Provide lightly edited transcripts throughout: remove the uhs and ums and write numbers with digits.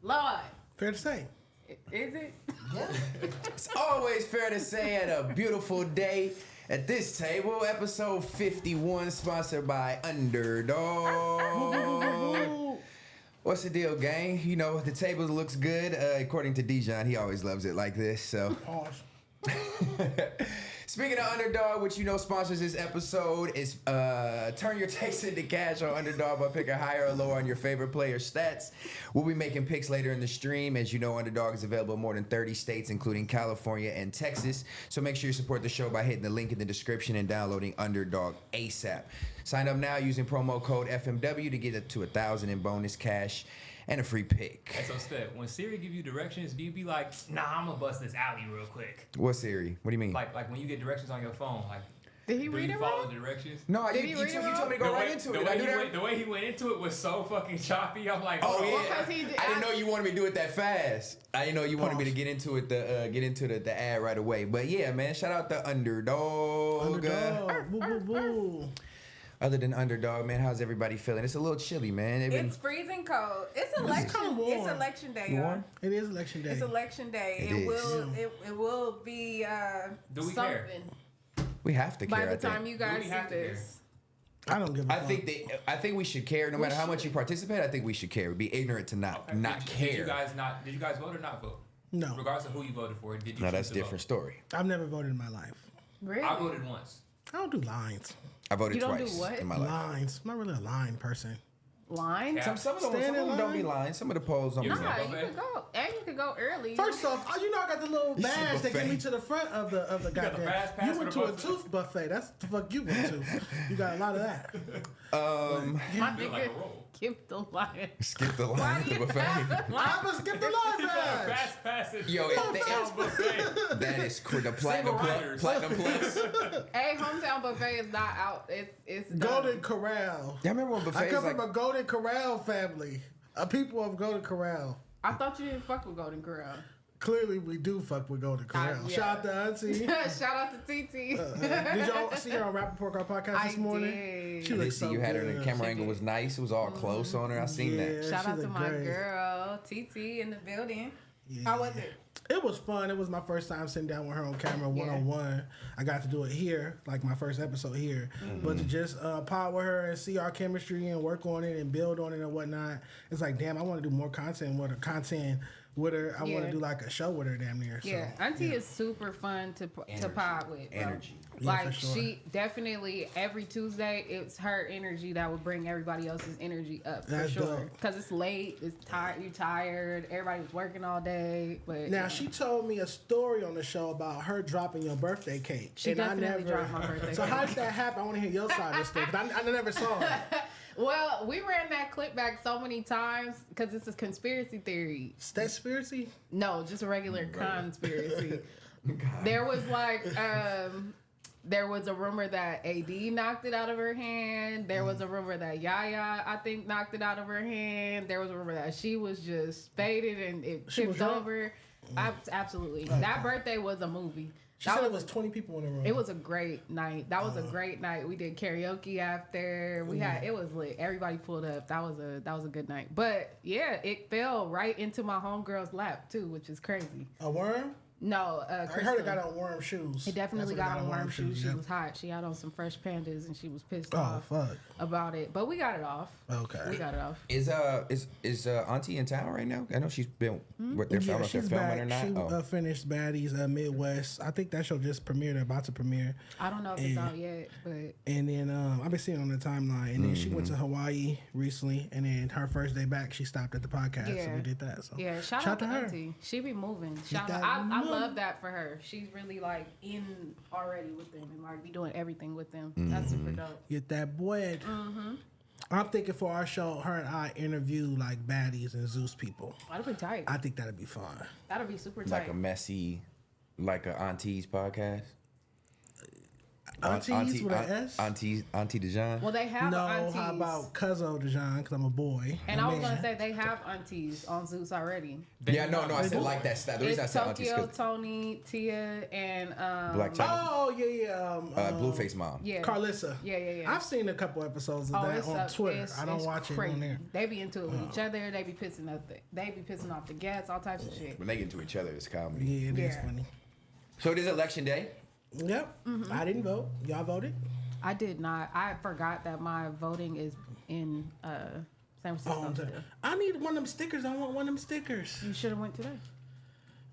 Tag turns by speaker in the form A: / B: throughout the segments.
A: Lord.
B: Fair to say.
A: Is it?
C: Yeah. It's always fair to say at a beautiful day at this table, episode 51, sponsored by Underdog. What's the deal, gang? You know, the table looks good. According to Dijon, he always loves it like this, so.
B: Pause.
C: Speaking of Underdog, which you know sponsors this episode, is turn your takes into cash on Underdog by picking higher or lower on your favorite player stats. We'll be making picks later in the stream. As you know, Underdog is available in more than 30 states, including California and Texas. So make sure you support the show by hitting the link in the description and downloading Underdog ASAP. Sign up now using promo code FMW to get up to $1,000 in bonus cash and a free pick.
D: Hey, so Steph, when Siri give you directions, do you be like, nah, I'm gonna bust this alley real quick?
C: What Siri? What do you mean?
D: Like when you get directions on your phone, like,
A: Did he
D: do
A: read
D: you
A: it
D: follow
A: wrong?
D: the directions?
C: No,
A: Did
C: you
A: he read
C: told
A: it
C: me to
A: wrong?
C: go right into it. Did I do that?
D: The way he went into it was so fucking choppy. I'm like,
C: Oh
D: bro,
C: yeah,
A: Well, 'cause he did-
C: I didn't know you wanted me to do it that fast. I didn't know you wanted me to get into it, the ad right away. But yeah, man, shout out to Underdog.
B: Underdog. Boo, boo, boo.
C: Other than Underdog, man, how's everybody feeling? It's a little chilly, man.
A: It's freezing cold. It's election.
B: kinda warm.
A: It's election day,
C: You
A: y'all.
C: warm?
B: It is election day.
A: It's election day.
C: It
A: It
C: is.
A: will. It will be
D: Do we care?
A: something
C: We have to care.
A: by the
C: I think.
A: time you guys
D: we have
A: see
D: to care?
A: this.
B: I don't give a fuck.
C: I think we should care, no matter how much you participate. I think we should care. We'd be ignorant to not
D: Okay.
C: not
D: Did
C: care.
D: you guys vote or not vote?
B: No.
D: Regardless of who you voted for, did you?
C: No,
D: choose
C: that's a
D: to
C: different
D: vote?
C: story.
B: I've never voted in my life.
A: Really?
D: I voted once.
B: I don't do lines.
C: I voted
A: You don't do
C: twice
A: what?
C: in my life.
B: Lines. I'm not really a line person.
A: Line?
D: Yeah.
C: Some of them
B: Stand in
C: don't be
B: line.
C: lying. Some of the polls don't be
D: Yeah.
C: lying.
A: Nah, you
D: buffet?
A: could go. And you could go early.
B: First off, you know I got the little
C: You said
B: badge that get
C: buffet.
B: me to the front of the
D: got the
B: goddamn.
D: fast pass
B: You
D: for
B: went
D: the
B: to a
D: buffet?
B: tooth buffet. That's the fuck you went to. You got a lot of that.
A: My
D: Feel like a
A: nigga,
D: roll.
A: keep the line.
C: Skip the line at the buffet.
B: I'm gonna skip the line badge.
D: Fast passage.
C: Yo,
D: buffet.
C: that is the platinum
D: riders.
C: platinum plus.
A: Hey, hometown buffet is not out. It's done.
B: Golden Corral.
C: Yeah, I remember when
B: I
C: buffets
B: come
C: like
B: from a Golden Corral family. A people of Golden Corral.
A: I thought you didn't fuck with Golden Corral.
B: Clearly, we do fuck with Golden Corral.
A: Yeah.
B: Shout out to Auntie.
A: Shout out to TT.
B: Did y'all see her on Rap Report Our podcast this
A: I
B: morning?
A: did.
B: She
C: they
B: looks
C: see
B: so
C: you had her in
B: good.
C: the camera angle was nice. It was all close on her. I seen that.
B: Yeah,
A: Shout
B: she
A: out to
B: look
A: my
B: great.
A: girl TT in the building.
B: Yeah.
A: How was it?
B: It was fun. It was my first time sitting down with her on camera one-on-one. I got to do it here, like my first episode here. But to just pod with her and see our chemistry and work on it and build on it and whatnot, it's like, damn, I want to do more content with her. I want to do like a show with her damn near.
A: Yeah,
B: So,
A: Auntie is super fun to pod with. Bro.
C: Energy.
B: Yeah,
A: Like
B: for sure.
A: she definitely every Tuesday, it's her energy that will bring everybody else's energy up
B: That's
A: for sure.
B: dope.
A: Because it's late, it's tired, you tired. Everybody's working all day, but
B: Now, she told me a story on the show about her dropping your birthday cake.
A: She
B: and I
A: definitely
B: never,
A: dropped my birthday
B: So
A: cake.
B: how did that happen? I want to hear your side of the story. 'Cause I never saw it.
A: Well, we ran that clip back so many times because it's a conspiracy theory.
B: Is that conspiracy?
A: No, just a regular conspiracy. There was like there was a rumor that AD knocked it out of her hand. There was a rumor that Yaya, I think, knocked it out of her hand. There was a rumor that she was just faded and it
B: She was
A: tipped
B: drunk?
A: over. Absolutely. That birthday was a movie.
B: She said it was 20 people in the room.
A: It was a great night. That was a great night. We did karaoke after. We had it was lit. Everybody pulled up. That was a good night. But yeah, it fell right into my homegirl's lap too, which is crazy.
B: A worm?
A: No,
B: I
A: Crystal.
B: heard it got on worm shoes.
A: It definitely
B: That's what
A: got on worm shoes. She
B: yeah.
A: was hot. She had on some fresh pandas and she was pissed
B: Oh,
A: off
B: fuck.
A: about it. But we got it off.
B: Okay.
A: We got it off.
C: Is Auntie in town right now? I know she's been. What they're filming? They're
B: she's
C: filming
B: back.
C: or not?
B: She
C: Oh.
B: finished Baddies Midwest. I think that show just premiered, about to premiere.
A: I don't know if it's out yet, but
B: And then I've been seeing it on the timeline. And then she went to Hawaii recently. And then her first day back, she stopped at the podcast. So
A: Yeah.
B: we did that. So
A: yeah, shout out to Auntie. She be moving. Shout out.
B: that
A: I
B: money.
A: love that for her. She's really like in already with them and like be doing everything with them. That's super dope.
B: Get that bread. I'm thinking for our show, her and I interview like baddies and Zeus people.
A: That'll be tight.
B: I think that'd be fun.
A: That'll be super tight.
C: Like a messy, like a Auntie's podcast.
B: Aunties with an S?
C: Auntie Dejan.
A: Well, they have
B: No,
A: aunties.
B: how about Cuzzo Dejan, because I'm a boy.
A: And
B: a
A: I was
B: man.
A: gonna say they have aunties on Zeus already.
C: Yeah, no, I said like that. The reason I
A: It's
C: said aunties
A: Tokyo,
C: because
A: Tony, Tia, and
C: Black China.
B: Oh, yeah.
C: Blueface mom.
A: yeah,
B: Carlissa.
A: Yeah.
B: I've seen a couple episodes of that
A: it's
B: on
A: up-
B: Twitter.
A: it's-
B: I don't
A: it's
B: watch
A: crazy.
B: it on there.
A: They be into it with each other. They be pissing off the guests, all types of shit.
C: When they get into each other, it's comedy.
B: Yeah, it is
A: Yeah.
B: funny.
C: So it is election day.
B: Yep. I didn't vote. Y'all voted?
A: I did not. I forgot that my voting is in San Francisco.
B: Oh,
A: still.
B: I need one of them stickers. I want one of them stickers.
A: You should have went today.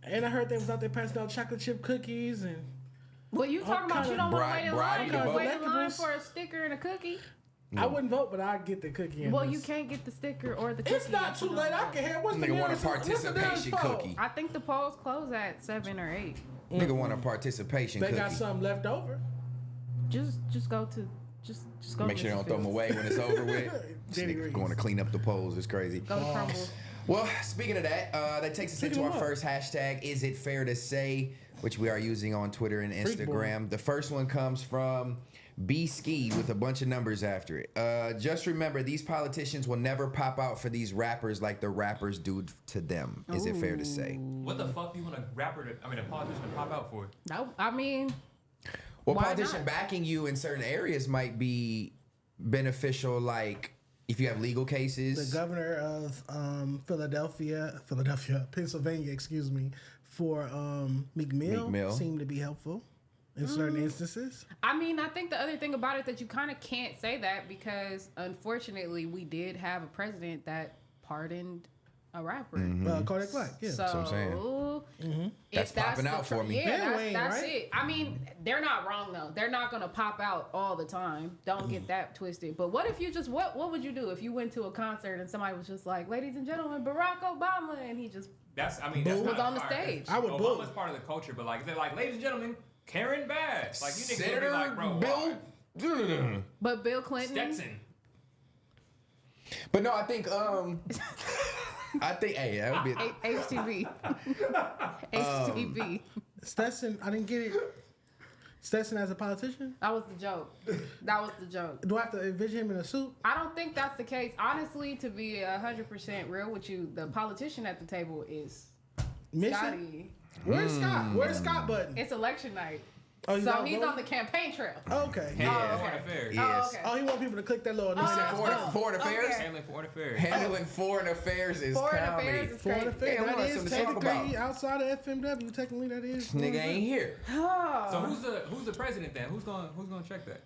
B: And I heard they was out there passing out chocolate chip cookies and
A: Well, you talking about you don't want to wait in line?
C: bribe
A: You
C: to
A: wait in line
B: vote.
A: for a sticker and a cookie?
B: I wouldn't vote, but I'd get the cookie.
A: Well, you can't get the sticker or the cookie.
B: It's not
A: if
B: too
A: you don't
B: late. I
A: vote.
B: can hear what's the
C: Nigga want a
B: nearest- what's the nearest
C: participation
B: poll?
C: cookie.
A: I think the polls close at 7 or 8.
C: Nigga want a participation
B: They
C: cookie.
B: got something left over.
A: Just go to just go.
C: Make
A: to
C: sure they don't
A: Mrs.
C: throw them
A: Fields.
C: away when it's over with. This
B: Jenny
C: nigga
B: Reeves.
C: going to clean up the polls. It's crazy.
A: Go to Crumble.
C: Well, speaking of that, that takes us
B: Speaking
C: into
B: of
C: our
B: what?
C: first hashtag, Is It Fair to Say, which we are using on Twitter and
B: Freak boy.
C: Instagram. The first one comes from B Ski with a bunch of numbers after it. Just remember, these politicians will never pop out for these rappers like the rappers do to them. Is it fair to say?
D: What the fuck do you want a politician to pop out for?
A: No, I mean,
C: Well,
A: Why
C: politician
A: not?
C: backing you in certain areas might be beneficial, like if you have legal cases.
B: The governor of Pennsylvania, for Meek Mill seemed to be helpful in certain instances.
A: I mean, I think the other thing about it that you kind of can't say that because unfortunately we did have a president that pardoned a rapper.
B: Kodak Black, yeah.
A: So
C: what I'm saying.
A: if
C: That's popping
A: the
C: out for me.
A: Yeah,
B: Lil Wayne,
A: that's
B: right?
A: it. I mean, they're not wrong though. They're not gonna pop out all the time. Don't get that twisted. But what if you just what would you do if you went to a concert and somebody was just like, "Ladies and gentlemen, Barack Obama," and he just
D: That's
B: Boo.
D: not
A: Was on the
D: fire.
A: stage.
B: I would boo.
D: Obama's part of the culture, but like they're like, ladies and gentlemen, Karen Bass. Like you niggas would be
C: Senator
D: like, bro,
C: Bill.
D: why?
A: But Bill Clinton.
D: Stetson.
C: But no, I think hey, that would be
A: HTV. HTV.
B: Stetson, I didn't get it. Stetson as a politician?
A: That was the joke. That was the joke.
B: Do I have to envision him in a suit?
A: I don't think that's the case. Honestly, to be 100% real with you, the politician at the table is
B: Missing?
A: Scotty.
B: Where's Scott? Where's Scott Button?
A: It's election night.
B: Oh, he's
A: So
B: out
A: he's
B: voting?
A: on the campaign trail.
B: Okay.
D: Handling
A: okay.
D: foreign affairs.
C: Yes.
A: Oh, okay.
B: Oh, he want people to click that little
C: Foreign affairs.
A: Okay.
D: Handling foreign affairs.
C: Handling foreign affairs is
A: Foreign
C: comedy.
A: affairs is
B: Foreign
A: crazy.
B: affairs.
C: Yeah,
B: That
C: we want
B: is
C: something to talk
B: technically
C: about.
B: outside of FMW. Technically, that is.
C: Nigga ain't here.
A: Oh.
D: So who's the president then? Who's gonna check that?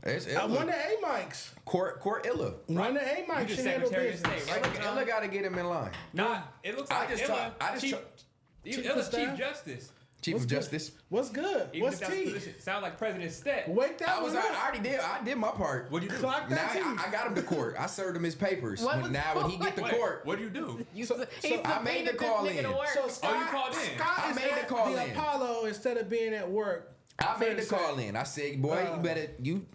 C: It's
B: One of A mics.
C: Court Illa.
B: One of A mics
D: You
B: should
D: the
B: handle
D: Secretary of
B: business.
D: State, right?
C: Illa got to get him in line.
D: Nah, it looks
C: I
D: like
C: just
D: Illa,
C: talk- I just
D: Chief,
C: talk-
B: Chief
D: Illa's
B: of
D: Chief
B: Staff?
D: Justice.
C: Chief of Justice.
B: What's good?
D: Even
B: What's
D: if that's the
B: tea?
D: position. Sound like President Stet.
B: Wake that
C: I
B: one up.
C: already did. I did my part.
D: What'd you do?
B: Clock
C: Now
B: that tea.
C: I got him to court. I served him his papers.
A: What
C: But
A: was-
C: now when he get to
D: Wait,
C: court,
D: What do you do?
A: You
B: So-
A: he
B: so
C: I made the
A: subpoenaed
C: call
A: this nigga
C: in.
A: to work.
B: So Scott,
D: called in.
B: Scott
C: I
B: is
C: made the
B: at
C: call
B: the
C: in.
B: Apollo instead of being at work.
C: I made the
B: Fair to
C: call
B: say.
C: in. I said, boy, you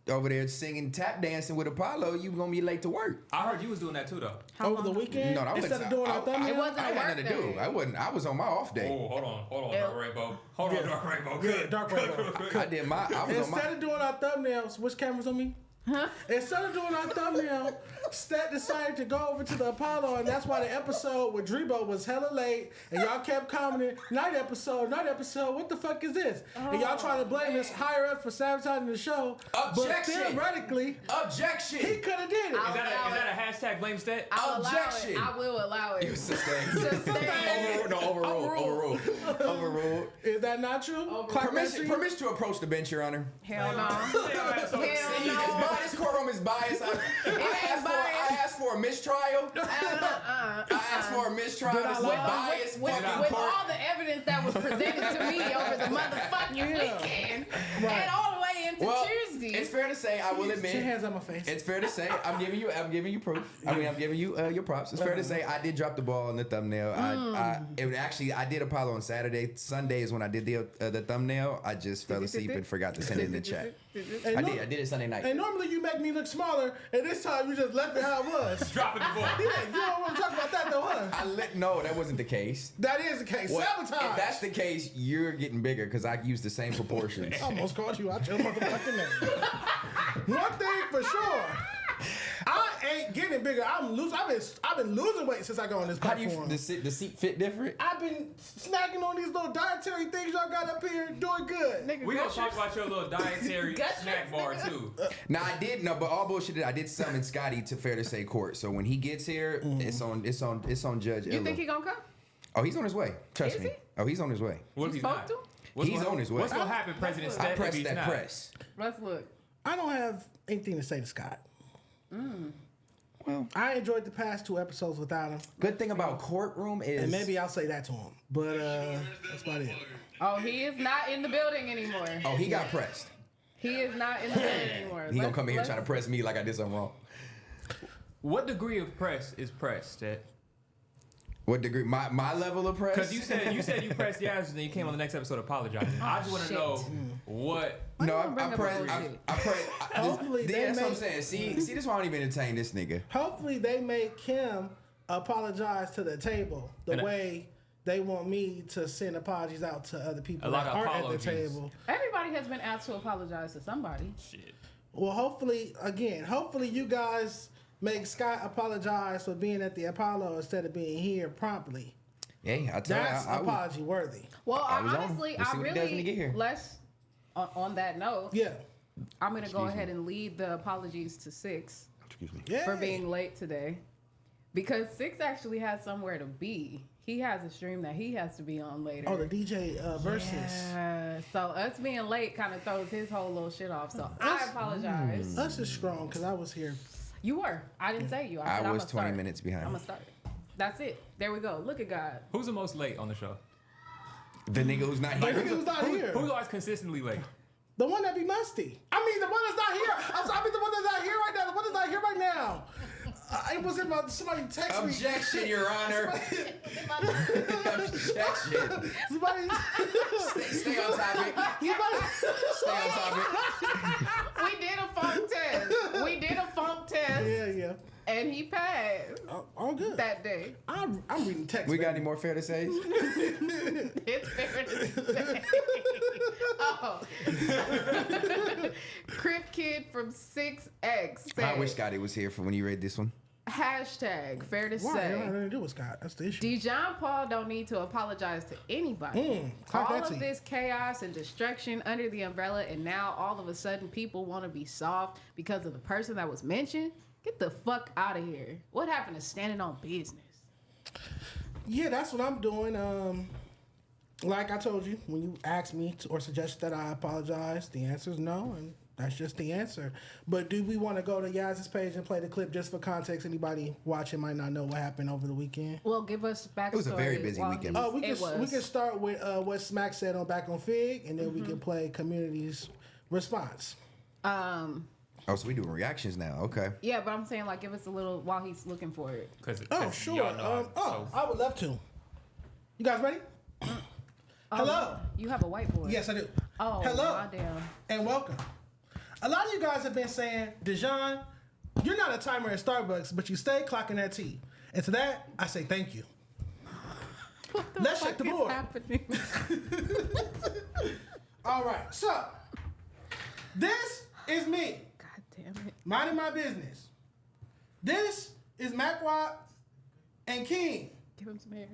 C: over there singing tap dancing with Apollo, you gonna be late to work.
D: I heard you was doing that too though.
B: Over the weekend,
C: No, that was
B: instead of doing our thumbnail.
A: It wasn't
C: I
A: a
C: had
A: work
C: nothing to do.
A: day.
C: I wasn't. I was on my off day.
D: Oh, hold on,
A: Yeah.
D: Dark Rainbow. Hold on, Dark Rainbow.
B: Yeah, Dark Rainbow.
C: I did my. I was on my.
B: Instead of doing our thumbnails, which camera's on me?
A: Huh?
B: Instead of doing our thumbnail, Stat decided to go over to the Apollo, and that's why the episode with Drebo was hella late, and y'all kept commenting, night episode, what the fuck is this? And y'all trying to blame this higher up for sabotaging the show.
C: Objection.
B: But theoretically,
C: Objection.
B: he could have did it.
D: Is that a hashtag blame Stet?
A: I'll
C: Objection.
A: allow it. I will allow it.
C: Sustained.
A: Sustained.
C: Overruled.
B: Is that not true? Clark
C: Permission
B: Messi?
C: to approach the bench, Your Honor.
A: Hell no.
D: Hell
A: Hell
C: This courtroom is biased. I asked for a mistrial. I asked for a mistrial.
B: Did I
C: This is a
B: lie?
C: biased
A: with
C: fucking court.
A: all the evidence that was presented to me over the motherfucking weekend and all the way into
C: Well,
A: Tuesday.
C: it's fair to say, I will
B: Put your
C: admit,
B: hands on my face.
C: it's fair to say, I'm giving you proof. I mean, I'm giving you your props. It's fair to say, I did drop the ball on the thumbnail. I did Apollo on Saturday. Sunday is when I did the thumbnail. I just fell asleep and forgot to send it in the chat.
B: And
C: I did it Sunday night.
B: And normally you make me look smaller, and this time you just left it how it was.
D: Dropping the ball.
B: Yeah, you don't want to talk about that the one.
C: No, that wasn't the case.
B: That is the case.
C: Well,
B: Sabotage.
C: if that's the case, you're getting bigger because I used the same proportions.
B: I almost called you out your motherfucking name. One thing for sure. I ain't getting bigger. I'm losing. I've been losing weight since I got on this
C: How do
B: platform.
C: you the seat fit different?
B: I've been snacking on these little dietary things y'all got up here, doing good.
A: Nigga,
D: We gonna
A: gushers.
D: talk about your little dietary snack bar too.
C: Now I did no, but all bullshit. I did summon Scotty to Fair to Say court. So when he gets here, it's on Judge.
A: You
C: Illa.
A: think he gonna come?
C: Oh, he's on his way. Trust
A: Is
C: me.
A: he?
C: Oh, he's on his way.
D: What if
A: You
D: he's
A: spoke
D: not?
A: to?
C: He's on his way.
D: What's gonna happen, President
C: I
D: Stat, if
C: pressed
D: he's
C: that
D: not?
C: press.
A: Let's look.
B: I don't have anything to say to Scott.
C: Well,
B: I enjoyed the past 2 episodes without him,
C: good thing about courtroom is
B: and maybe I'll say that to him. But that's about it.
A: Oh, he is not in the building anymore.
C: Oh, he got pressed.
A: He is not in the building anymore.
C: He gonna come in here trying to press me like I did something wrong.
D: What degree of press is press, Stat?
C: What degree? My level of press?
D: Because you said you pressed Yaz and then you came on the next episode apologizing. I just want to
A: shit.
D: know what.
C: No,
A: you bring
C: I
A: up
C: pressed.
A: bullshit?
C: I pressed.
B: Hopefully they
C: That's what I'm
B: make-
C: saying. See, this is why I don't even entertain this nigga.
B: Hopefully they make him apologize to the table the
D: And
B: way they want me to send apologies out to other people
D: A lot
B: that
D: of
B: aren't at the
D: apologies.
B: table.
A: Everybody has been asked to apologize to somebody.
D: Shit.
B: Well, hopefully you guys make Scott apologize for being at the Apollo instead of being here promptly.
C: Hey, I tell
B: That's
C: you, I
B: apology worthy.
A: Well,
C: I was on.
A: honestly,
C: We'll see
A: I
C: what he does when he get here.
A: really let's on that note.
B: Yeah.
A: I'm gonna go ahead and lead the apologies to Six
C: Excuse me.
B: Yeah.
A: for being late today, because Six actually has somewhere to be. He has a stream that he has to be on later.
B: Oh, the DJ versus.
A: Yeah. So us being late kind of throws his whole little shit off. So I apologize.
B: Us is strong because I was here.
A: You were. I didn't say you.
C: I
A: said
C: was
A: I'ma
C: 20
A: start.
C: minutes behind.
A: I'm gonna start. That's it. There we go. Look at God.
D: Who's the most late on the show?
C: The nigga who's not
B: But
C: here.
B: who's not here?
D: Who's always consistently late?
B: The one that be musty. I mean, the one that's not here. I mean, the one that's not here right now. The one that's not here right now. It was in my, somebody text me.
C: Objection, Your Honor. Objection.
B: Somebody.
C: Stay on topic. Stay on topic.
A: We did a funk test.
B: Yeah.
A: And he passed
B: All good.
A: that day.
B: I'm reading text.
C: We got
B: baby.
C: any more fair to say?
A: It's fair to say. Oh. Crip Kid from 6X said,
C: I wish Scotty was here for when you read this one.
A: hashtag fair to
B: Why? It don't have
A: say.
B: nothing to do with Scott. That's the issue.
A: Dijon Paul don't need to apologize to anybody.
B: talk
A: All
B: that
A: of
B: tea.
A: this chaos and destruction under the umbrella, and now all of a sudden people want to be soft because of the person that was mentioned. Get the fuck out of here. What happened to standing on business?
B: Yeah, that's what I'm doing. Like I told you, when you asked me or suggested that I apologize, the answer is no, and that's just the answer. But do we want to go to Yaz's page and play the clip just for context? Anybody watching might not know what happened over the weekend.
A: Well, give us backstory.
C: It was a very busy
A: while
C: weekend.
A: he's-
B: We can start with what Smack said on Back on Fig, and then we can play Community's response.
C: Oh, so we doing reactions now. Okay.
A: Yeah, but I'm saying like give us a little while he's looking for it.
B: Oh, sure. I would love to. You guys ready? Hello.
A: You have a whiteboard.
B: Yes, I do.
A: Oh,
B: hello,
A: goddamn.
B: and welcome. A lot of you guys have been saying, Dijon, you're not a timer at Starbucks, but you stay clocking that tea. And to that, I say thank you. Let's check the board.
A: Happening?
B: All right, so this is me
A: God damn it.
B: minding my business. This is Macwop and King
A: Give him some hair.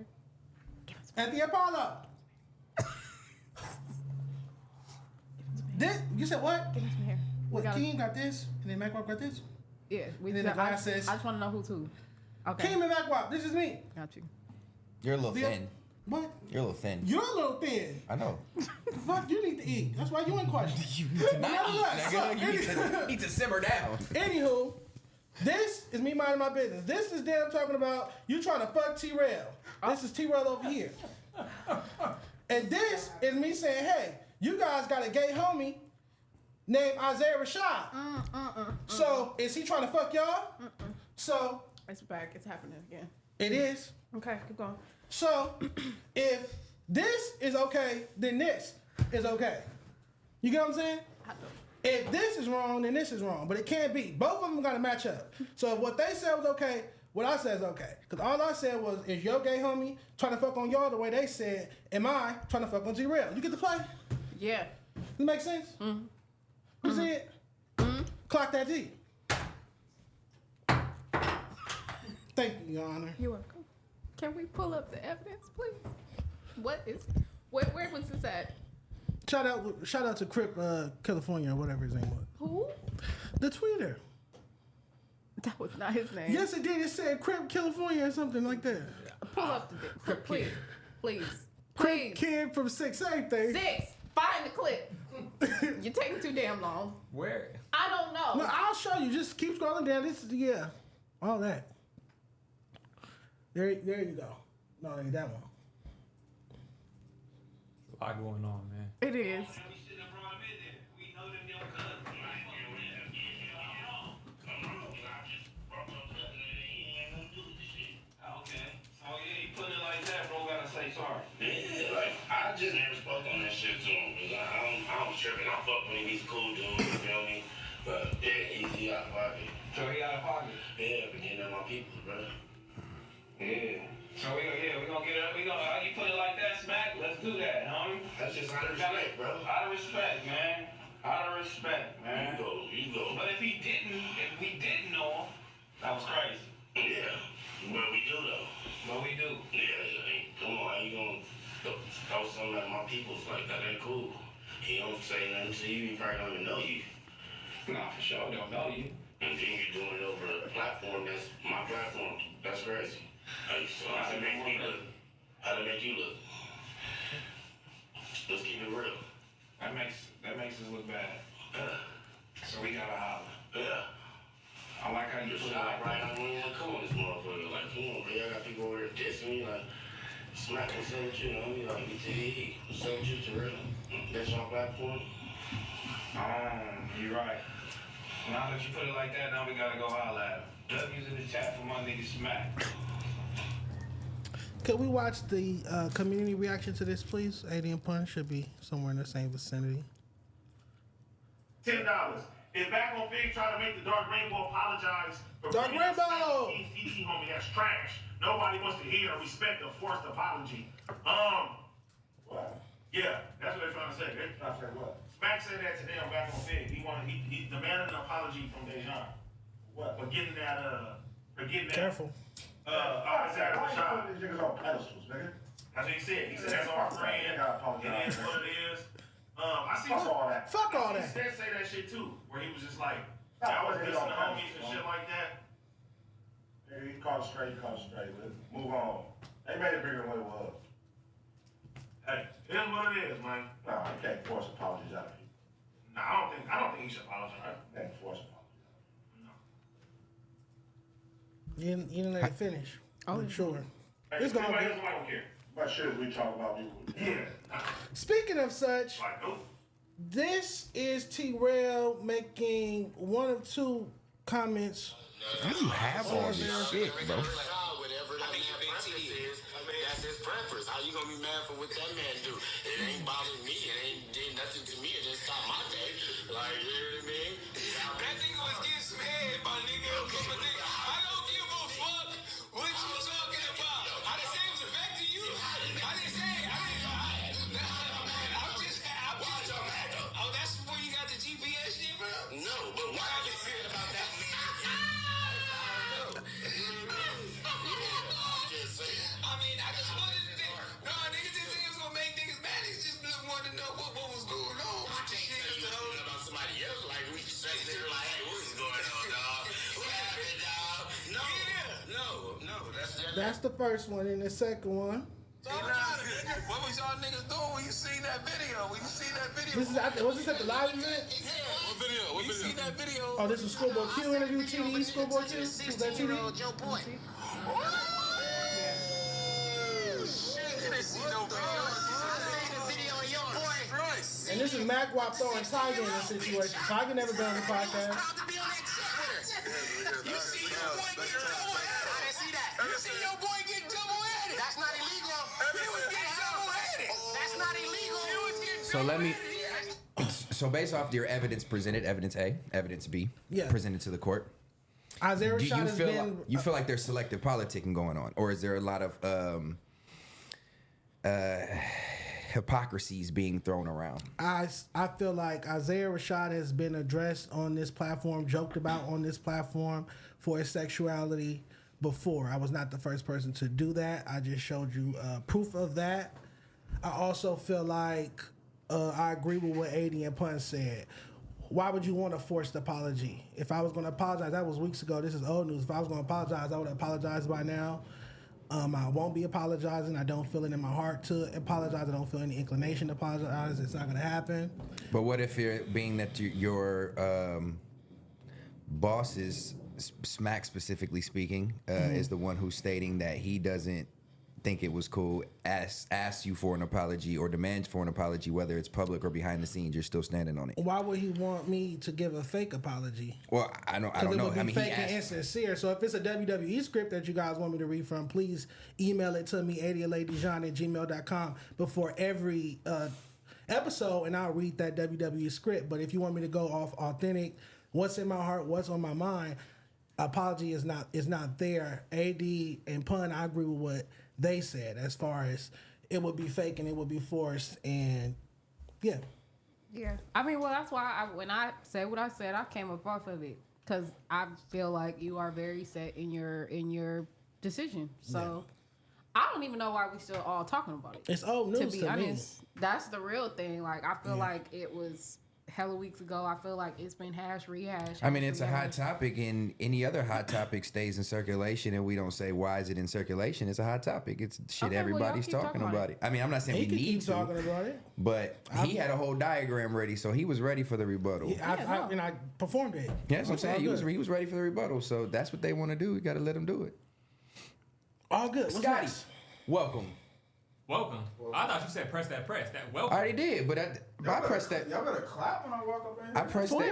A: Give him some
B: at the Apollo. This, you said what?
A: Give him some hair. We
B: What,
A: gotta-
B: King got this, and then Macwop got this?
A: Yeah, we
B: And then the
A: I
B: glass says-
A: just want to know who's who. Okay.
B: King and Macwop, this is me.
A: Got you.
C: You're a little
B: Bill-
C: thin.
B: What?
C: You're a little thin.
B: You're a little thin.
C: I know.
B: The fuck you need to eat. That's why you in question.
C: You need to not eat,
B: Nevertheless,
C: nigga. You need to simmer down.
B: Anywho, this is me minding my business. This is them talking about you trying to fuck T-rell. This is T-rell over here. And this is me saying, hey, you guys got a gay homie named Isaiah Rashad. So is he trying to fuck y'all? So
A: It's back. It's happening again.
B: it is.
A: Okay, keep going.
B: So if this is okay, then this is okay. You get what I'm saying? If this is wrong, then this is wrong. But it can't be. Both of them got to match up. So if what they said was okay, what I said is okay. Because all I said was, is your gay homie trying to fuck on y'all the way they said, am I trying to fuck on t-rell? You get to play?
A: Yeah.
B: Does it make sense? Mm-hmm. You see it? Mm-hmm. Clock that T. Thank you, Your Honor.
A: You're welcome. Can we pull up the evidence, please? What is... Where was this at?
B: Shout out to Crip California or whatever his name was.
A: Who?
B: The tweeter.
A: That was not his name.
B: Yes, it did. It said Crip California or something like that.
A: Pull up the please. Please.
B: Crip Kid from 6 everything.
A: 6. Find the clip. You're taking too damn long.
D: Where?
A: I don't know.
B: No, I'll show you. Just keep scrolling down. This is, yeah. All that. There you go. No, ain't that one.
D: A lot going on, man.
A: It is.
E: Sorry. Yeah, like I just never spoke on that shit to him. I don't trip and I fuck with him. He's a cool dude, you feel me? But yeah, he out of pocket.
F: So he out of pocket?
E: Yeah, but getting at my people, bro.
F: Yeah. So we gonna get up. You put it like that, Smack. Let's do that, homie.
E: That's just out of respect, bro.
F: Out of respect, man. Out of respect, man.
E: You go.
F: But if we didn't know him, that was crazy.
E: Yeah. But we do though.
F: But we do.
E: Yeah, come on, how you gonna throw something at my peoples like that? Ain't cool. He don't say nothing to you, he probably don't even know you.
F: Nah, for sure, don't know you.
E: And then you're doing it over a platform that's my platform. That's crazy. Like, so how to make me look? How to make you look? Let's keep it real.
F: That makes us look bad. So we gotta holler.
E: Yeah.
F: I like how you
E: Just
F: put it like
E: right
F: that.
E: on me and come on this motherfucker. Like, come on, bro. I got people over here dissing me. Like, Smack, what's up with you? I mean, like, BTE. What's up with you, t-rell? That's your platform?
F: You're right. Now that you put it like that, now we gotta go holler at him. W's in the chat for my nigga Smack.
B: Could we watch the community reaction to this, please? Alien Pun should be somewhere in the same vicinity.
G: $10. If back on Fig trying to make the Dark Rainbow apologize for
B: Dark Rainbow!
G: TT homie, that's trash. Nobody wants to hear or respect a forced apology. What? Yeah, that's what they're trying to say. They're trying to say what? Smack said that to them back on Fig. He demanded an apology from Dejan. What? For getting that
B: Careful.
G: Why you putting
H: these niggas on pedestals, nigga?
G: That's what he said. He said that's our friend. It is what it is. I see.
H: Fuck all that.
B: Fuck all that.
G: He said say that shit too, where he was just like, I was missing the homies and shit like that.
H: Nigga, he called straight, Let's move on. They made it bigger than what it was.
G: Hey, it is what it is, man.
H: No, I can't force apologies out of people.
G: Nah, I don't think he should apologize.
H: I can't force apologies.
G: No.
B: You didn't let it finish.
A: Oh,
B: sure.
G: Hey,
B: It's gonna
G: nobody
B: be.
G: don't care.
H: What shit we talk about people?
G: Yeah.
B: Speaking of such,
G: Like, nope.
B: this is T-rell making one of two comments.
C: How do you have all this shit, bro?
E: Whatever that man preference is, that's his preference. How you gonna be mad for what that man do? It ain't bothering me. It ain't did nothing to me. It just stopped my day. Like, you know what I mean? That nigga was getting some head, my nigga. I don't give a fuck what you talking about. I didn't say it was affecting you. I didn't say it. Oh, that's where you got the GPS shit, bro? No, but why are you feeling about that? I mean, I just wanted to think. No, niggas didn't think it was gonna make niggas mad. Niggas just wanted to know what was going on. I can't say nothing about somebody else. Like, we just say, like, hey, what is going on, dog? What happened, dog? No.
B: That's the first one, and the second one.
E: What was y'all niggas doing when you seen that video?
B: This is was this at the live event?
E: What video? What video? You seen that video?
B: Oh, this was Schoolboy Q interview. TDE Schoolboy Q. Was that TDE?
E: Joe Boy.
B: And this is Mac Wap throwing Tiger in this situation. Tiger never been on the podcast.
E: You see your boy get double-headed. I didn't see that. You see your boy get double-headed. That's not illegal. He was getting double-headed. That's not illegal.
C: So let me. So based off your evidence presented, evidence A, evidence B,
B: Yeah.
C: presented to the court,
B: Isaiah
C: do
B: Rashad
C: you
B: has
C: feel
B: been.
C: you feel like there's selective politicking going on, or is there a lot of hypocrisies being thrown around?
B: I feel like Isaiah Rashad has been addressed on this platform, joked about on this platform for his sexuality before. I was not the first person to do that. I just showed you proof of that. I also feel like I agree with what AD and Pun said. Why would you want a forced apology? If I was going to apologize, that was weeks ago. This is old news. If I was going to apologize, I would have apologized by now. I won't be apologizing. I don't feel it in my heart to apologize. I don't feel any inclination to apologize. It's not going to happen.
C: But what if you're being that your boss is Smack specifically speaking is the one who's stating that he doesn't think it was cool, asks you for an apology or demands for an apology, whether it's public or behind the scenes, you're still standing on it.
B: Why would he want me to give a fake apology?
C: Well, I don't
B: It
C: know.
B: would be
C: I mean,
B: fake and insincere. So if it's a WWE script that you guys want me to read from, please email it to me, adialadyjean@gmail.com before every episode, and I'll read that WWE script. But if you want me to go off authentic, what's in my heart, what's on my mind, apology is not there. AD and Pun, I agree with what they said as far as it would be fake and it would be forced, and yeah.
A: Yeah. I mean, well, that's why when I said what I said, I came up off of it because I feel like you are very set in your decision. So I don't even know why we still all talking about it.
B: It's old news
A: to be honest. That's the real thing. Like, I feel like it was hella weeks ago. I feel like it's been rehashed.
C: I mean, it's a hot topic, and any other hot topic stays in circulation, and we don't say, why is it in circulation? It's a hot topic. It's shit,
A: Okay, well,
C: everybody's
A: y'all keep
C: talking
A: talking
C: about it. I mean, I'm not saying
B: He
C: we
B: could
C: need
B: keep
C: to,
B: talking about it.
C: but he had a whole diagram ready, so he was ready for the rebuttal.
B: Yeah, and I performed it.
C: Yeah, that's what I'm saying.
B: All
C: He was ready for the rebuttal, so that's what they want to do. We got to let him do it.
B: All good. What's
C: Scotty,
B: next?
C: welcome.
D: Welcome. I thought you said press that press. That welcome.
C: I already did, but I pressed that.
H: Y'all better clap when I walk up in here.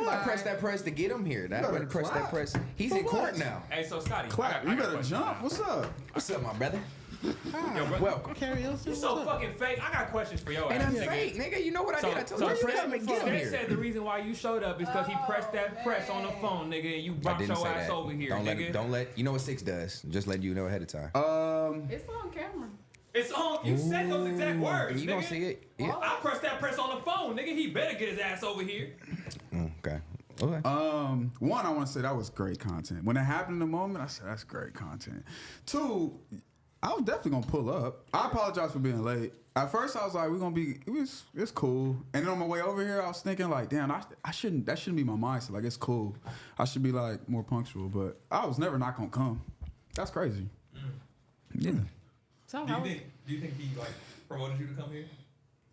C: I pressed that press to get him here. I wouldn't press that press. He's in court now.
D: Hey, so Scotty,
H: Clap. You better jump. What's up?
C: What's up, my brother?
D: Yo, bro,
C: Welcome.
D: you so fucking fake. I got questions for your
C: And
D: ass,
C: I'm
D: nigga.
C: fake, nigga. You know what I did? I told you
D: Fred,
C: to get him
D: Fred
C: here.
D: said the reason why you showed up is because he pressed that press on the phone, nigga, and you
C: I
D: brought
C: didn't
D: your
C: say
D: ass
C: that.
D: over here,
C: Don't
D: nigga.
C: let you know what 6 does. Just let you know ahead of time.
A: It's on camera.
D: It's on. You said those exact words.
C: You
D: nigga.
C: don't see it? Yeah.
D: I pressed that press on the phone, nigga. He better get his ass over here.
C: Okay.
I: One, I want to say that was great content. When it happened in the moment, I said that's great content. Two, I was definitely gonna pull up. I apologize for being late. At first, I was like, it's cool. And then on my way over here, I was thinking like, damn, that shouldn't be my mindset. Like, it's cool. I should be like more punctual. But I was never not gonna come. That's crazy. Yeah.
A: So
D: Do you think he like promoted you to come here?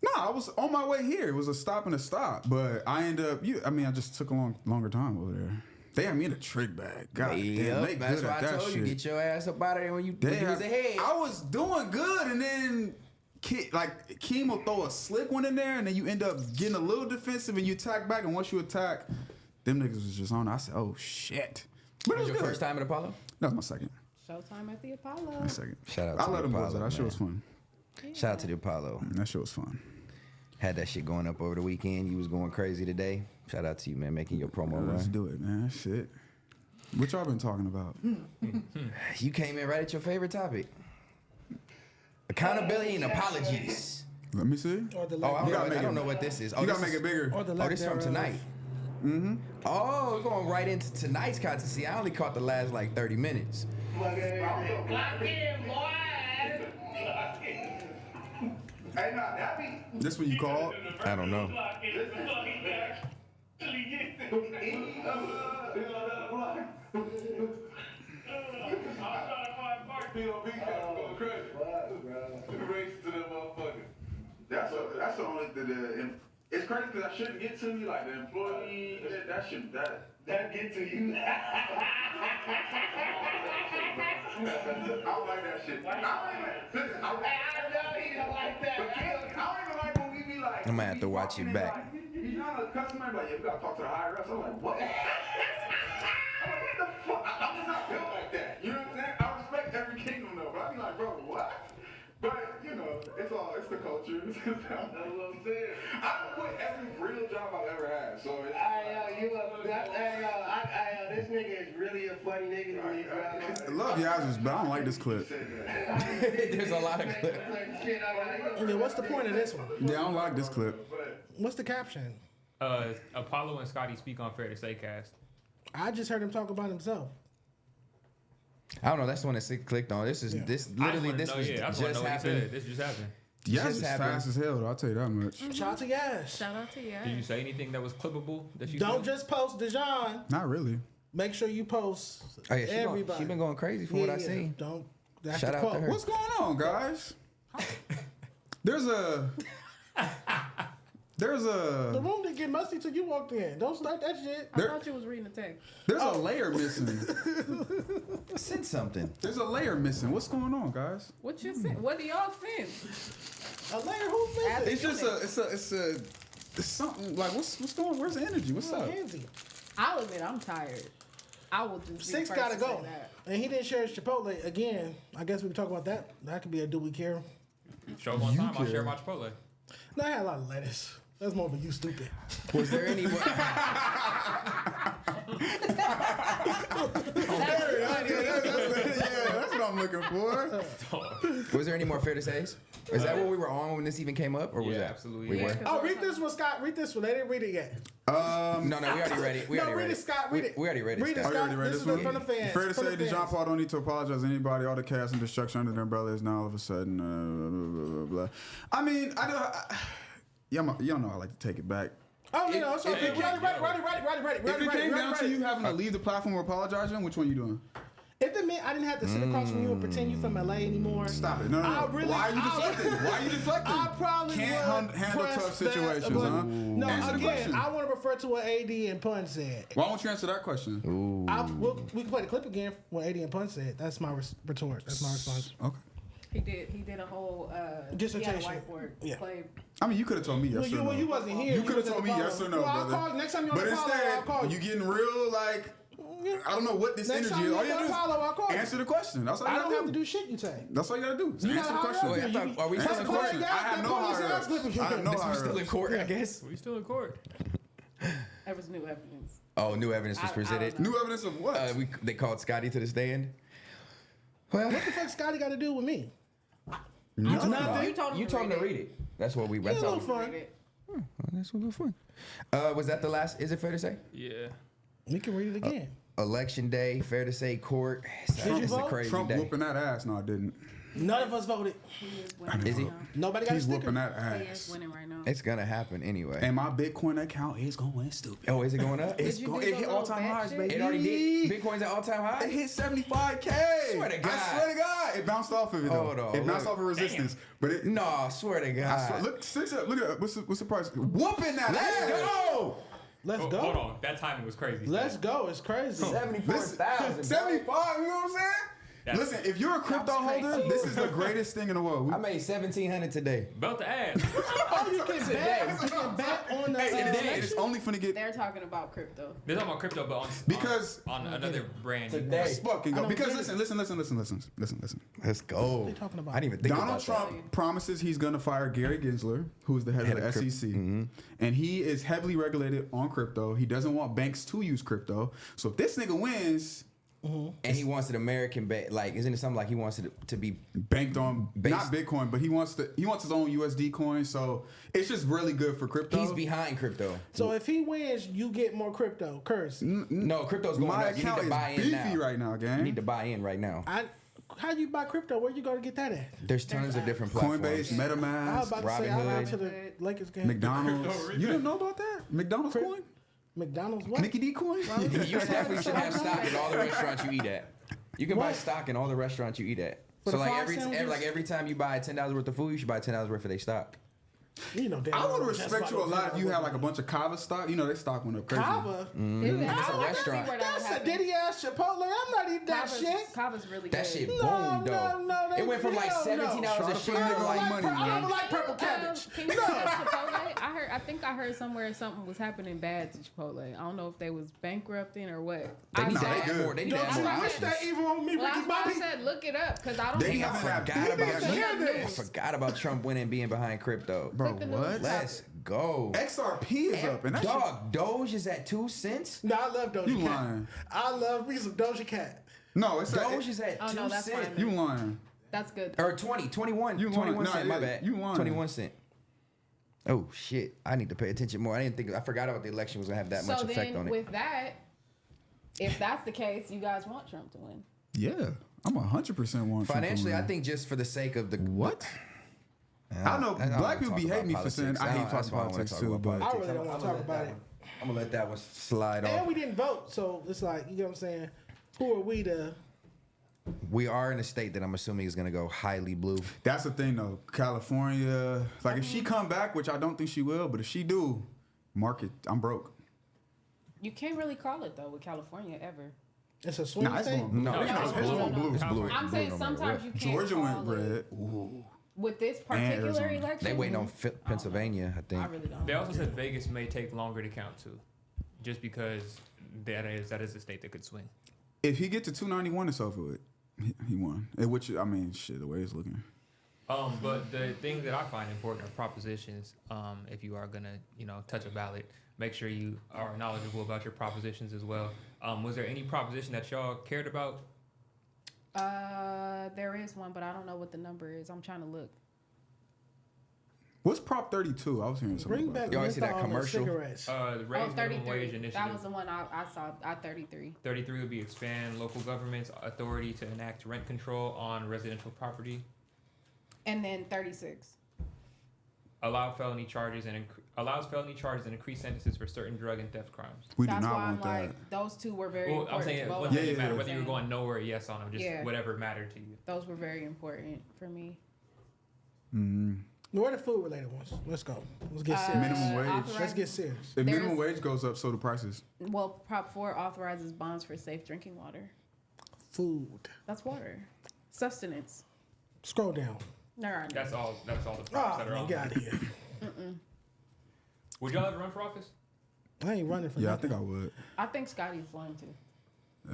I: No, I was on my way here. It was a stop and a stop, but I ended up. I just took a longer time over there. They had me in a trick bag. God damn, they
C: that's
I: good
C: why
I: at
C: I
I: that
C: told
I: shit.
C: you, get your ass up out of there when you was ahead.
I: I was doing good, and then Keem will throw a slick one in there, and then you end up getting a little defensive, and you attack back. And once you attack, them niggas was just on. I said, "Oh shit!" But it was
C: your
I: good.
C: first time at Apollo?
I: That was my second.
A: Showtime at the Apollo.
I: My second.
C: Shout out
I: I
C: to
I: let
C: the
I: them boys.
C: Apollo,
I: That shit
C: man.
I: was fun.
C: Shout out to the Apollo.
I: That shit was fun.
C: Had that shit going up over the weekend. You was going crazy today. Shout out to you, man, making your promo
I: Let's
C: run.
I: do it, man. Shit. What y'all been talking about?
C: You came in right at your favorite topic. Accountability and apologies.
I: Let me see.
B: Or the
C: Oh,
B: lack
C: I don't know what this is. Oh,
I: You
C: this
I: gotta make
C: is-
I: it bigger.
B: or the
C: Oh,
B: lack
C: this from
B: thereof.
C: tonight. Mm-hmm. Oh, we're going right into tonight's content. See, I only caught the last like 30 minutes.
H: Hey, nah, that be.
I: This one you called?
C: I don't know.
H: That's the only it's crazy because I shouldn't get to me like the employee. That get to you. I don't like that shit. I know he don't like that. But I don't even like when we be like.
C: I'm gonna have to watch it back.
H: He's not a customer, like, yeah, we gotta talk to the higher ups. I'm like, what? I'm like, what the fuck? I'm just not built like that. You know what I'm saying? I respect every kingdom though, but I be like, bro, what? But, you know, it's the culture. I'm saying. I quit every real job I've ever had. So it's
J: this nigga is really a funny nigga to me, bro.
I: I love Yaz's, but I don't like this clip.
C: There's a lot of clips.
B: Okay, what's the point of this one?
I: Yeah, I don't like this clip.
B: What's the caption?
D: Apollo and Scotty speak on Fair to Say cast.
B: I just heard him talk about himself.
C: I don't know. That's the one that clicked on. This literally
D: This just happened. This just happened.
I: Yaz is fast as hell, though, I'll tell you that much.
B: Shout out to Yaz.
A: Shout out to Yaz.
D: Did you say anything that was clippable? That you
B: Don't just post Dijon.
I: Not really.
B: Make sure you post
C: everybody. She been going crazy from what I seen.
B: Don't. That's
C: Shout
B: the
C: out
B: quote.
C: to her.
I: What's going on, guys? There's a
B: The room didn't get musty till you walked in. Don't start that shit.
A: I thought you was reading the text.
I: There's a layer missing.
C: Send something.
I: There's a layer missing. What's going on, guys?
A: What you sent? What do y'all send?
B: A layer who's missing?
I: It's just it's something like what's going on? Where's the energy? What's up?
B: Handsy.
A: I'll admit I'm tired. I will just.
B: Six gotta go, and he didn't share his Chipotle again. I guess we can talk about that. That could be a do we care?
D: Show up on time. I'll share my Chipotle.
B: No, I had a lot of lettuce. That's more of a you stupid.
C: Was there any?
I: That's what I'm looking for.
C: Was there any more Fair to Says? Is that what we were on when this even came up, or was that
D: absolutely?
C: We were.
B: Oh, read this one, Scott. Read this one. They didn't read it yet.
C: No, we already read it. We already read
B: it, Scott. Read it.
C: We already read it.
B: Read it,
C: Scott.
B: Scott.
I: Oh, you already read
B: This
I: this
B: is
I: one?
B: from the fans.
I: Fair to
B: From
I: say,
B: the
I: did John
B: fans.
I: Paul don't need to apologize to anybody. All the chaos and destruction under their umbrella is now all of a sudden. Blah, blah, blah. I mean, y'all know I like to take it back.
B: Oh, no, it's okay. Ready.
I: If it came down to you having to leave the platform or apologizing, which one you doing?
B: If it meant I didn't have to sit across from you and pretend you from LA anymore.
I: Stop it. No. Why are you deflecting? Why are you deflecting?
B: I probably
I: can't handle
B: press
I: tough situations,
B: that,
I: huh?
B: No,
I: Answer the
B: again,
I: question.
B: I want to refer to what AD and Pun said.
I: Why won't you answer that question?
B: We can play the clip again. What AD and Pun said. That's my retort. That's my response.
I: Okay.
A: He did a whole
B: dissertation.
A: He had a whiteboard.
B: Yeah.
A: Play.
I: I mean, you could have told me yes or no.
B: Well, you wasn't here.
I: You could have told me yes or no,
B: I'll
I: brother.
B: call next time you're on
I: But
B: the Apollo, I'll call
I: instead, you getting real like. I don't know what this
B: Next
I: energy
B: time
I: is.
B: you're
I: All you
B: on the Apollo, I'll
I: gotta
B: call
I: do
B: you.
I: answer the question. That's all you
B: I don't
I: gotta
B: have to
I: do.
B: do shit you say.
I: That's all you gotta do. Just
B: You
I: answer the
B: gotta
I: question.
B: hurry up.
C: Wait, I thought, are we
I: Answer
C: still
I: the
C: in court?
I: question. I have no higher-ups. I have no
C: This was still in
I: higher-ups.
C: court, I guess.
D: We still in court.
A: There was new evidence.
C: Oh, new evidence was presented.
I: New evidence of what?
C: They called Scotty to the stand. Well,
B: What the fuck Scotty got to do with me?
I: Nothing.
A: You told him to read it.
C: That's what we.
B: Yeah,
C: That's
B: a
C: all.
B: little fun.
C: That's a little fun. Was that the last? Is it fair to say?
D: Yeah.
B: We can read it again.
C: Election day, fair to say, court. It's
B: you
C: a
B: vote?
C: crazy
I: Trump
C: day.
I: whooping that ass. No, I didn't.
B: None of us voted.
C: Is he?
B: Nobody got a
I: He's
B: sticker.
I: whooping that
A: He is
I: ass.
A: winning right now.
C: It's gonna happen anyway.
I: And my Bitcoin account is going stupid.
C: Oh, is it going up?
I: It's
A: you
I: going.
A: do
I: It
A: those
I: hit
A: little
I: all-time
A: bet
I: highs,
A: shit?
I: baby.
C: It already did. Bitcoin's at all-time high.
I: It hit 75K.
C: Swear to God.
I: I swear to God. It bounced off of it, though.
C: Hold on,
I: It bounced
C: look.
I: off of resistance. But it.
C: No, I swear to God.
I: I swear, look, look at that. What's the price? Whooping that ass.
C: Let's go.
B: Let's go.
D: Hold on. That timing was crazy.
B: Let's go. It's crazy.
C: 74,000.
I: 75, you know what I'm saying? Listen, if you're a crypto holder, this is the greatest thing in the world.
C: I made 1,700 today.
D: About the ass.
B: Oh, you can bet. You can bet on the
I: It's only finna get
A: They're talking about crypto.
D: They're talking about crypto, but
I: Because-
D: on another brand.
C: Today.
I: Let's fucking
B: I
I: go.
B: don't
I: Because
B: get it.
I: listen.
C: Let's go.
B: What are you talking about?
C: I didn't even think
I: Donald
C: about
I: Trump promises he's going to fire Gary Gensler, who is the head of the SEC. And he is heavily regulated on crypto. He doesn't want banks to use crypto. So if this nigga wins,
C: And he wants an American like, isn't it something like he wants it to be
I: banked on not Bitcoin, but he wants his own USD coin. So it's just really good for crypto.
C: He's behind crypto.
B: So if he wins, you get more crypto. Curse.
C: No, crypto's going
I: My
C: up. You need
I: account
C: to
I: is
C: buy in
I: beefy
C: now.
I: right now, gang.
C: You need to buy in right now.
B: How you buy crypto? Where you going to get that at?
C: There's tons of different platforms.
I: Coinbase,
B: I was
I: MetaMask,
B: about to say I went
C: Robinhood.
B: to the Lakers game.
I: McDonald's. You didn't know about that? McDonald's coin?
B: McDonald's what?
I: Mickey D coin?
C: You definitely should have stock in all the restaurants you eat at. You can buy
B: What?
C: stock in all the restaurants you eat at.
B: For
C: So
B: the
C: like
B: five
C: every
B: sandwiches?
C: time you buy $10 worth of food, you should buy $10 worth of their stock.
B: You know, damn
I: I
B: well
I: would
B: just
I: respect you a
B: about
I: lot if you
B: $10
I: had like a bunch of Kava stock. You know, they stock went up crazy.
B: Kava.
C: It's a restaurant.
B: That's a Diddy ass Chipotle. I'm not eating that shit.
A: Kava's really
C: That
A: good.
C: shit
B: No,
C: boomed though.
B: no,
C: It went from like
B: hell no.
C: $17 a
I: Try to
C: share
I: put
C: to
I: nigga
C: like
I: on money,
B: I
I: man.
B: don't like purple cabbage.
A: Can you get Chipotle? I think I heard somewhere something was happening bad to Chipotle. I don't know if they was bankrupting or what.
C: They need
I: Nah,
C: to
I: they
C: add
I: good.
C: more. They need to
B: Don't
C: add
B: you
C: more
B: wish
C: options.
B: that evil on me,
A: Well,
B: Ricky
A: that's why I
B: Bobby?
A: said said look it up because I don't
I: They
A: think
I: haven't
A: I
I: had
C: I forgot about Trump winning and being behind crypto.
I: Bro,
A: Click the news.
I: what?
C: Let's go.
I: XRP is up, and that shit,
C: Dog, Doge is at 2 cents.
B: No, I love Doja
I: you
B: Cat.
I: lying.
B: I love me some Doja Cat.
I: No, it's
C: Doge is at
A: Oh,
C: 2
A: no, that's
C: cents.
A: fine.
I: you lying.
A: That's good.
C: Or 21.
I: You
C: 21
I: lying.
C: cent,
I: Nah,
C: my
I: yeah,
C: bad.
I: you lying.
C: 21 cent. Oh, shit. I need to pay attention more. I forgot about the election was going to have that
A: So
C: much effect
A: then
C: on it.
A: with that, if that's the case, you guys want Trump to win.
I: Yeah, I'm 100% want Trump to
C: Financially, I
I: win.
C: think just for the sake of the...
I: What? I know black people be hating me for saying I hate talking politics too, but
B: I really don't want to talk about it.
C: I'm going to let that one slide
B: And
C: off.
B: we didn't vote, so it's like, you know what I'm saying? Who are we to...
C: We are in a state that I'm assuming is going to go highly blue.
I: that's the thing though. California, like if she come back, which I don't think she will, but if she do, market, I'm broke.
A: You can't really call it though with California ever.
B: It's a swing
I: Nah, it's
B: state?
I: going blue.
C: No,
I: It's
C: it's
I: going
C: blue.
I: blue.
C: It's blue.
A: I'm saying
C: no matter
A: sometimes
C: what.
A: you can't
I: Georgia
A: call
I: went
A: it.
I: red. Ooh.
A: With this
I: And
A: particular
I: Arizona.
A: election.
C: They waiting on Pennsylvania, I think.
A: I really don't.
D: They also said Vegas may take longer to count too, just because that is a state that could swing.
I: If he get to 291, it's over with. He won. Which I mean, shit, the way it's looking.
D: But the thing that I find important are propositions. If you are gonna, touch a ballot, make sure you are knowledgeable about your propositions as well. Was there any proposition that y'all cared about?
A: There is one, but I don't know what the number is. I'm trying to look.
I: What's Prop 32? I was hearing something
B: Bring
I: about
B: back
C: You always see that
B: menthol and
C: commercial?
B: cigarettes.
D: The raise minimum wage
A: 33.
D: initiative.
A: That was the one I saw. 33.
D: 33 would be expand local government's authority to enact rent control on residential property.
A: And then 36.
D: Allows felony charges and increased sentences for certain drug and theft crimes.
I: We do
A: That's
I: not
A: why I'm
I: want that.
A: like, those two were very
D: Well,
A: important.
D: I'm saying it
A: both
D: wasn't
A: of
D: really
A: them.
D: matter
A: I'm
D: whether you were
A: saying
D: going no or yes on them, just
A: Yeah.
D: whatever mattered to you.
A: Those were very important for me.
B: Where are the food related ones? Let's go. Let's get serious.
I: Minimum wage.
A: authorize-
B: Let's get serious.
I: If minimum
A: there's-
I: wage goes up, so do prices.
A: Well, Prop 4 authorizes bonds for safe drinking water.
B: Food.
A: That's water. Sustenance.
B: Scroll down.
A: There are
D: That's all the props
B: Oh,
D: that are
B: man,
D: on.
B: get out of here.
D: Would y'all ever run for office?
B: I ain't running for
I: Yeah, I
B: nothing.
I: think I would.
A: I think Scotty's going to.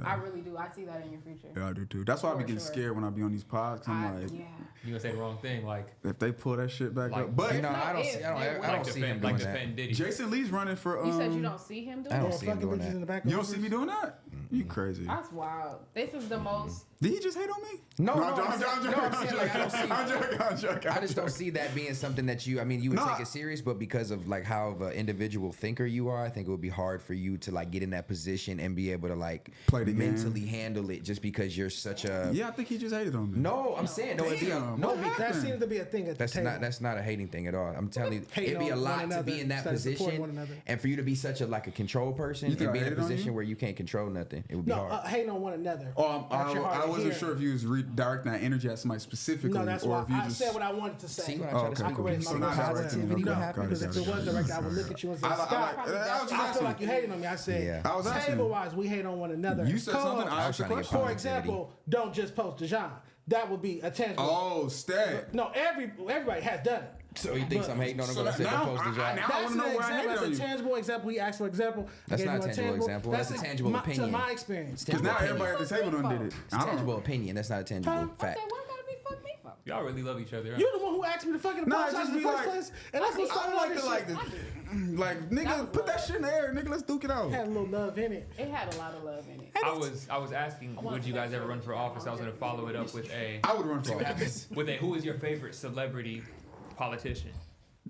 A: I really do. I see that in your future.
I: Yeah, I do too. That's why I be
A: For
I: getting
A: sure.
I: scared when I be on these pods. 'Cause I'm like,
A: Yeah.
D: You gonna say the wrong thing, like
I: if they pull that shit back
D: Like-
I: up. But
C: No, I don't
A: if,
C: see. I
A: they
C: don't
A: will.
C: see him doing that.
D: defend Diddy.
I: Jason Lee's running for.
A: You said you don't see him doing
C: I don't
A: it?
C: see him
B: Fucking
C: doing
B: bitches in
C: that.
B: the back.
I: You don't see me doing that? You crazy?
A: That's wild. This is the most.
I: Did he just hate on me?
C: No,
I: I'm joking.
C: I'm saying, like, I don't see.
I: I'm joking.
C: I just don't see that being something that you. I mean, you would
I: No,
C: take it serious, but because of like how of an individual thinker you are, I think it would be hard for you to like get in that position and be able to like
I: Play the game.
C: mentally handle it, just because you're such a.
I: Yeah, I think he just hated on me.
C: No, I'm saying no. It'd be a,
I: Damn,
C: no.
I: what
C: Be,
B: That seems to be a thing at the table.
C: that's not a hating thing at all. I'm telling you,
B: Hating
C: it'd be a
B: on
C: lot
B: one
C: to be
B: another
C: in that
B: instead of supporting one
C: position,
B: another.
C: and for you to be such a like a control person
I: You think
C: and be
I: I
C: in a
I: hated on
C: position
I: you?
C: where you can't control nothing. It would be
B: No,
C: hard.
B: hating on one another.
I: Oh,
B: That's your hard
I: I
B: to
I: wasn't
B: hear.
I: sure if you was redirecting that energy at somebody specifically,
B: No, that's
I: or
B: why
I: if you
B: I
I: just.
B: said what I wanted to say.
C: See when I
I: Oh,
C: try to
I: okay,
C: speak
B: cool.
C: with
B: So
C: some
B: now directing
C: positivity,
B: you.
C: what
B: No,
C: happened?
B: because if it was direct, I would look at you and say,
I: I
B: Scott,
I: was just
B: I feel
I: asking.
B: like you hating on me. I said,
C: Yeah.
I: I was asking.
B: table-wise, we hate on one another.
I: You said something. I asked a
C: trying to get
I: question.
B: For
C: positivity.
B: example, don't just post the genre. That would be a tangible.
I: Oh, stat.
B: No, everybody has done it.
C: So he thinks I'm hating on him
I: So
C: because I said
I: now-
C: post the job.
I: now I
B: That's
I: wanna
B: an
I: know where I
B: example.
I: hated on
B: That's
I: you.
B: a tangible example. He asked for example.
C: That's
B: Gave
C: not
B: you
C: a tangible example. That's a tangible opinion.
B: To my experience.
C: It's
I: Because
C: tangible
I: now
C: opinion.
I: everybody at the table done did it.
C: It's tangible opinion. That's not a tangible
B: Huh?
C: fact.
A: I said, what gotta be fuck me for?
D: Y'all really love each other. Huh?
B: You're the one who asked me to fucking
I: Nah,
B: apologize
I: just
B: in the
I: be
B: first
I: like-
B: place, and that's what
I: I
B: started
I: don't
B: all
I: like
B: this
I: to like
B: shit.
I: the, like
A: That
I: nigga,
A: was
I: put that
A: love.
I: shit in the air, nigga. Let's duke it out.
B: Had a little love in it.
A: It had a lot of love in it.
D: I was asking, would you guys ever run for office? I was gonna follow it up with a
I: I would run for office.
D: who is your favorite celebrity politician?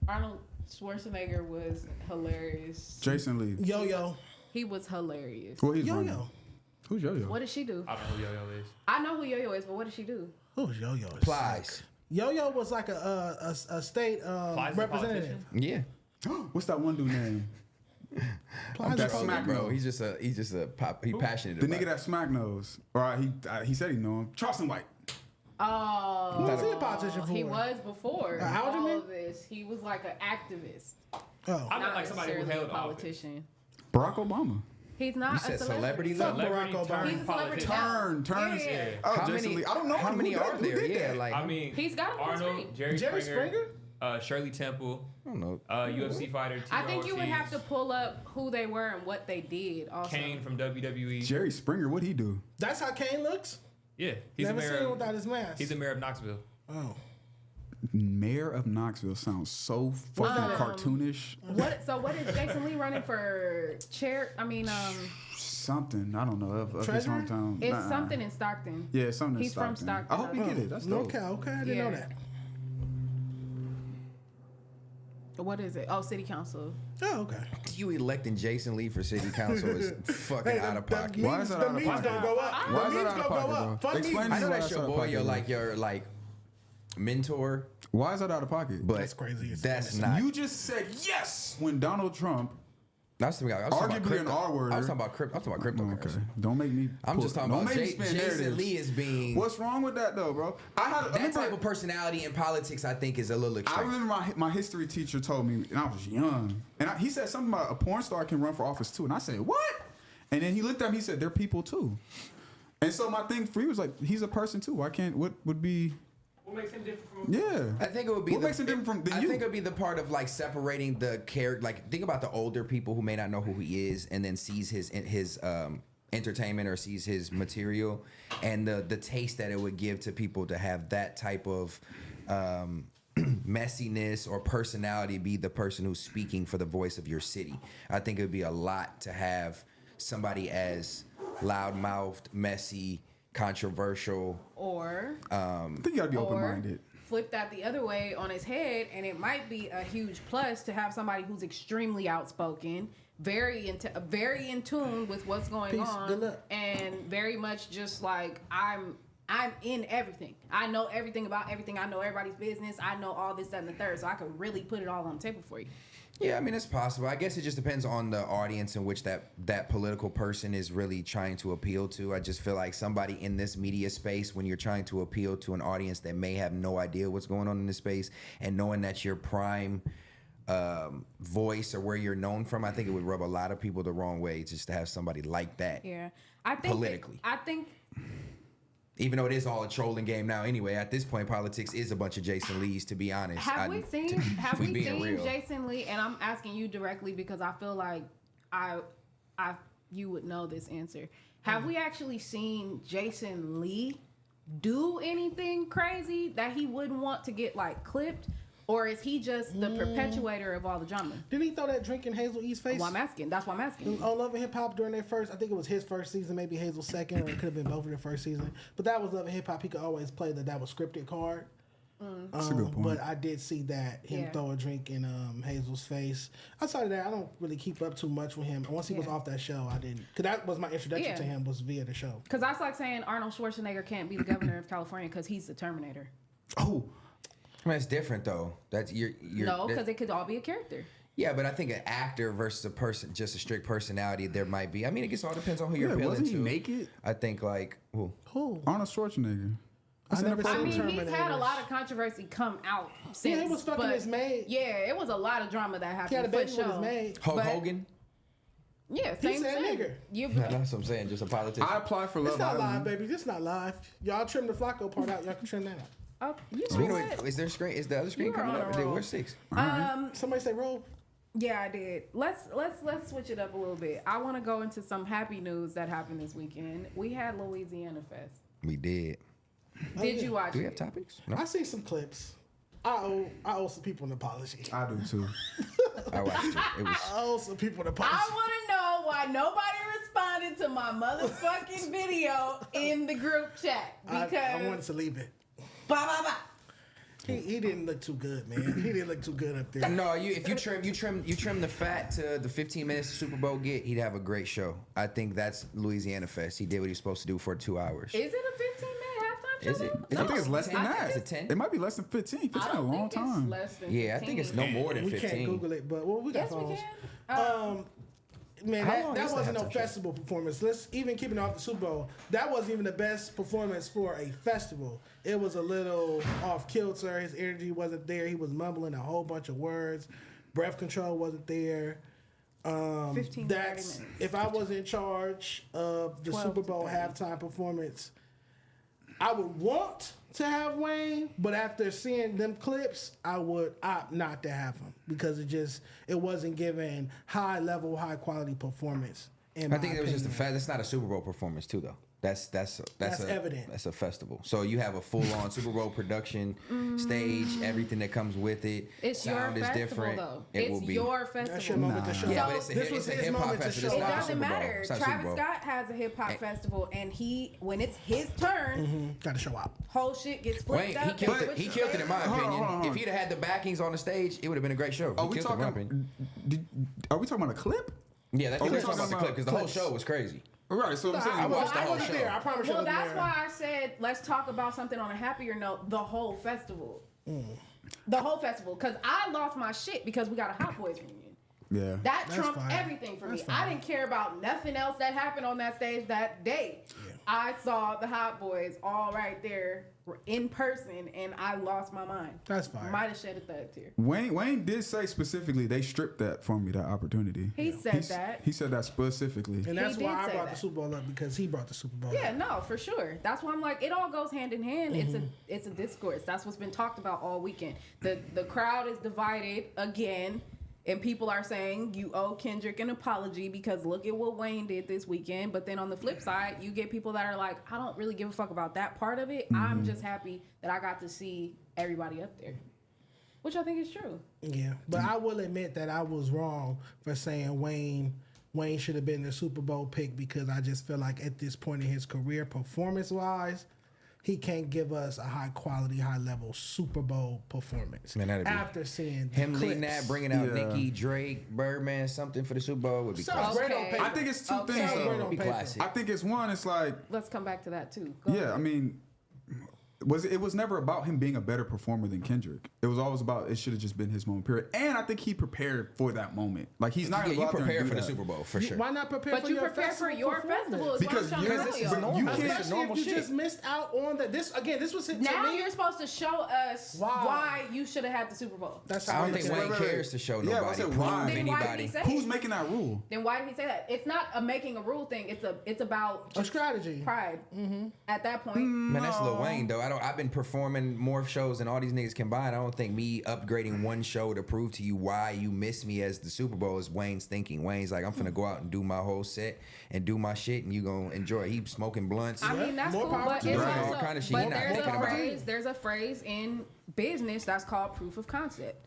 A: Arnold Schwarzenegger was hilarious.
I: Jason Lee.
B: Yo-yo.
A: He was hilarious.
I: Well, he's running.
B: Yo-yo.
I: Who's Yo-Yo?
A: What did she do?
D: I don't know who Yo-Yo is.
A: I know who Yo-Yo is, but what did she do?
B: Who's Yo-yo?
C: Plies.
B: Yo-yo was like a state
D: Plies a
B: representative.
C: Yeah.
I: What's that one dude name?
B: Plies
I: That
B: a-
I: smack
C: Bro,
I: nose.
C: he's just a pop. He passionate
I: The
C: about
I: nigga
C: it.
I: that smack nose. Or he said he know him. Charleston White.
A: Oh,
B: Who was he a politician for?
A: he was before
B: How old you
A: all
B: mean?
A: of this. He was like an activist,
B: Oh.
D: I meant
A: not
D: like somebody who
A: necessarily
D: held
A: a
D: office.
A: politician.
I: Barack Obama.
A: He's not
C: You
A: a
C: said
A: celebrity.
C: celebrity though.
B: Barack
D: Celebrity
B: Obama.
D: turned
A: He's a celebrity
D: politician.
A: now.
I: Turns.
A: Yeah.
I: Oh,
C: How
I: Jason
C: many?
I: Lee. I don't know
C: how
I: who
C: many
I: did-
C: are
I: who
C: there?
I: did
C: Yeah,
I: that?
C: like
D: I mean,
A: He's got him on
D: Arnold,
A: screen.
D: Jerry
B: Jerry
D: Springer, Shirley Temple,
C: I don't know.
D: UFC fighter
A: I
D: t-rell
A: think you would have to
D: Ortiz,
A: pull up who they were and what they did. Also,
D: Kane from WWE.
I: Jerry Springer. What'd he do?
B: That's how Kane looks?
D: Yeah, he's
B: Never
D: a
B: seen
D: mayor.
B: him without his mask.
D: He's the mayor of Knoxville.
B: Oh.
I: Mayor of Knoxville sounds so fucking cartoonish.
A: What is Jason Lee running for chair? I mean,
I: Something, I don't know. Of his
B: Treasurer?
I: hometown.
A: it's something in Stockton.
I: Yeah, something.
A: He's from Stockton.
I: I hope he get it. That's dope.
B: Okay, I didn't know that.
A: What is it? Oh, city council.
B: Oh, okay.
C: You electing Jason Lee for city council is fucking out of pocket.
I: Why is that out of
B: memes
I: pocket?
B: gonna go up.
I: Why
B: The
I: is that
B: memes
I: out of
B: gonna go
I: pocket,
B: up.
I: bro?
B: Fuck
I: Explain
B: memes.
C: I know
I: why
C: that's your
I: out of
C: boy,
I: pocket,
C: your like mentor,
I: Why is that out of pocket?
C: but
B: That's crazy.
C: That's not.
I: You just said yes when Donald Trump.
C: I was talking about
I: Arguably
C: crypto.
I: an R-worder.
C: I was talking about crypto. I'm talking about
I: Okay,
C: cryptocurrency.
I: don't make me.
C: I'm just talking
I: don't
C: about
I: make me spin
C: Jason
I: narratives.
C: Lee as being.
I: What's wrong with that though, bro? I had
C: That type of personality in politics, I think, is a little
I: I
C: extreme.
I: remember my history teacher told me, and I was young, and he said something about a porn star can run for office too, and I said, what? And then he looked at me, he said, they're people too. And so my thing for you was like, he's a person too. Why can't? What would be?
D: What makes him different from?
I: Yeah,
C: I think it would be.
I: What makes him different from
C: I
I: you?
C: think it would be the part of like separating the character. Like think about the older people who may not know who he is, and then sees his entertainment or sees his material, and the taste that it would give to people to have that type of messiness or personality be the person who's speaking for the voice of your city. I think it would be a lot to have somebody as loud-mouthed, messy, controversial.
A: Or
I: I think you gotta be open-minded.
A: flip that the other way on his head, and it might be a huge plus to have somebody who's extremely outspoken, very in tune with what's going
B: Peace. Good
A: on,
B: luck.
A: and very much just like I'm in everything. I know everything about everything. I know everybody's business. I know all this, that, and the third. So I could really put it all on the table for you.
C: Yeah, I mean, it's possible. I guess it just depends on the audience in which that political person is really trying to appeal to. I just feel like somebody in this media space, when you're trying to appeal to an audience that may have no idea what's going on in this space, and knowing that your prime voice or where you're known from, I think it would rub a lot of people the wrong way just to have somebody like that.
A: Yeah, I think
C: politically.
A: I think.
C: Even though it is all a trolling game now anyway, at this point, politics is a bunch of Jason Lees, to be honest.
A: Have we seen
C: real.
A: Jason Lee? And I'm asking you directly because I feel like you would know this answer. Have we actually seen Jason Lee do anything crazy that he wouldn't want to get like clipped? Or is he just the perpetuator of all the drama?
B: Didn't he throw that drink in Hazel E's face?
A: Well, I'm asking. That's why I'm asking.
B: On Love and Hip Hop during their first, I think it was his first season, maybe Hazel's second, or it could have been both of their first season. But that was Love and Hip Hop. He could always play that was scripted card.
I: That's a good point.
B: But I did see that him throw a drink in Hazel's face. Outside of that, I don't really keep up too much with him. Once he was off that show, I didn't. Because that was my introduction to him, was via the show.
A: Because that's like saying Arnold Schwarzenegger can't be the governor of California because he's the Terminator.
I: Oh.
C: I mean, it's different though. That's you're
A: no, because it could all be a character.
C: Yeah, but I think an actor versus a person, just a strict personality, there might be. I mean, it just all depends on who you're appealing
I: wasn't
C: to.
I: he naked?
C: I think like who?
I: Arnold Schwarzenegger.
B: I never
A: I
B: seen
A: mean,
B: Terminator.
A: he's had a lot of controversy come out since.
B: Yeah, he was fucking his maid.
A: Yeah, it was a lot of drama that happened.
B: He had a baby
A: for
B: with his
A: sure.
B: maid.
C: Hulk Hogan?
A: Yeah,
B: He
A: same
B: said
A: thing.
B: nigger.
C: That's what I'm saying. Just a politician.
I: I applied for
B: It's
I: Love
B: not live,
I: Island.
B: baby. This not live. Y'all trim the Flacco part out. Y'all can trim that out.
A: Oh, you
C: Speaking
A: know
C: of,
A: what?
C: is there screen? Is the other screen
A: You were
C: coming
A: on
C: up?
A: a roll.
C: Where's 6?
B: Somebody say roll.
A: Yeah, I did. Let's switch it up a little bit. I want to go into some happy news that happened this weekend. We had Louisiana Fest.
C: We did.
A: Did you watch
C: Do we
A: it?
C: have topics? No.
B: I see some clips. I owe some people an apology.
I: I do too.
C: I watched it. It was.
B: I owe some people an apology.
A: I want to know why nobody responded to my motherfucking video in the group chat because
B: I wanted to leave it.
A: Bah, bah, bah.
B: He didn't look too good, man. He didn't look too good up there.
C: No, if you trim the fat to the 15 minutes the Super Bowl get, he'd have a great show. I think that's Louisiana Fest. He did what he was supposed to do for 2 hours.
A: Is it a 15-minute halftime show?
C: Is it?
A: though?
I: I think it's less than
A: I
I: that.
C: Is it 10?
I: It might be less than 15. 15
A: I
I: is a
A: don't
I: long
A: think it's
I: time.
A: less than
C: Yeah, I think it's no more than
B: We
C: 15.
B: can't Google it, but we got
A: Yes, we
B: phones.
A: can.
B: Man,
C: How long
B: that
C: is the
B: wasn't no
C: halftime show?
B: festival performance. Let's even keeping it off the Super Bowl. That wasn't even the best performance for a festival. It was a little off kilter. His energy wasn't there. He was mumbling a whole bunch of words. Breath control wasn't there.
A: 15 to 30 minutes.
B: If I was in charge of the
A: 12
B: Super
A: to
B: Bowl
A: 30.
B: halftime performance, I would want to have Wayne, but after seeing them clips, I would opt not to have him because it wasn't giving high level, high quality performance.
C: I think it was just the fact. That's not a Super Bowl performance too, though. That's
B: evident.
C: That's a festival. So you have a full on Super Bowl production stage, everything that comes with it.
A: It's
C: Sound
A: your
C: is
A: festival,
C: different.
A: though.
C: It will
A: It's
C: be
A: your festival.
B: That's your moment to show.
C: Yeah,
A: So
C: but
B: this was
C: it's a
B: his
C: hip hop
B: moment to
C: festival.
B: show
C: It's
A: It
C: not a
A: doesn't
C: Super Bowl.
A: matter.
C: It's not a Super
A: Travis
C: Bowl.
A: Scott has a hip hop festival, and when it's his turn,
B: Got to show up.
A: whole shit gets flipped
C: Wayne,
A: up.
C: he killed it. He killed it in my
I: Hold on,
C: opinion.
I: hold on, hold on.
C: If he'd have had the backings on the stage, it would have been a great show.
I: Are
C: He
I: we
C: killed it in my
I: talking?
C: opinion.
I: Are we talking about a clip?
C: Yeah, that's
I: Are we
C: what talking about the
I: talking
C: clip because the whole
I: clips?
C: show was crazy.
I: Right. So I'm saying.
B: I
C: watched the whole
B: wasn't
C: show.
B: there. I promise you. I
A: Well,
B: wasn't
A: that's
B: there.
A: why I said let's talk about something on a happier note. The whole festival, the whole festival, because I lost my shit because we got a Hot Boys reunion.
I: Yeah.
A: That
B: That's
A: trumped
B: fine.
A: everything for me.
B: That's
A: I
B: fine.
A: didn't care about nothing else that happened on that stage that day. I saw the Hot Boys all right there in person, and I lost my mind.
B: That's fine.
A: Might have shed a thug tear.
I: Wayne did say specifically they stripped that from me, that opportunity.
A: He said that.
I: He said that specifically.
B: And that's
A: He
B: why
A: did
B: I
A: say
B: brought the
A: that.
B: Super Bowl up, because he brought the Super Bowl
A: Yeah,
B: up.
A: no, for sure. That's why I'm like, it all goes hand in hand. It's a discourse. That's what's been talked about all weekend. The crowd is divided again, and people are saying you owe Kendrick an apology because look at what Wayne did this weekend. But then on the flip side, you get people that are like, I don't really give a fuck about that part of it. I'm just happy that I got to see everybody up there, which I think is true.
B: Yeah, but I will admit that I was wrong for saying Wayne should have been the Super Bowl pick, because I just feel like at this point in his career, performance-wise, he can't give us a high quality, high level Super Bowl performance.
C: Man, that'd be-
B: after seeing
C: Him
B: the
C: leading
B: clips.
C: that, bringing out
I: Yeah.
C: Nicki, Drake, Birdman, something for the Super Bowl would be
B: Sounds
C: classic.
B: great on
A: Okay.
B: paper.
I: I think it's two
A: Okay.
I: things
B: Sounds great
I: though.
B: on
C: Be
B: paper.
C: classic.
I: I think it's one. It's like,
A: Let's come back to that too. Go
I: yeah.
A: ahead.
I: I mean, it was never about him being a better performer than Kendrick. It was always about it should have just been his moment. Period. And I think he prepared for that moment. Like he's not
C: Yeah,
I: gonna go
C: you
I: out there and
C: prepared
I: do
C: for the
I: that.
C: Super Bowl for
B: You-
C: sure.
B: Why not prepare
A: But
B: for
A: you
B: your
A: prepare for
B: festival
A: your
B: performance?
A: festival. Is
I: Because
A: what I'm
I: you're-
A: trying to
C: this
A: tell
C: is
A: you.
C: normal.
I: You
C: This
I: can't-
C: is
B: Especially
C: normal
B: if you
C: shit.
B: just missed out on that. This was to
A: Now
B: me.
A: you're supposed to show us why you should have had the Super Bowl.
B: That's
C: I
B: how
C: don't
B: you
C: think
B: look at
C: Wayne
B: it.
C: cares to show
I: Yeah, but I
C: nobody,
I: said
C: prove
I: why?
A: Then why did
C: anybody.
A: he say
I: Who's
A: it?
I: making that rule?
A: Then why did he say that? It's not a making a rule thing. It's about
B: A strategy.
A: pride. At that point,
C: Man, that's Lil Wayne though. I've been performing more shows than all these niggas combined. I don't think me upgrading one show to prove to you why you miss me as the Super Bowl is Wayne's thinking. Wayne's like, I'm finna go out and do my whole set and do my shit, and you gonna enjoy it. He smoking blunts.
A: I mean that's
B: More
A: cool,
B: power
A: but
B: to
A: it's
B: him.
C: All
A: also,
C: kind of shit.
A: but
C: He not
A: there's
C: thinking about
A: a there's a phrase in business that's called proof of concept.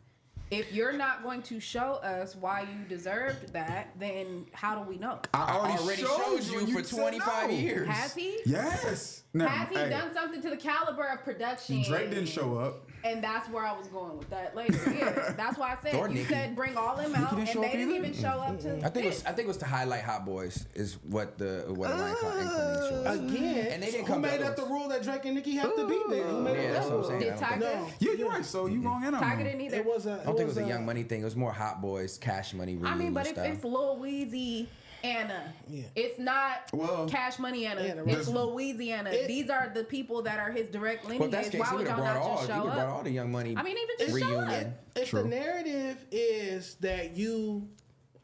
A: If you're not going to show us why you deserved that, then how do we know?
I: I
C: already showed you
I: when
C: for
I: said
C: 25
I: no.
C: years.
A: Has he?
I: Yes. Now,
A: Has he
I: hey,
A: done something to the caliber of production?
I: Drake didn't show up.
A: And that's where I was going with that later. Yeah, that's why I said
C: Or
A: you
C: Nicki.
A: said bring all them out,
C: didn't
A: and
C: show
A: they
C: up
A: didn't
C: either?
A: even show up to.
C: I think it was to highlight Hot Boys is what Ryan Clinton showed.
B: Again,
C: And they didn't
B: who
C: come to
B: made up the
C: others.
B: rule that Drake and Nicki have to be there? Who made
C: Yeah,
B: up
C: that's
B: that
C: what I'm
B: rule?
C: saying.
A: Did
C: I don't
A: Tiger?
B: No.
I: Yeah, you're right. So you wrong in on
A: Tiger
I: him.
A: didn't either.
B: It was a.
C: I don't think it was a Young Money thing. It was more Hot Boys, Cash Money reunion
A: I mean, but if
C: style.
A: it's Lil Weezy Anna,
B: Yeah.
A: it's not
I: Well,
A: Cash Money Anna.
B: Anna,
A: It's
B: right.
A: Lil Weezy Anna. These are the people that are his direct
C: Well, if
A: lineage.
C: that's the case,
A: Why
C: he
A: would
C: would have
A: y'all
C: brought
A: not
C: all.
A: just
C: He
A: show
C: would have brought
A: up?
C: all the Young Money
A: I mean, even just show up.
C: reunion.
B: If
I: True.
B: the narrative is that you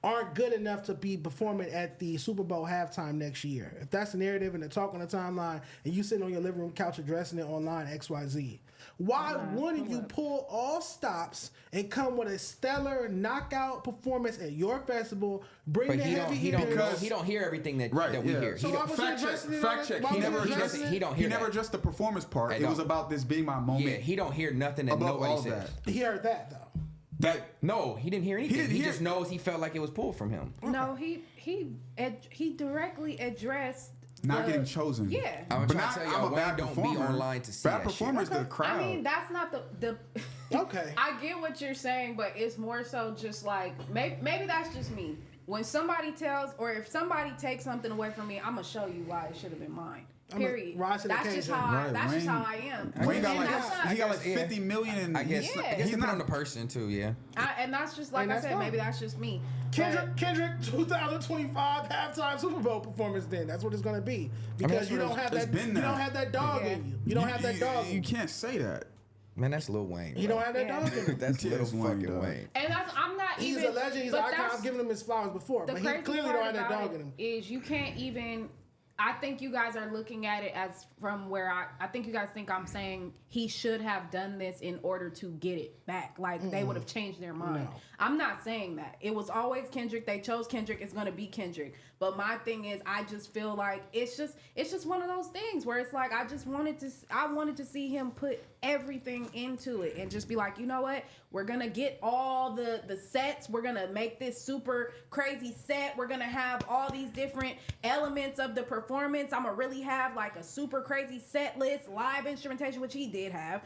B: aren't good enough to be performing at the Super Bowl halftime next year, if that's the narrative and the talk on the timeline, and you sitting on your living room couch addressing it online, XYZ, why wouldn't you pull all stops and come with a stellar knockout performance at your festival? Bring
C: But
B: the heavy
C: he
B: hitters.
C: don't hear everything that
I: Right,
C: we
I: yeah.
C: hear.
B: So
C: He
B: why
C: don't,
B: was he
I: Fact check.
B: addressing it?
I: Fact check.
B: Why
I: He
B: was
I: never
B: he
I: addressed.
B: addressing it?
C: he don't
I: He
C: hear
I: never
C: that.
I: addressed the performance part.
C: I
I: It was
C: don't.
I: about this being my moment.
C: Yeah, he don't hear nothing that
I: above
C: nobody
I: all
C: says.
I: that.
B: He heard that though.
I: That
C: No, he didn't hear anything.
I: didn't
C: He
I: hear-
C: just knows he felt like it was pulled from him.
A: No, he directly addressed
I: not
A: the-
I: getting chosen.
A: Yeah.
C: I'm
I: But
C: trying
I: not,
C: to tell
I: I'm
C: y'all,
I: a
C: Wayne
I: bad
C: don't be
I: performer.
C: online to see
I: Bad
C: that
I: performer is
C: shit.
I: the crowd.
A: I mean, that's not the.
B: Okay.
A: I get what you're saying, but it's more so just like maybe that's just me. When somebody tells, or if somebody takes something away from me, I'm gonna show you why it should have been mine.
B: I'ma
A: Period.
B: rise to the
A: That's just
B: occasion.
A: how
I: Right,
A: that's just
I: Wayne-
A: how I am.
I: Wayne got
A: And
I: like
A: that's not-
I: he got like
C: Yeah.
I: 50 million, and
C: I guess.
I: he's,
A: Yeah.
C: I guess
I: he's
C: depending on
I: not.
C: the person too. Yeah.
A: and that's just like
B: And
A: I
B: that's
A: said.
B: fine.
A: Maybe that's just me.
B: Kendrick 2025 halftime Super Bowl performance. Then that's what it's gonna be because
C: that's
B: you
C: what
B: don't have
I: it's
B: that.
I: been
B: You
I: that.
B: don't have that dog
A: Yeah.
B: in you. You don't have that dog.
I: You can't say that.
C: Man, that's Lil Wayne.
B: You
C: bro.
B: don't have that
A: Yeah.
B: dog in you.
C: That's
I: Yeah,
C: little
I: it's Wayne,
C: fucking
I: dog.
C: Wayne.
A: And I'm not
B: He's
A: even.
B: a legend. He's
A: but
B: an icon.
A: that's-
B: I've given him his flowers before,
A: The
B: but he
A: crazy
B: clearly
A: part
B: don't have that
A: about
B: dog in him.
A: it is you can't even. I think you guys are looking at it as from where I think you guys think I'm saying he should have done this in order to get it back. Like they would have changed their mind.
B: No.
A: I'm not saying that. It was always Kendrick. They chose Kendrick. It's going to be Kendrick. But my thing is, I just feel like it's just one of those things where it's like I wanted to see him put everything into it and just be like, you know what, we're gonna get all the sets, we're gonna make this super crazy set, we're gonna have all these different elements of the performance, I'm gonna really have like a super crazy set list, live instrumentation, which he did have,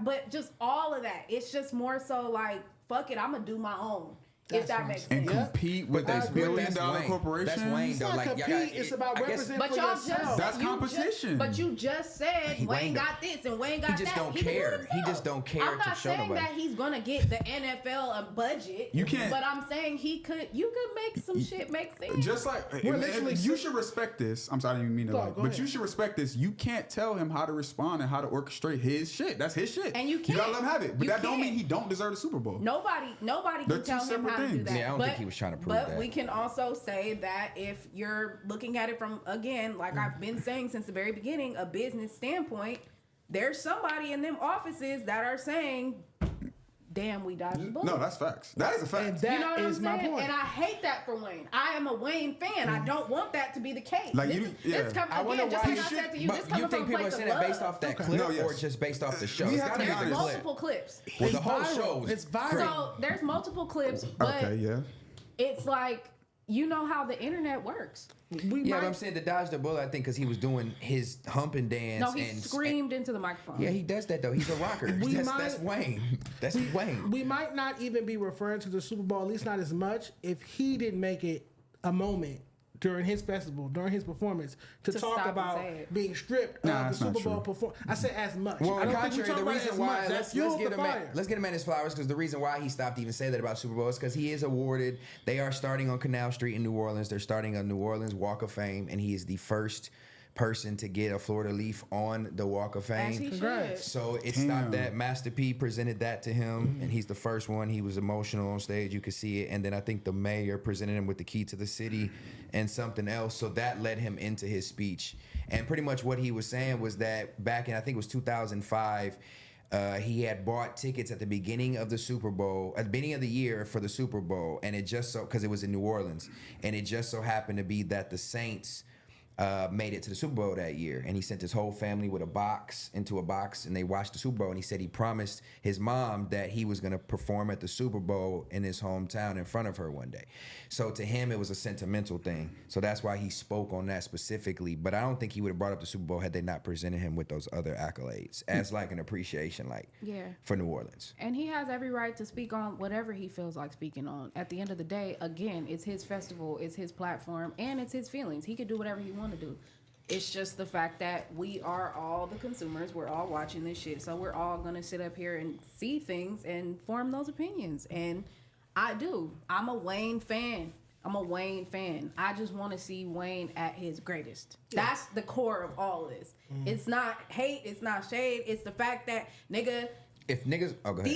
A: but just all of that, it's just more so like, fuck it, I'm gonna do my own. If that makes
I: and
A: sense.
I: compete with this billion-dollar corporation.
C: That's Wayne,
B: It's
C: though.
B: not
C: Like,
B: compete. It's about representing for yourself.
I: That's competition.
A: But you just said Wayne got this and Wayne got that.
C: He just don't care. He just don't care
A: I'm
C: to
A: not
C: show
A: saying
C: nobody.
A: that he's gonna get the NFL a budget.
I: You can't.
A: But I'm saying you could make some shit make sense.
I: Just like you should respect this. I'm sorry, I didn't mean to
B: Go
I: but
B: ahead.
I: you should respect this. You can't tell him how to respond and how to orchestrate his shit. That's his shit.
A: And you
I: gotta
A: can't.
I: let him have it. But
A: You
I: that don't mean
A: can't.
I: he don't deserve the Super Bowl.
A: Nobody
I: They're
A: can
I: two
A: tell him
I: separate
A: how to do
I: things.
A: that.
C: Yeah, I don't think he was trying to prove
A: but
C: that.
A: we can also say that if you're looking at it from, again, like I've been saying since the very beginning, a business standpoint, there's somebody in them offices that are saying, damn, we dodged the bullet.
I: No, that's facts. That is a fact.
B: And that
A: You know what
B: is
A: I'm
B: my
A: saying?
B: point.
A: And I hate that for Wayne. I am a Wayne fan. I don't want that to be the case.
I: Like,
A: this
I: you-
A: is,
I: yeah.
A: this come,
C: I wonder
A: again, just
C: why
A: like
C: he
A: I said to you,
C: But
A: this
C: you
A: coming
C: think
A: from a
C: people are
A: place
C: saying
A: of
C: that based
A: love.
C: off that
I: Okay.
C: clip
I: No, yes.
C: or just based off the show?
I: We
C: It's
I: have to
C: gotta
I: be
C: be
I: honest.
C: the clip.
A: Multiple clips.
C: Well, the
B: It's
C: whole
B: viral.
C: show was
B: It's viral.
A: So there's multiple clips, but
I: Okay, yeah.
A: it's like, you know how the internet works.
C: Yeah, but I'm saying to dodge the bullet, I think because he was doing his humping dance.
A: No, he
C: and
A: screamed into the microphone.
C: Yeah, he does that though. He's a rocker. That's Wayne. That's Wayne.
B: We might not even be referring to the Super Bowl, at least not as much, if he didn't make it a moment during his festival, during his performance, to
A: To
B: talk
A: stop and
B: about
A: say it.
B: being stripped
I: Nah,
B: of the
I: that's not
B: Super Bowl
I: true.
B: performance. I said as much.
C: Well,
B: I
C: on the
B: don't think we
C: contrary,
B: talk
C: the
B: about it
C: reason
B: as
C: why
B: much. That
C: let's
B: fueled
C: get
B: the
C: him
B: fire.
C: let's get him at his flowers because the reason why he stopped even saying that about Super Bowl is because he is awarded. They are starting on Canal Street in New Orleans. They're starting a New Orleans Walk of Fame, and he is the first person to get a Florida leaf on the Walk of Fame.
A: As he
B: Congrats.
A: should.
C: So it
I: Damn.
C: stopped that. Master P presented that to him, and he's the first one. He was emotional on stage. You could see it. And then I think the mayor presented him with the key to the city and something else. So that led him into his speech. And pretty much what he was saying was that back in, I think it was 2005, he had bought tickets at the beginning of the Super Bowl, at the beginning of the year for the Super Bowl. And it just so, because it was in New Orleans, and it just so happened to be that the Saints made it to the Super Bowl that year, and he sent his whole family with into a box, and they watched the Super Bowl. And he said he promised his mom that he was going to perform at the Super Bowl in his hometown in front of her one day. So to him, it was a sentimental thing. So that's why he spoke on that specifically. But I don't think he would have brought up the Super Bowl had they not presented him with those other accolades as like an appreciation, like
A: Yeah.
C: for New Orleans.
A: And he has every right to speak on whatever he feels like speaking on. At the end of the day, again, it's his festival, it's his platform, and it's his feelings. He could do whatever he wants to do. It's just the fact that we are all the consumers. We're all watching this shit. So we're all going to sit up here and see things and form those opinions. And I do. I'm a Wayne fan. I just want to see Wayne at his greatest. That's the core of all of this. It's not hate. It's not shade. It's the fact that, nigga,
C: If niggas, oh, go ahead.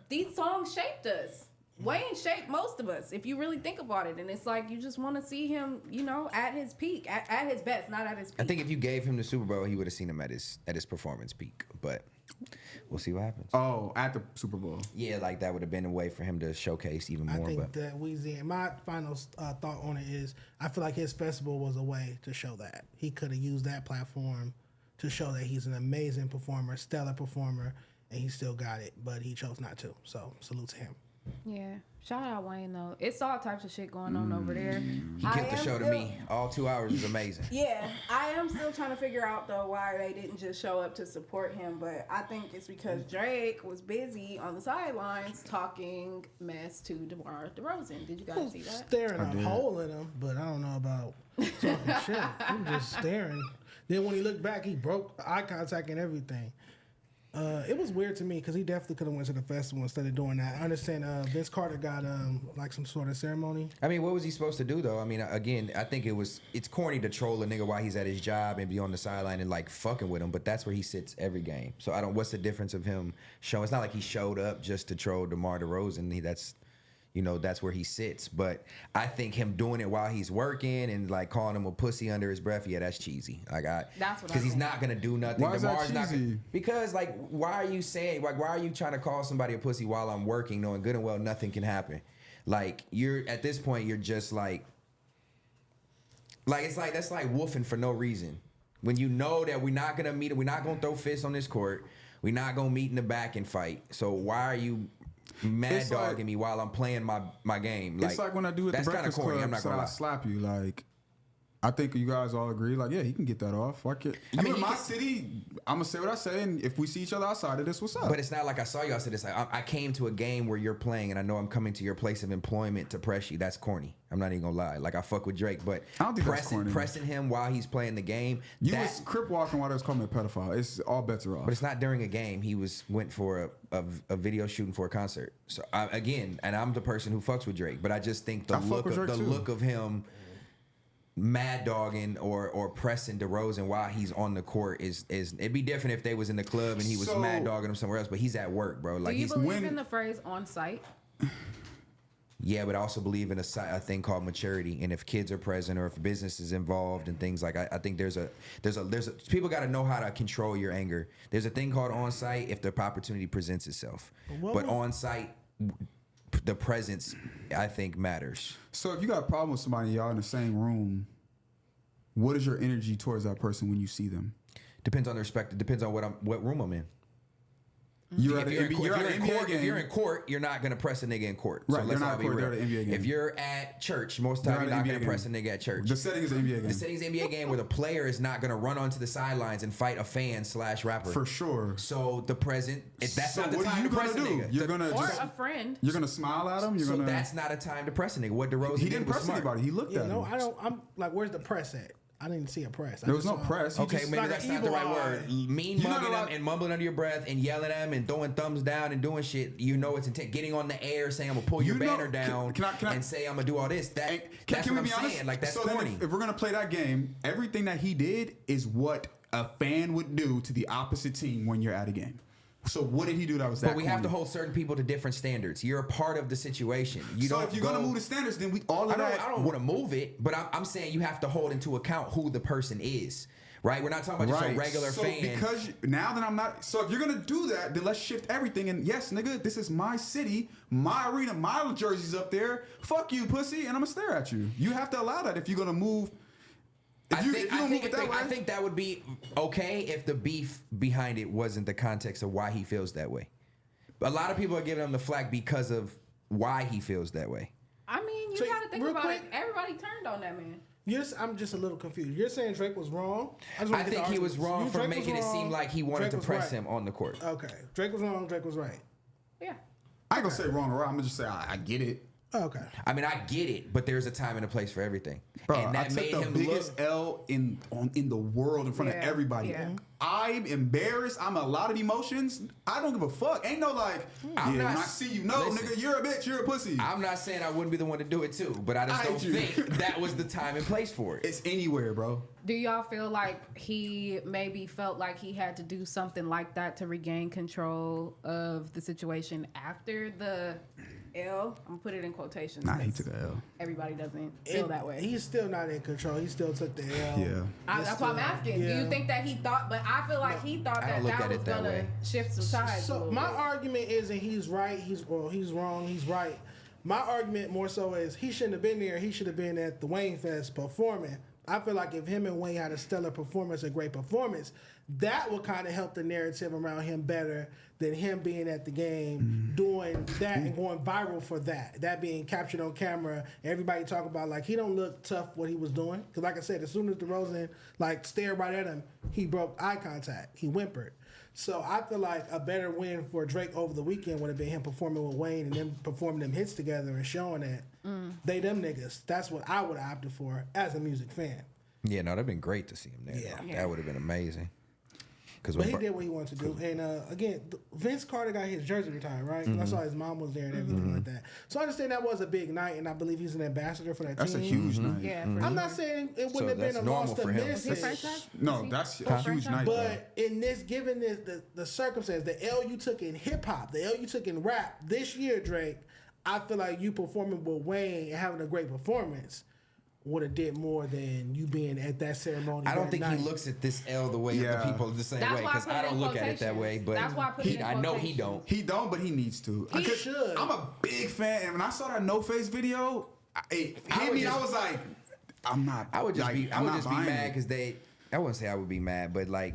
A: these songs shaped us. Wayne shaped most of us, if you really think about it. And it's like you just want to see him, you know, at his peak, at his best, not at his peak.
C: I think if you gave him the Super Bowl, he would have seen him at his performance peak. But we'll see what happens.
I: Oh, at the Super Bowl.
C: Yeah, like that would have been a way for him to showcase even
B: I
C: more.
B: think
C: But
B: that my final thought on it is I feel like his festival was a way to show that. He could have used that platform to show that he's an amazing performer, stellar performer, and he still got it, but he chose not to. So salute to him.
A: Yeah. Shout out Wayne, though. It's all types of shit going on over there.
C: he kept the show to me. All 2 hours was amazing.
A: Yeah, I am still trying to figure out, though, why they didn't just show up to support him. But I think it's because Drake was busy on the sidelines talking mess to DeMar DeRozan. Did you guys see that?
B: Staring a hole in him, but I don't know about talking shit. He was just staring. Then when he looked back, he broke eye contact and everything. It was weird to me because he definitely could have went to the festival instead of doing that. I understand Vince Carter got like some sort of ceremony.
C: I mean, what was he supposed to do though? I mean, again, I think it's corny to troll a nigga while he's at his job and be on the sideline and like fucking with him, but that's where he sits every game. So what's the difference of him showing? It's not like he showed up just to troll DeMar DeRozan. That's where he sits. But I think him doing it while he's working and like calling him a pussy under his breath, yeah, that's cheesy.
A: That's what I
C: because he's
A: think.
C: not gonna do nothing.
I: Why is that
C: DeMar's not
I: cheesy?
C: gonna, because like why are you saying like why are you trying to call somebody a pussy while I'm working, knowing good and well nothing can happen? Like you're at this point you're just like Like that's like woofing for no reason. When you know that we're not gonna meet, we're not gonna throw fists on this court. We're not gonna meet in the back and fight. So why are you mad dogging me while I'm playing my game? Like,
I: it's like when I do at the Breakfast
C: corny.
I: Club,
C: I'm not
I: so
C: gonna
I: I
C: lie.
I: slap you. Like, I think you guys all agree. Like, yeah, he can get that off. Fuck it. You in my city, I'm gonna say what I say, and if we see each other outside of this, what's up?
C: But it's not like I saw you. I said, it's like I came to a game where you're playing, and I know I'm coming to your place of employment to press you. That's corny. I'm not even gonna lie. Like, I fuck with Drake, but
I: I don't think that's corny.
C: pressing him while he's playing the game.
I: You was crip walking while they was calling me a pedophile. It's all bets are off.
C: But it's not during a game. He went for a video shooting for a concert. So again, and I'm the person who fucks with Drake, but I just think the look of him mad dogging or pressing DeRozan while he's on the court is it'd be different if they was in the club and he was mad dogging him somewhere else. But he's at work, bro. Like,
A: do you believe in the phrase on site?
C: Yeah, but I also believe in a thing called maturity, and if kids are present or if business is involved and things like, I think there's a people got to know how to control your anger. There's a thing called on site if the opportunity presents itself, but on site, the presence I think matters.
I: So if you got a problem with somebody, y'all in the same room, what is your energy towards that person when you see them?
C: Depends on the respect. It depends on what room I'm in. If you're in court, you're not gonna press a nigga in court.
I: Right,
C: So
I: you're not in court, they're at an NBA game.
C: If you're at church, most time you're not gonna press a nigga at church.
I: The setting is an NBA game.
C: The setting is an NBA game where the player is not gonna run onto the sidelines and fight a fan / rapper.
I: For sure.
C: So the present, that's not the
I: what
C: time
I: are you
C: to press a
I: gonna do?
C: nigga.
I: You're gonna
A: Or
I: just,
A: a friend.
I: you're gonna smile at him.
C: So that's not a time to press a nigga. What DeRozan
I: He
C: did
I: didn't
C: was
I: press
C: smart.
I: anybody. He looked at him.
B: No, I don't. I'm like, where's the press at? I didn't see a press.
I: There was no press.
C: Okay, maybe
B: like
C: that's
B: an
C: not the
B: evil
C: right
B: eye.
C: word. Mean mugging them and mumbling under your breath and yelling at them and throwing thumbs down and doing shit. You know it's intent. Getting on the air saying I'm gonna pull your banner down and say I'm gonna do all this. That's
I: can
C: what
I: we
C: I'm
I: be honest?
C: saying. Like, that's
I: so
C: corny.
I: If we're gonna play that game, everything that he did is what a fan would do to the opposite team when you're at a game. So what did he do that was that?
C: But we have to hold certain people to different standards. You're a part of the situation.
I: So if you're gonna move the standards, then we all of that.
C: I don't want to move it, but I'm saying you have to hold into account who the person is. Right? We're not talking about just a regular fan.
I: Because now that I'm not, so if you're gonna do that, then let's shift everything. And yes, nigga, this is my city, my arena, my jersey's up there. Fuck you, pussy, and I'm gonna stare at you. You have to allow that if you're gonna move. I
C: think that would be okay if the beef behind it wasn't the context of why he feels that way. A lot of people are giving him the flack because of why he feels that way.
A: I mean, you gotta think about it. Everybody turned on that man.
B: Yes, I'm just a little confused. You're saying Drake was wrong?
C: I think he was wrong for making it seem like he wanted to press him on the court.
B: Okay. Drake was wrong, Drake was right.
A: Yeah.
I: I ain't gonna say wrong or right. I'm gonna just say I get it.
B: Okay.
C: I mean, I get it, but there's a time and a place for everything.
I: Bro,
C: and that
I: I took
C: made
I: the
C: him
I: biggest L in the world in front of everybody.
A: Yeah.
I: I'm embarrassed. I'm a lot of emotions. I don't give a fuck. Ain't no like, when I see you, nigga, you're a bitch, you're a pussy.
C: I'm not saying I wouldn't be the one to do it too, but I just don't think that was the time and place for it.
I: It's anywhere, bro.
A: Do y'all feel like he maybe felt like he had to do something like that to regain control of the situation after the L? I'm gonna put it in quotations.
I: Nah, he took the L.
A: Everybody doesn't feel that way.
B: He's still not in control. He still took the L.
I: Yeah.
A: That's why I'm asking. Do you think that he thought? But I feel like he thought that was gonna shift some sides.
B: So my argument is that he's right. He's wrong. He's right. My argument more so is he shouldn't have been there. He should have been at the Wayne Fest performing. I feel like if him and Wayne had a stellar performance, a great performance, that would kind of help the narrative around him better than him being at the game, doing that and going viral for that. That being captured on camera, everybody talk about like he don't look tough what he was doing. Because like I said, as soon as DeRozan like stared right at him, he broke eye contact. He whimpered. So I feel like a better win for Drake over the weekend would have been him performing with Wayne and them performing them hits together and showing that they them niggas. That's what I would have opted for as a music fan.
C: Yeah, no, that'd been great to see him there. Yeah. That would have been amazing.
B: But he did what he wanted to do. And again, Vince Carter got his jersey retired, right? I saw his mom was there and everything like that. So I understand that was a big night, and I believe he's an ambassador for that team.
I: That's a huge night.
A: Yeah,
B: I'm not saying it wouldn't have been a loss to miss.
I: No, that's a huge night.
B: But in this, given this, the circumstance, the L you took in hip hop, the L you took in rap this year, Drake, I feel like you performing with Wayne and having a great performance would have did more than you being at that ceremony.
C: I don't think he looks at this L the way other people the same way, because I don't look at it that way. But
A: that's why
C: I know he don't.
I: He don't, but he needs to.
B: He should.
I: I'm a big fan, and when I saw that No Face video, it hit me. I was like, I'm not.
C: I would just
I: like,
C: be, I
I: I'm
C: would
I: not
C: just be
I: buying
C: mad
I: it.
C: because I wouldn't say I would be mad, but like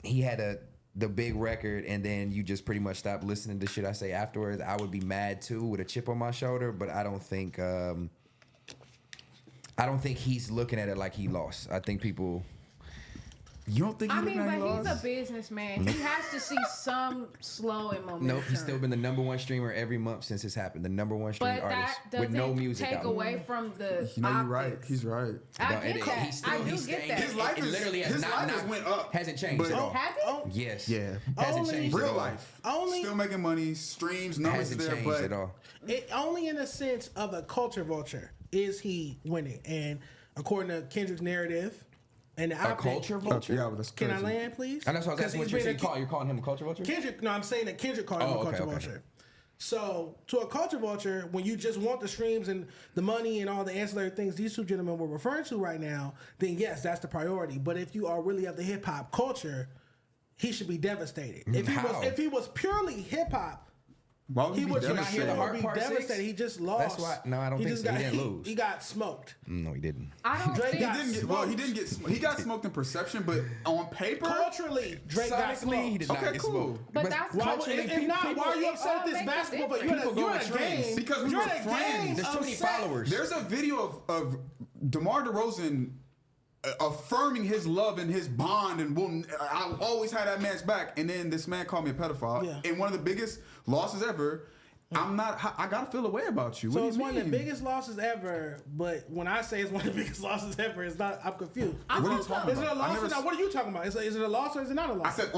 C: he had the big record, and then you just pretty much stopped listening to shit I say afterwards. I would be mad too, with a chip on my shoulder. But I don't think he's looking at it like he lost. I think people.
I: You don't think
A: I
I: he's
A: mean,
I: looking at
A: but
I: he
A: he's
I: lost?
A: a businessman. He has to see some slow and momentum.
C: Nope, he's still been the number one streamer every month since it's happened. The number one streaming
A: But
C: artist
A: that
C: with no
A: doesn't
C: music
A: take
C: out.
A: away from the
I: You know, you're right.
A: optics.
I: He's right.
A: I
C: No,
A: get
C: it-
A: that.
C: he's still-
A: I do
C: he's
A: get
C: staying-
A: that.
I: His life
C: It
I: is
C: literally has
I: his
C: not-
I: life has
C: not-
I: went up.
C: hasn't changed
I: But-
C: at all.
A: Has it?
C: Yes.
I: Yeah.
C: Hasn't
B: Only-
C: changed at
I: Real
C: all.
I: life.
B: Only-
I: Still making money, streams, numbers
C: Hasn't
I: there,
C: changed
I: but
C: at all.
B: It only in the sense of a culture vulture is he winning, and according to Kendrick's narrative and the
C: A
B: optic,
C: culture vulture?
I: yeah, but that's
B: Can I
I: crazy.
B: land, please?
C: And that's what I was
B: 'Cause
C: asking. What
B: he's
C: you're
B: been
C: saying?
B: a-
C: You're calling him a culture vulture?
B: Kendrick, no, I'm saying that Kendrick called him
C: Oh,
B: a culture
C: okay.
B: vulture. So, to a culture vulture, when you just want the streams and the money and all the ancillary things these two gentlemen were referring to right now, then yes, that's the priority. But if you are really of the hip hop culture, he should be devastated.
C: How?
B: If he was purely hip hop,
I: Why would
B: he
I: he
B: would
I: be
C: Did you not hear the
I: devastated?
C: hard
B: be
C: part
B: devastated.
C: six?
B: He just lost.
C: That's why. No, I don't think
B: just
C: so. He
B: got-
C: didn't lose.
B: He got smoked.
C: No, he didn't.
A: I don't
B: Drake
A: think.
B: got
I: He didn't get. Well, he didn't get. He got smoked in perception, but on paper,
B: Culturally, Drake got
C: Sonically,
B: smoked.
C: he did not
I: Okay,
C: get
I: cool.
C: smoked.
A: But that's
B: Why,
C: culturally,
B: if not, why are you upset at this
A: makes a
B: basketball? But
A: difference.
B: you're
C: People
B: in
C: go
B: a
C: in trends.
B: game.
I: Because we
B: you're
I: were
B: in a
I: friends.
B: game.
C: There's too many
B: upset.
C: followers.
I: there's a video of DeMar DeRozan affirming his love and his bond, and I'll always have that man's back. And then this man called me a pedophile,
B: Yeah.
I: and one of the biggest losses ever. I gotta feel a way about you. What
B: So
I: do
B: it's
I: you
B: one of the
I: mean?
B: biggest losses ever, but when I say it's one of the biggest losses ever, it's not. I'm confused.
A: I'm
I: What are you
A: also-
I: talking
B: Is it a
I: about?
B: loss
I: I
B: or
I: never
B: not? What are you talking about? Is it a loss or is it not a
I: I
B: loss?
I: said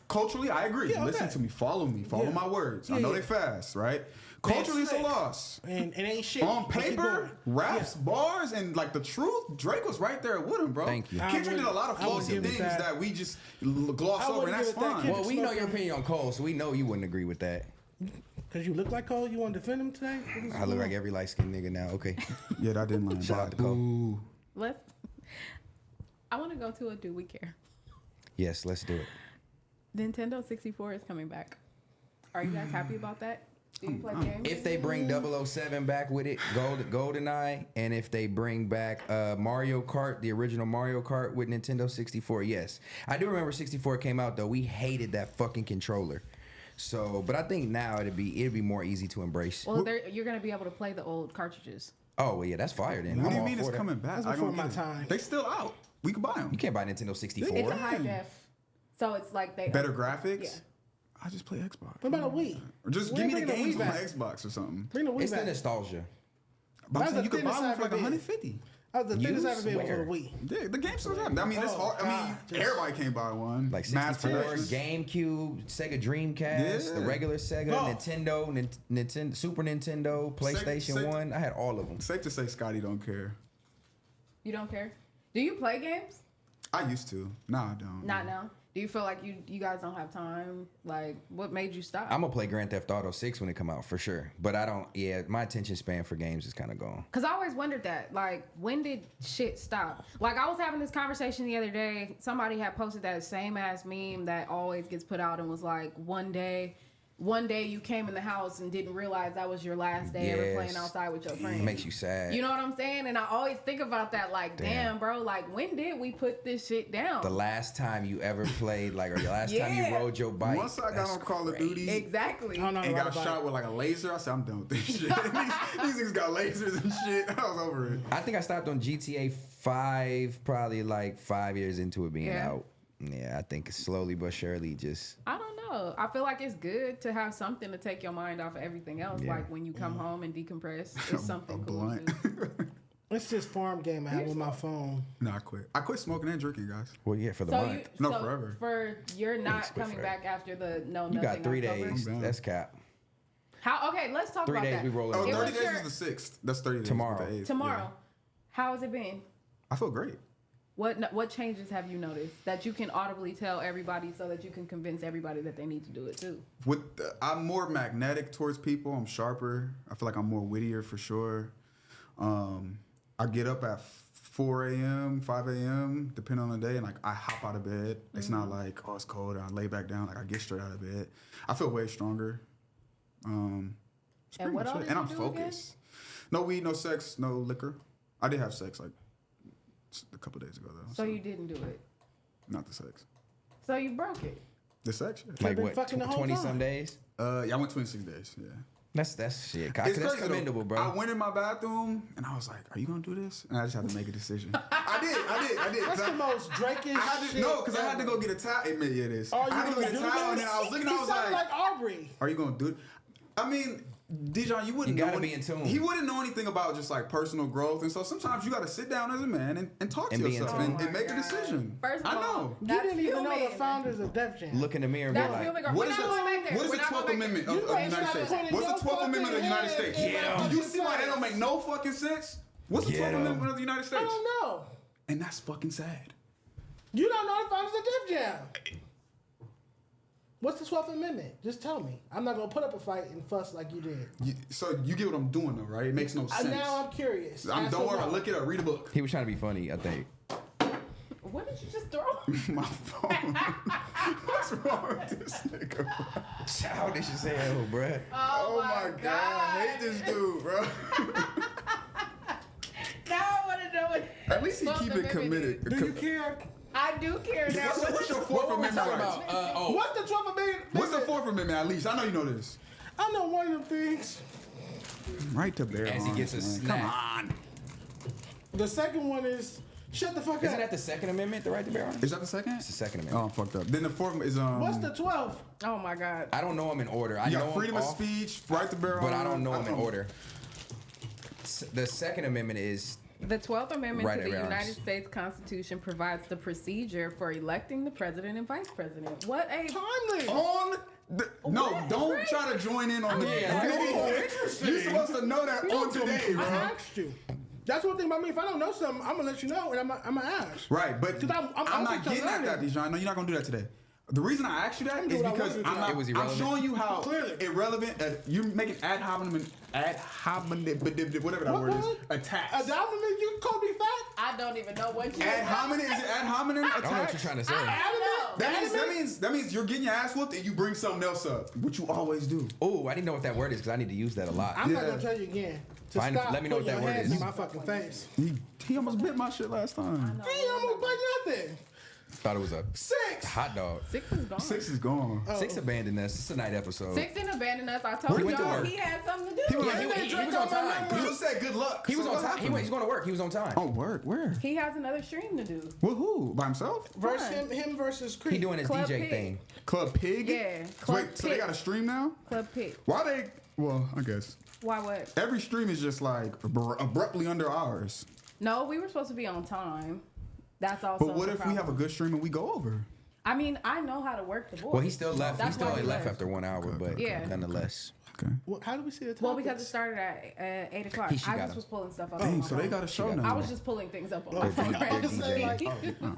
I: culturally, I agree.
B: Yeah, okay.
I: Listen to me, follow
B: Yeah.
I: my words. I
B: Yeah,
I: know
B: yeah.
I: they fast, right?
B: Man,
I: Culturally, it's a
B: slick.
I: loss.
B: And it ain't shit.
I: On
B: But keep
I: paper,
B: going.
I: raps,
B: Yeah.
I: bars, and like the truth, Drake was right there with him, bro.
C: Thank you.
B: I
I: Kendrick did a
B: wouldn't-
I: lot of
B: I wouldn't
I: flossy
B: give it
I: things
B: that.
I: that we just gloss
B: I
I: over, and
B: wouldn't
I: that's
B: give it that.
I: fine.
B: Kendrick
C: Well, we know
B: smoking.
C: your opinion on Cole, so we know you wouldn't agree with that.
B: Because you look like Cole, you want to defend him today? What is
C: I look
B: going
C: like
B: on?
C: every light skinned nigga now. Okay.
I: Yeah, that didn't line.
C: Shout out to Cole.
I: Ooh.
A: Let's. I want to go to a Do We Care?
C: Yes, let's do it.
A: Nintendo 64 is coming back. Are you guys happy about that? Do you play games?
C: If they bring 007 back with it, GoldenEye, and if they bring back Mario Kart, the original Mario Kart with Nintendo 64, yes. I do remember 64 came out though. We hated that fucking controller. So, but I think now it'd be more easy to embrace.
A: Well, you're gonna be able to play the old cartridges.
C: Oh well, yeah, that's fire then.
I: What
C: I'm
I: do you
C: all
I: mean
C: for
I: it's
C: that.
I: coming back?
B: That's
I: I
B: before
I: don't
B: my
I: get it.
B: time.
I: They still out. We can buy them.
C: You can't buy Nintendo 64.
A: It's a high def, so it's like they
I: Better graphics.
A: Yeah.
I: I just play Xbox.
B: What about a Wii?
I: Or just
B: When
I: give me
B: they
I: the
B: bring the
I: games
B: Wii
I: on my
B: back?
I: Xbox or something.
B: Bring the Wii
C: It's the
B: back.
C: nostalgia.
I: But I'm
B: That's
I: saying
B: the
I: you could buy
B: thinnest
I: one
B: I've
I: for like
B: ever been.
I: 150.
B: That was the thinnest I've
C: Used?
B: ever been
C: Where?
B: for a Wii.
I: Yeah, the game still happening. I mean, it's
B: Oh,
I: hard. I mean,
B: God, just-
I: everybody can't buy one.
C: Like
I: Mass
C: 64,
I: production.
C: GameCube, Sega Dreamcast, the
I: Yeah.
C: regular Sega,
B: Oh.
C: Nintendo, Super Nintendo, PlayStation
I: Sega-
C: 1. I had all of them.
I: Safe to say, Scotty don't care.
A: You don't care? Do you play games?
I: I used to. Nah, I don't.
A: Not now. Do you feel like you guys don't have time? Like, what made you stop?
C: I'm gonna play Grand Theft Auto 6 when it come out for sure. But I don't. Yeah, my attention span for games is kind of gone.
A: Because I always wondered that. Like, when did shit stop? Like, I was having this conversation the other day. Somebody had posted that same ass meme that always gets put out and was like, one day you came in the house and didn't realize that was your last day ever playing
C: Yes.
A: outside with your
C: It
A: friends.
C: makes you sad.
A: You know what I'm saying? And I always think about that, like, damn, bro, like, when did we put this shit down?
C: The last time you ever played, like, or the last time you
A: Yeah.
C: rode your bike.
I: Once I got
C: that's
I: on Call of
C: crazy.
I: Duty
A: Exactly.
B: I don't know
I: and
B: about
I: got
B: a bike.
I: shot with like a laser, I said, I'm done with this shit. these niggas got lasers and shit. I was over it.
C: I think I stopped on GTA 5 probably like 5 years into it being
A: Yeah.
C: out. Yeah, I think slowly but surely just.
A: I don't know. I feel like it's good to have something to take your mind off of everything else.
C: Yeah.
A: Like when you come home and decompress, it's something
I: a
A: cool.
I: blunt.
A: to-
B: It's just farm game I have with my phone.
I: Nah, I quit. I quit smoking and drinking, guys.
C: Well, yeah, for the
A: So
C: month.
A: you,
I: No,
A: so
I: forever.
A: For you're not
C: quit
A: coming
C: forever.
A: back after the no
C: You
A: nothing
C: got 3
A: October?
C: days.
I: I'm done.
C: That's cap.
A: How? Okay, let's talk
C: 3
A: about
C: days
A: that.
C: we rolling.
I: Oh,
A: It
I: 30
A: was
I: days
A: your-
I: is the 6th. That's 30 days.
C: Tomorrow.
I: with the 8th,
A: Tomorrow.
I: yeah.
A: How has it been?
I: I feel great.
A: What changes have you noticed that you can audibly tell everybody so that you can convince everybody that they need to do it too?
I: I'm more magnetic towards people. I'm sharper. I feel like I'm more wittier for sure. I get up at 4 a.m., 5 a.m., depending on the day, and like I hop out of bed. It's not like, oh, it's cold, and I lay back down. Like I get straight out of bed. I feel way stronger. That's pretty
A: what
I: much
A: all
I: it.
A: did
I: And
A: you
I: I'm
A: do again?
I: focused. No weed, no sex, no liquor. I did have sex like a couple days ago though.
A: So you didn't do it.
I: Not the sex.
A: So you broke it.
I: The sex? Yeah.
C: Like
B: been
C: what?
B: fucking the whole
C: 20
B: time.
C: some days.
I: Yeah, I went 26 days. Yeah.
C: That's shit.
I: It's
C: That's
I: crazy,
C: commendable,
I: though.
C: bro.
I: I went in my bathroom and I was like, "Are you gonna do this?" And I just had to make a decision. I did.
B: That's the most Drake-ish
I: I had to,
B: shit.
I: no, because I had to
B: ever.
I: go get a towel. I had
B: Are you
I: to go
B: gonna
I: get a
B: do
I: towel, and
B: this?
I: then I was looking.
B: He
I: I was
B: sounded
I: like,
B: Aubrey.
I: "Are you gonna do it?" I mean, Dijon, you wouldn't
C: You gotta
I: know
C: be in tune.
I: He wouldn't know anything about just like personal growth, and so sometimes you got to sit down as a man and talk
C: And
I: to
C: be in
I: yourself
C: tune.
I: and make a decision.
A: First of
I: I
A: all,
I: know.
B: You
A: that's
B: didn't even know the
A: human.
B: founders of Def Jam.
C: Look in the mirror and be
A: That's
C: like,
A: human.
I: What
A: We're
I: is
A: not going back there.
I: What is
A: We're
I: the
A: not
I: 12th
A: going back
I: Amendment
A: there.
I: of the
B: ain't
I: United
B: trying to
I: States?
B: put in
I: What's the
B: your
I: 12th Amendment of the United
B: fucking
I: States?
B: head.
I: Do you see why that don't make no fucking sense? What's the 12th Amendment of the United
B: I
I: States?
B: don't know.
I: And that's fucking sad.
B: You don't know the founders of Def Jam. What's the 12th Amendment? Just tell me. I'm not gonna put up a fight and fuss like you did.
I: So you get what I'm doing though, right? It makes no sense.
B: Now I'm curious.
I: Don't
B: Answer
I: worry,
B: no.
I: look it up, read a book.
C: he was trying to be funny, I think.
A: What did you just throw?
I: My phone. What's wrong with this nigga? Bro?
C: Childish as hell, bruh.
A: Oh my God.
I: I hate this dude, bro.
A: Now I want to know what.
I: At least he
A: what
I: keep
A: the
I: it
A: amendment
I: committed.
B: Do you care?
A: is. I do care now.
I: What's your Fourth Amendment rights?
B: What's the 12th Amendment?
I: What's the Fourth Amendment? At least I know you know this.
B: I know one of them things.
I: Right to bear
C: As he gets a
I: arms, man.
C: snack.
I: Come on.
B: The second one is shut the fuck
C: Isn't
B: up.
C: that the Second Amendment, the right to bear arms?
I: Is that the second?
C: It's the Second
I: Oh,
C: Amendment.
I: I'm fucked up. Then the fourth is
B: What's the 12th?
A: Oh my God.
C: I don't know them in order. I
I: you
C: know
I: got freedom
C: them
I: of
C: off,
I: speech, right to bear arms.
C: but I don't know them in order. The Second Amendment is
A: The 12th Amendment
C: Right
A: to the
C: at arms.
A: United States Constitution provides the procedure for electing the president and vice president. What a
B: Timely.
I: on. No,
A: What?
I: don't
A: Great.
I: try to join in on the.
C: Yeah,
I: You're supposed to know that on today,
B: I
I: bro.
B: asked you. That's one thing about me. If I don't know something, I'm gonna let you know, and I'm gonna ask.
I: Right, but
B: 'Cause I'm
I: I'm not
B: open to
I: getting at that,
B: learning.
I: Dijon. No, you're not gonna do that today. The reason I asked you that
B: do
I: is
B: what I
I: because
B: want to do.
I: I'm not.
C: It was
I: I'm
C: irrelevant.
I: showing you how
B: Clearly.
I: irrelevant. You're making ad hominem, whatever that word is, attacks.
B: A diamond, you call me fat?
A: I don't even know what you
I: Ad hominem is it ad hominem
C: I don't know what
I: attacks?
C: you're trying to say.
I: That means you're getting your ass whooped and you bring something else up, which you always do.
C: Oh, I didn't know what that word is because I need to use that a lot.
B: I'm not
I: Yeah.
B: gonna tell you again. To
C: Fine,
B: stop
C: let me know what
B: putting
C: that
B: your
C: word
B: hands
C: is.
B: in my fucking face.
I: He almost bit my shit last time.
B: He almost bite nothing.
C: Thought it was a
B: 6.
C: hot dog.
A: 6 is gone.
I: 6 is gone.
C: Six abandoned us. It's a night episode.
A: 6 didn't abandon us. I told
C: He went to
A: y'all
C: work.
A: he had something to do.
C: Yeah, he was on time.
I: You said good luck.
C: He was
I: So
C: on
I: what's
C: time.
I: happening?
C: He's going to work. He was on time.
I: Oh, work? Where?
A: He has another stream to do.
I: With who? By himself?
B: Versus him versus Creed.
C: He doing his
A: Club
C: DJ
A: Pig.
C: thing.
I: Club Pig?
A: Yeah, Club
I: Wait, so they
A: Pig.
I: got a stream now?
A: Club Pit.
I: Why they? Well, I guess
A: Why what?
I: every stream is just like abruptly under ours.
A: No, we were supposed to be on time. That's also.
I: But what
A: the
I: if we have a
A: problem.
I: good stream and we go over?
A: I mean, I know how to work the board.
C: Well, he still left.
A: That's
C: He still
A: why
C: only
A: he
C: left
A: left.
C: after 1 hour, but
A: Yeah.
C: nonetheless.
I: Okay.
B: Well, how do we see the topics?
A: Well, because it started at 8 o'clock.
C: He- she
A: I
C: got
A: just
C: him.
A: was pulling stuff up.
I: Dang,
A: on my
I: so they
A: phone.
I: got a show
C: got-
I: now.
A: I was just pulling things up on my
C: They're
A: phone.
C: DJ.
A: Right?
B: I'm just saying, like,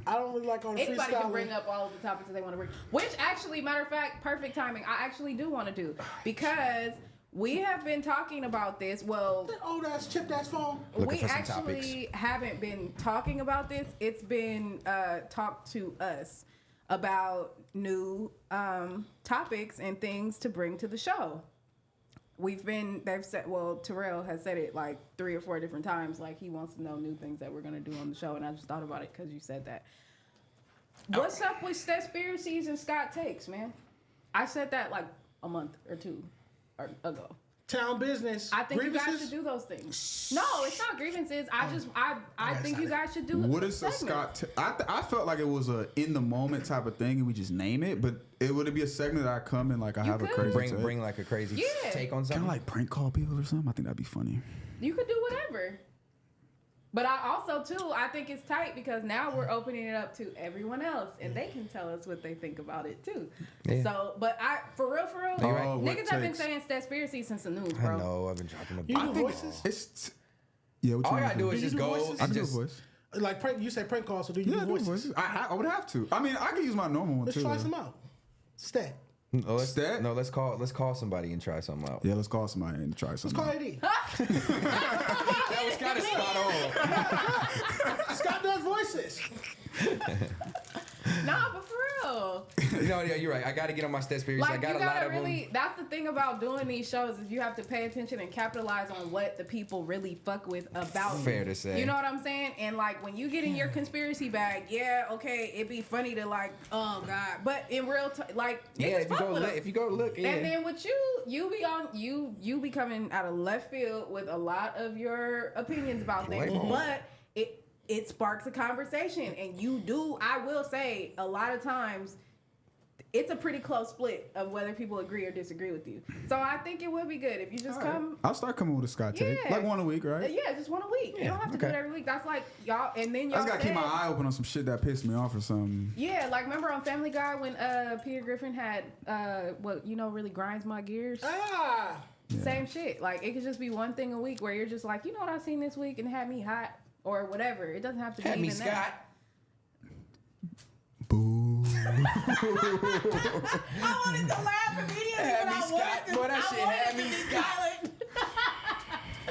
B: I don't really like on the
A: Anybody
B: freestyle.
A: can bring up all of the topics that they want to bring. Which actually, matter of fact, perfect timing. I actually do want to do because we have been talking about this. Well,
B: That old ass chipped ass phone.
C: Looking
A: we
C: for some
A: actually haven't been talking about this. It's been talked to us about new topics and things to bring to the show. They've said, well, t-rell has said it like 3 or 4 different times, like he wants to know new things that we're going to do on the show. And I just thought about it because you said that. What's up with conspiracies and Scott takes, man? I said that like a month or 2 ago.
B: Town business.
A: I think you guys
B: Grievances?
A: should do those things. No, it's not grievances. I think you guys should do
I: What
A: a
I: is a
A: segment.
I: Scott? I felt like it was a in the moment type of thing, and we just name it. But would it be a segment that I come and like I
A: You
I: have a
A: could.
I: crazy
C: Bring like a crazy
A: Yeah.
C: take on
I: kind
C: something.
I: of like prank call people or something. I think that'd be funny.
A: You could do whatever. But I also too, I think it's tight because now we're opening it up to everyone else, and they can tell us what they think about it too.
C: Yeah.
A: So, but for real,
C: You're right.
I: Oh, what
A: niggas have been
I: takes?
A: saying conspiracy since the news,
C: I
A: bro.
C: know. I've been dropping the
B: You
I: I
B: do
I: think
B: voices?
I: it's yeah. What
C: All I
I: you
C: gotta do
I: want
C: is
B: Do you
C: just
B: do
C: go.
B: voices?
I: I
C: And
I: do a
C: just
I: voice.
B: Like prank. You say prank call, so do you
I: Yeah, I
B: do
I: do
B: voices?
I: voices. I would have to. I mean, I could use my normal one
B: Let's
I: too.
B: try
I: though.
B: some out. Stat.
C: No, let's
I: Stat?
C: no. Let's call somebody and try something out.
I: Yeah, let's call somebody and try
B: Let's
I: something.
B: call
I: out.
B: AD.
C: That was kind of spot on.
B: Scott does voices.
A: Nah, but for real.
C: No, yeah, you're right. I got to get on my stats periods.
A: Like,
C: I got
A: you
C: a lot
A: gotta
C: of
A: really,
C: them.
A: that's the thing about doing these shows is you have to pay attention and capitalize on what the people really fuck with about you.
C: Fair to say.
A: You know what I'm saying? And like when you get in your conspiracy bag, yeah, okay, it'd be funny to like, oh God. But in real like,
C: Yeah,
A: niggas fuck with 'em.
C: if you go look, yeah.
A: And then with you be coming out of left field with a lot of your opinions about things, but it sparks a conversation, and I will say a lot of times it's a pretty close split of whether people agree or disagree with you. So I think it would be good if you just come.
I: I'll start coming with a Scott take.
A: Yeah.
I: Like one a week, right?
A: Yeah, just one a week. You don't have to do it every week. That's like y'all, and then
I: I
A: y'all
I: just gotta keep my eye open on some shit that pissed me off or something.
A: Yeah, like remember on Family Guy when Peter Griffin had what really grinds my gears.
B: Yeah.
A: Same shit. Like it could just be one thing a week where you're just like, you know what I seen this week and it had me hot or whatever. It doesn't have to
C: Had
A: be
C: me
A: even
C: Scott.
A: that.
I: Boo.
A: I wanted to laugh immediately,
C: Had
A: but
C: me
A: I
C: Scott.
A: wanted to.
C: Boy, that shit had me
A: to be
C: Scott.
A: silent.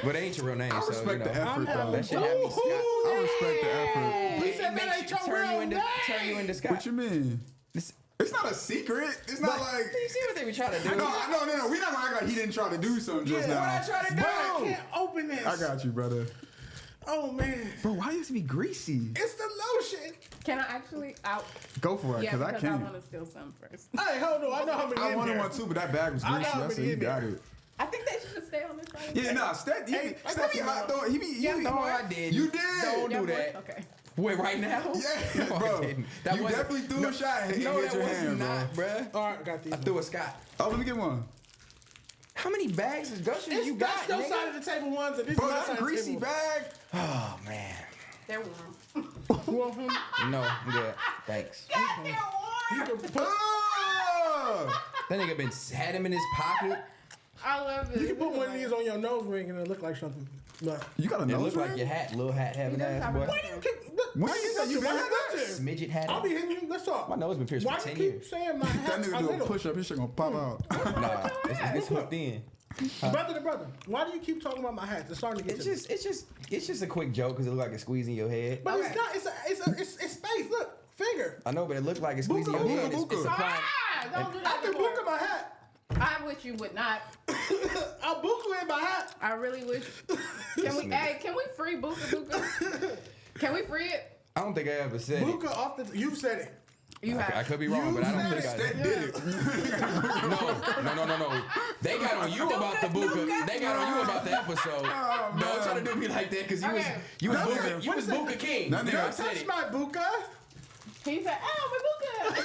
C: But that ain't your real name,
I: I
C: so
I: respect
C: you know.
I: the effort, though.
C: That shit had me Scott.
I: I respect the effort.
B: He said that ain't your real name.
C: Turn you into Scott.
I: What you mean? It's not a secret. It's not like.
C: You see what they be trying to do?
I: No. We not gonna act like he didn't try to do something just now.
C: What I try to do?
B: I can't open this.
I: I got you, brother.
B: Oh man,
I: Bro, why used to be greasy?
B: it's the lotion.
A: Can I actually out?
I: Go for it,
A: Yeah,
I: cause I
A: because I
I: can't.
A: want to steal some first.
B: Hey, hold on. I know how many.
I: I
B: in
I: wanted
B: there.
I: one too, but that bag was
B: I know
I: greasy.
B: how
I: I said
B: many
I: you
B: in
I: got
B: there.
I: it.
A: I think they should just stay on this side.
I: Yeah, nah, Steph be hot though. He be.
C: No, I didn't.
I: You did.
C: Don't do that.
A: Okay.
C: Wait, right now?
I: Yeah,
C: No, I
I: bro.
C: didn't.
I: You definitely threw a shot and
C: No,
I: hit
C: that
I: your
C: was
I: hand,
C: not,
I: bro.
C: bruh.
B: All right, I got these.
C: I threw a Scott.
I: Oh, let me get one.
C: How many bags of gushers
B: It's
C: you got,
B: that's your
C: nigga?
B: side of the table ones, and this
I: Bro,
B: is my
I: that's
B: side
I: a
B: of the
I: greasy
B: table.
I: bag.
C: Oh, man.
A: They're warm.
B: You want one?
C: No, I'm good. Thanks.
A: God, they're warm.
I: Oh!
C: That nigga had him in his pocket.
A: I love it.
B: You can put one of these on your nose ring and it'll look like something. No.
I: You got a
C: It
I: nose
C: looks like
I: ring?
C: your hat, little hat having
A: He does
C: ass
A: have
C: boy.
A: a-
B: Why do you keep? Look,
I: When
B: why
I: you
B: you
I: said
B: say
I: you
B: you
I: been
B: been
I: had
B: that?
C: Smidget hat.
B: I'll be hitting you. Let's talk.
C: My nose been pierced
B: Why
C: for
B: you
C: 10
B: keep
C: years.
B: saying my
I: That
B: hat's a
I: nigga do a
B: little?
I: push up, his shit gonna pop out.
C: Nah, it's hooked in.
B: Brother to brother. Why do you keep talking about my hat? It's starting to get
C: It's just a quick joke because it look like it's squeezing your head.
B: But
A: Okay.
B: it's not. It's space. Look, finger.
C: I know, but it looked like it's squeezing your
B: Buka,
C: head.
I: buka,
C: It's
I: buka.
C: applying.
A: Ah, don't do
B: I
A: that
B: can
A: anymore.
B: buka my hat.
A: I wish you would not.
B: I'll buka in my hat.
A: I really wish. Can we free Buka? Can we free it?
C: I don't think I ever said it.
B: Buka off the. You said it.
A: You have.
C: I could be wrong, but I don't think I
I: That did it.
C: No. They got on you about the buka. They got on you about the episode. Don't try to do me like that because
A: Okay.
C: you was
I: That
C: buka.
I: nigga-
C: You was buka king.
I: That nigga-
C: Nigga
B: Don't
C: said
B: touch
C: it.
B: my buka.
A: He said, "Oh, my Buka."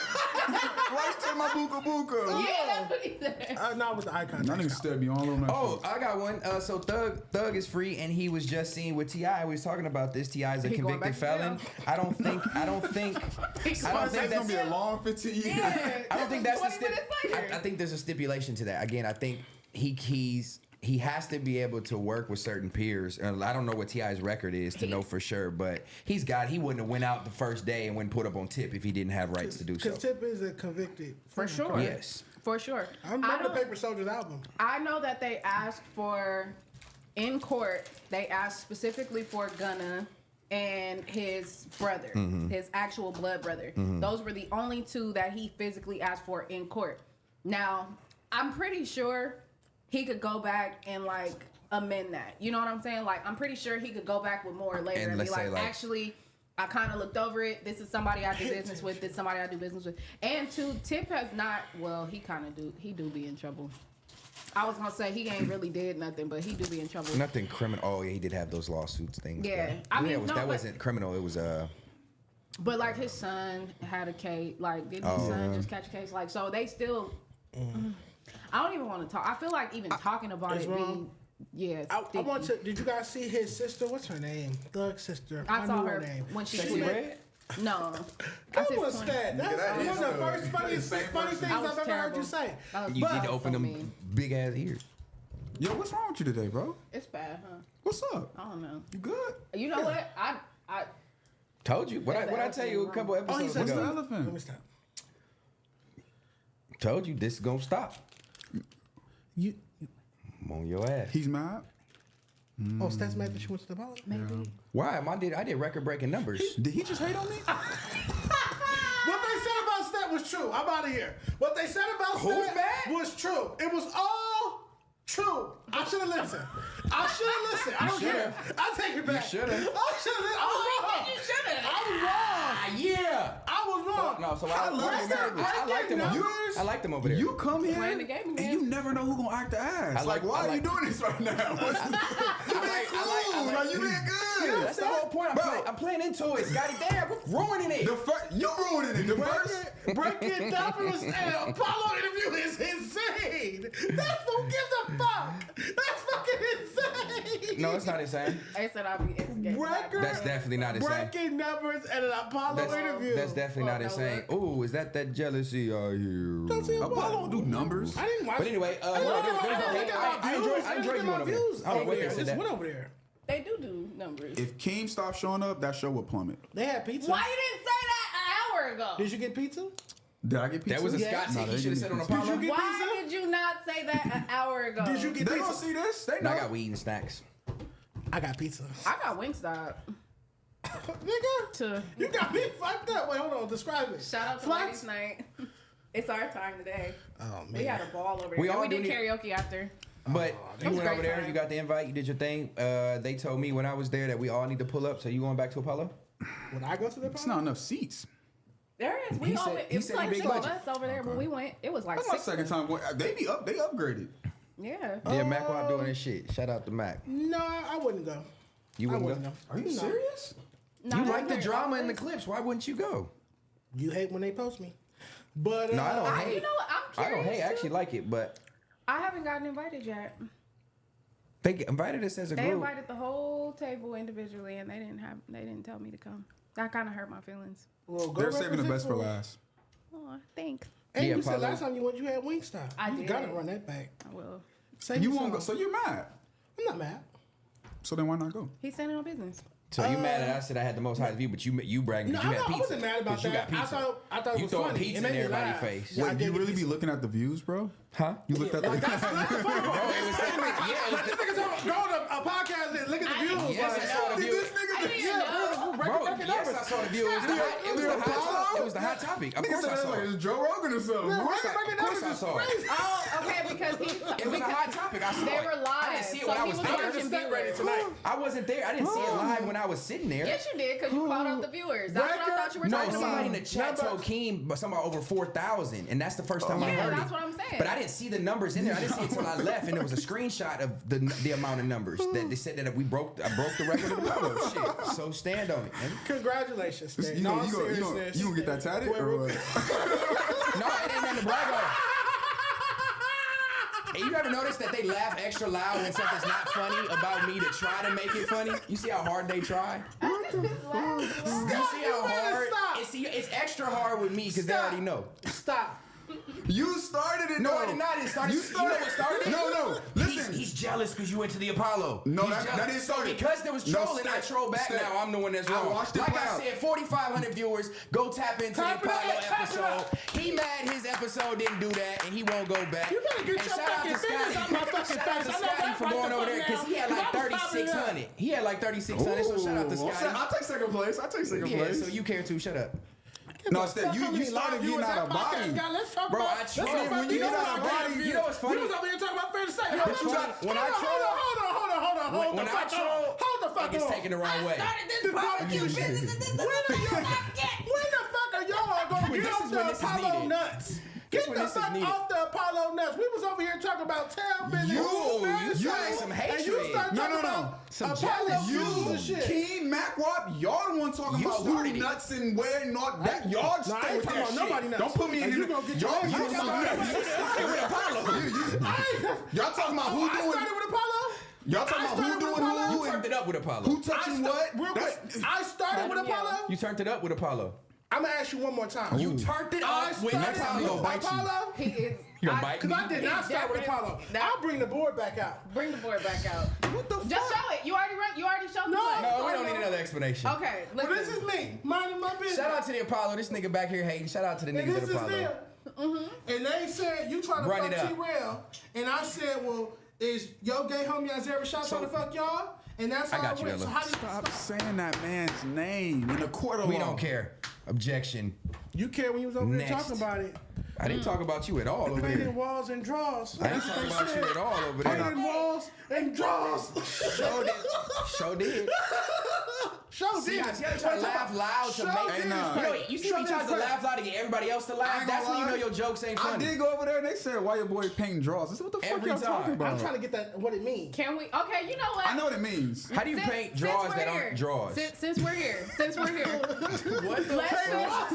I: Why you take my buka buka?
A: Yeah, that's what he said.
B: Not with the eye contact.
I: That nigga stabbed me all over my
C: Oh, I got one. So Thug is free, and he was just seen with T.I. We was talking about this. T.I. is a
A: He going
C: convicted
A: back to
C: felon.
A: jail.
C: I don't think
A: He's
C: I don't think
I: It's
C: that's
I: gonna be a long 15 years.
A: Yeah.
C: I don't think that's the
A: 20 minutes later.
C: I think there's a stipulation to that. Again, I think he has to be able to work with certain peers. And I don't know what T.I.'s record is to know for sure, but he wouldn't have went out the first day and went put up on tip if he didn't have rights to do so.
B: Because Tip is a convicted.
A: For
B: felon,
A: sure.
B: correct?
C: Yes.
A: For sure.
B: I remember the
A: don't-
B: Paper Soldiers album.
A: I know that they asked for, in court, they asked specifically for Gunna and his brother, his actual blood brother. Those were the only two that he physically asked for in court. Now, I'm pretty sure he could go back and like amend that. You know what I'm saying? Like, I'm pretty sure he could go back with more later
C: And
A: and be
C: let's say,
A: like,
C: like-
A: actually, I kind of looked over it. This is somebody I do business with. This is somebody I do business with. And two, Tip has not. Well, he kind of do. He do be in trouble. I was gonna say he ain't really did nothing, but he do be in trouble.
C: Nothing criminal. Oh yeah, he did have those lawsuits things.
A: Yeah.
C: but-
A: I mean,
C: that
A: no, but-
C: wasn't criminal. It was
A: But like his son had a case. Like, didn't his son just catch a case? Like, so they still. I don't even want to talk. I feel like even talking about
B: it's
A: it
B: wrong.
A: it's
B: I
A: sticky.
B: want to. Did you guys see his sister? What's her name? Thug's sister.
A: I saw
B: knew
A: her
B: name.
A: when she
C: Sexy
A: quit.
C: Red.
A: No.
B: Come
A: said
B: on,
A: 20.
B: Stat. That's
I: that
B: one
I: is
B: of the
I: good.
B: first funniest
I: Same
B: funny
I: person.
B: things
A: That was
B: I've ever heard you
A: terrible.
B: say.
A: That was
C: You need to
A: so
C: open them
A: mean.
C: big ass ears.
I: Yo, what's wrong with you today, bro?
A: It's bad, huh?
I: What's up?
A: I don't know.
I: You good?
A: You know what? I
C: Told you. What I tell you a couple
B: Oh,
C: episodes
B: he said
I: What's the
C: ago.
B: Let me
I: elephant?
B: stop.
C: Told you this is gonna stop.
B: You.
C: I'm on your ass.
I: He's mad?
B: Oh, Stats mad that she went to the ball.
A: maybe.
C: Why? I did record breaking numbers.
I: Did he just hate on me?
B: What was true. I'm out of here. What they said about
C: Who's
B: Stan
C: mad?
B: was true. It was all true. I should have listened. I don't care. I take it back.
C: You should have.
B: I should have. I was wrong.
A: You should have.
B: I was wrong.
C: Yeah.
B: I was wrong.
C: No, so
I: I
C: like them. I like them over there.
I: You come here
A: Playing the game
I: and
A: again.
I: you never know who gonna act the ass. Why are you doing this right now? You being cool. Like, you being good.
C: That's the whole point. I'm playing into it. Scotty, damn, we're ruining it.
I: You ruining it. The first.
B: Breaking Dumpers and Apollo interview is insane. That's who gives a fuck. That's fucking insane.
C: No, it's not insane.
A: I said I'll be instigating.
C: That's definitely not insane.
B: Breaking Numbers and an Apollo interview.
C: That's definitely not insane. Ooh, is that jealousy out here?
I: Apollo don't do numbers.
B: I didn't watch.
C: But anyway, I enjoy you over there. I don't know
B: Just went over there.
A: They do numbers.
I: If Keem stopped showing up, that show would plummet.
B: They had pizza.
A: Why you didn't say that an hour ago?
B: Did you get pizza?
I: Did I get pizza?
C: That was a Scott take. He should have said on Apollo.
A: Why did you not say that an hour ago?
B: Did you get
I: They
B: pizza?
I: don't see this. They
C: No,
I: know.
C: I got weed and snacks.
B: I got pizza.
A: I got Wingstop.
B: Nigga, you got me fucked up. Wait, hold on. Describe it.
A: Shout out to Ladies Night. It's our time today.
B: Oh man,
A: We had a ball over
C: We
A: there.
C: all
A: We did
C: do need-
A: karaoke after.
C: But you went
A: great
C: over there,
A: time.
C: you got the invite, you did your thing. They told me when I was there that we all need to pull up. So you going back to Apollo?
B: When I go to the
I: It's not enough seats.
A: There is.
C: He
A: We all
C: said-
A: went.
C: he
A: It was
C: said
A: like
C: he big
A: 6 of
C: budget.
A: us over there when we went. It was like
I: That's my
A: 6.
I: second time. They upgraded.
A: Yeah.
C: Yeah, Mac Wop doing his shit. Shout out to Mac.
B: No, I wouldn't go.
C: You
B: I
C: wouldn't
B: wouldn't
C: go?
B: go.
I: Are you serious?
A: Not
C: You like the
A: over-
C: drama in the clips. Why wouldn't you go?
B: You hate when they post me. But
C: No, I don't
A: You
C: hate.
A: know what? I'm
C: I
A: curious.
C: don't hate. I
A: too.
C: actually like it, but
A: I haven't gotten invited yet.
C: they invited us as a
A: They
C: group.
A: invited the whole table individually, and they didn't tell me to come. That kind of hurt my feelings.
B: well, go
I: They're saving the
B: represent
I: best for last.
A: Oh, thanks.
B: And
C: Yeah,
B: you said
C: Apollo.
B: last time you went, you had Wingstop.
A: I
B: You
A: did.
B: gotta run that back.
A: I will.
B: Save
I: You
B: me
I: won't go,
B: some.
I: so you're mad.
B: I'm not mad.
I: So then why not go?
A: He's standing on business.
C: So you mad that I said I had the most highest view, but you bragging
B: No,
C: because you had
B: I
C: pizza.
B: wasn't mad about
C: 'Cause you
B: that.
C: got pizza.
B: I thought it
C: You
B: was
C: throwing
B: funny.
C: pizza
B: It made
C: in
B: me
C: everybody's
B: laugh.
C: face.
B: Yeah, I
I: Wait,
B: did
I: you
B: get
I: really be
B: pizza.
I: looking at the views, bro?
C: Huh?
I: You looked at the
B: Like, that's the funny part.
C: it was
B: Like, this nigga talking, go to a podcast and look at the views.
C: Yes, I
B: like,
C: saw the views.
I: This nigga
A: I didn't
B: yeah,
A: know.
B: bro,
C: Bro, yes, I saw the view. It was the hot topic. Of
I: Nigga
C: course
I: said
C: I
I: that
C: saw
I: like
C: it.
I: it's Joe Rogan or something.
B: Yeah,
I: Of course
B: breaking
C: Of course I
B: numbers is
C: saw it.
B: crazy.
A: Oh, okay, because
C: It was a hot topic. I saw
A: they
C: it.
A: were live.
C: I didn't see it
A: so
C: when I
A: he
C: was
A: was
C: there.
A: watching viewers.
B: tonight.
C: I wasn't there. I didn't see it live when I was sitting there.
A: Yes, you did, because you called out the viewers. That's what I thought you were
C: No,
A: talking
C: somebody in
A: about.
C: the chat told Keem something about over 4,000, and that's the first time I
A: Yeah,
C: heard it.
A: that's what I'm saying.
C: But I didn't see the numbers in there. I didn't see it until I left, and there was a screenshot of the amount of numbers that they said that I broke the record of the Apollo. Shit. So stand on it, man.
B: Congratulations, Stan.
I: You
B: No,
I: gonna get that tatted or what?
C: No, it ain't nothing to brag on. And you ever notice that they laugh extra loud when something's not funny about me to try to make it funny? You see how hard they try? You see how hard? It's extra hard with me because they already know.
B: Stop.
I: You started it.
C: No,
I: though.
C: I did not. It started.
I: You started.
C: You know what started?
I: No. Listen.
C: He's jealous because you went to the Apollo.
I: No,
C: He's
I: that
C: jealous.
I: didn't start it.
C: Because there was
I: No,
C: trolling, I
I: stay-
C: troll back.
I: stay.
C: Now I'm the one that's
I: I
C: wrong.
I: watched it
C: Like
I: play
C: I
I: out.
C: said, 4,500 viewers. Go tap into
B: Tap
C: the
B: it
C: Apollo
B: up, tap it
C: episode.
B: up.
C: He mad his episode didn't do that, and he won't go back.
B: You better get
C: And
B: your
C: shout out
B: fucking
C: to
B: fingers
C: Scotty.
B: out my fucking
C: Shout out
B: face.
C: to
B: I know
C: Scotty
B: that
C: for
B: right
C: going
B: the
C: over
B: fuck
C: there because
B: now.
C: he had like
B: 'Cause I was popping it up.
C: 3,600. He had like 3,600. So shout out to Scotty.
I: I'll take second place. I'll take second
C: Yeah,
I: place.
C: so you care too. Shut up.
I: No, Steph, you
B: How
I: started
B: many
I: getting
B: live
I: out of
B: viewers that
I: body.
B: podcast got? Let's talk
C: Bro,
B: about.
C: I
B: let's
C: troll.
B: talk about
C: When you
B: these
C: get out of
B: podcast
C: body,
B: views.
C: you know what's funny?
B: You was over here talking about fair to say.
C: When I troll-
B: Hold
C: When
B: the
C: I
B: fuck
C: troll,
B: on. Hold the fuck
C: it's
B: on.
C: taken the wrong way.
A: Started this barbecue business and this is
B: When the fuck are y'all gonna
C: This
B: get
C: is
B: off
C: when
B: the
C: this is
B: Apollo
C: needed.
B: nuts?
C: This
B: Get
C: when
B: the
C: this is
B: fuck
C: needed.
B: off the Apollo nuts. We was over here talking about tail business.
C: You
B: Fair to
C: had
B: say.
C: some
B: And you
C: hatred.
B: start
I: No,
B: talking
I: no, no.
B: about
C: Some
B: Apollo
C: jealousy.
B: views and shit.
I: King, Mac Wop, y'all the one talking
C: You
I: about
C: started
I: who
C: it.
I: nuts and where not that. Y'all
B: No, I
I: stay
B: ain't
I: with
B: talking
I: that
B: about
I: shit.
B: nobody nuts.
I: Don't put me
B: And
I: in
B: you
I: the.
B: gonna get
I: Y'all
B: your ass
I: talking
B: kicked
I: about
B: out.
I: Y'all talking about who
B: I
I: doing.
B: started with Apollo.
I: Y'all talking
B: I
I: about who
B: started with
I: doing
B: Apollo.
I: who
C: You turned it up with Apollo.
I: who touching what?
B: Real quick, I started with Apollo.
C: You turned it up with Apollo.
B: I'm gonna ask you one more time.
C: You turned it
B: I
C: up with
B: started
C: Apollo.
B: with Apollo.
A: He is.
C: You gonna bite
B: Because I did
A: He
B: not start with
A: definitely-
B: Apollo.
A: that-
B: I'll bring the board back out.
A: Bring the board back out.
I: What the fuck?
A: Just show it. You already showed the
B: No.
A: play.
C: No, we don't need another explanation.
A: Okay,
B: But
A: listen.
B: this is me, minding my business.
C: Shout out to the Apollo. This nigga back here hating. Shout out to the
B: And
C: niggas
B: this
C: at
B: is
C: Apollo.
A: Mm-hmm.
B: them. And they said, you trying to
C: Run it
B: fuck
C: up.
B: T-rell. And I said, well, is your gay homie Isaiah Rashad trying to fuck y'all? And that's
C: I
B: how
C: got
B: it
C: you,
B: went. So
C: Ella.
B: how do you
I: Stop saying that man's name in a court of
C: We
I: law.
C: don't care. Objection.
B: You care when you was over there
C: Next.
B: talking about it.
C: I didn't talk about you at all over there.
B: Painting walls and draws.
C: I didn't talk about you at all over there.
B: Painting walls and draws.
C: Show did. Show did.
B: Show
C: See,
B: did.
C: I try to laugh loud to make.
I: Hey, nah.
C: You know, you see me try to laugh loud to get everybody else to
I: I
C: laugh.
I: ain't
C: That's
I: gonna
C: when you know
I: lie.
C: your jokes ain't
I: I
C: funny.
I: did go over there and they said, "Why your boy painting draws?" I said, "What the fuck
C: Every
I: y'all talking
C: time.
I: about?"
B: I'm trying to get that what it means.
A: Can we? Okay, you know what?
I: I know what it means.
C: How do you paint draws that aren't draws?
A: Since we're here,
C: What the
A: let's
C: fuck?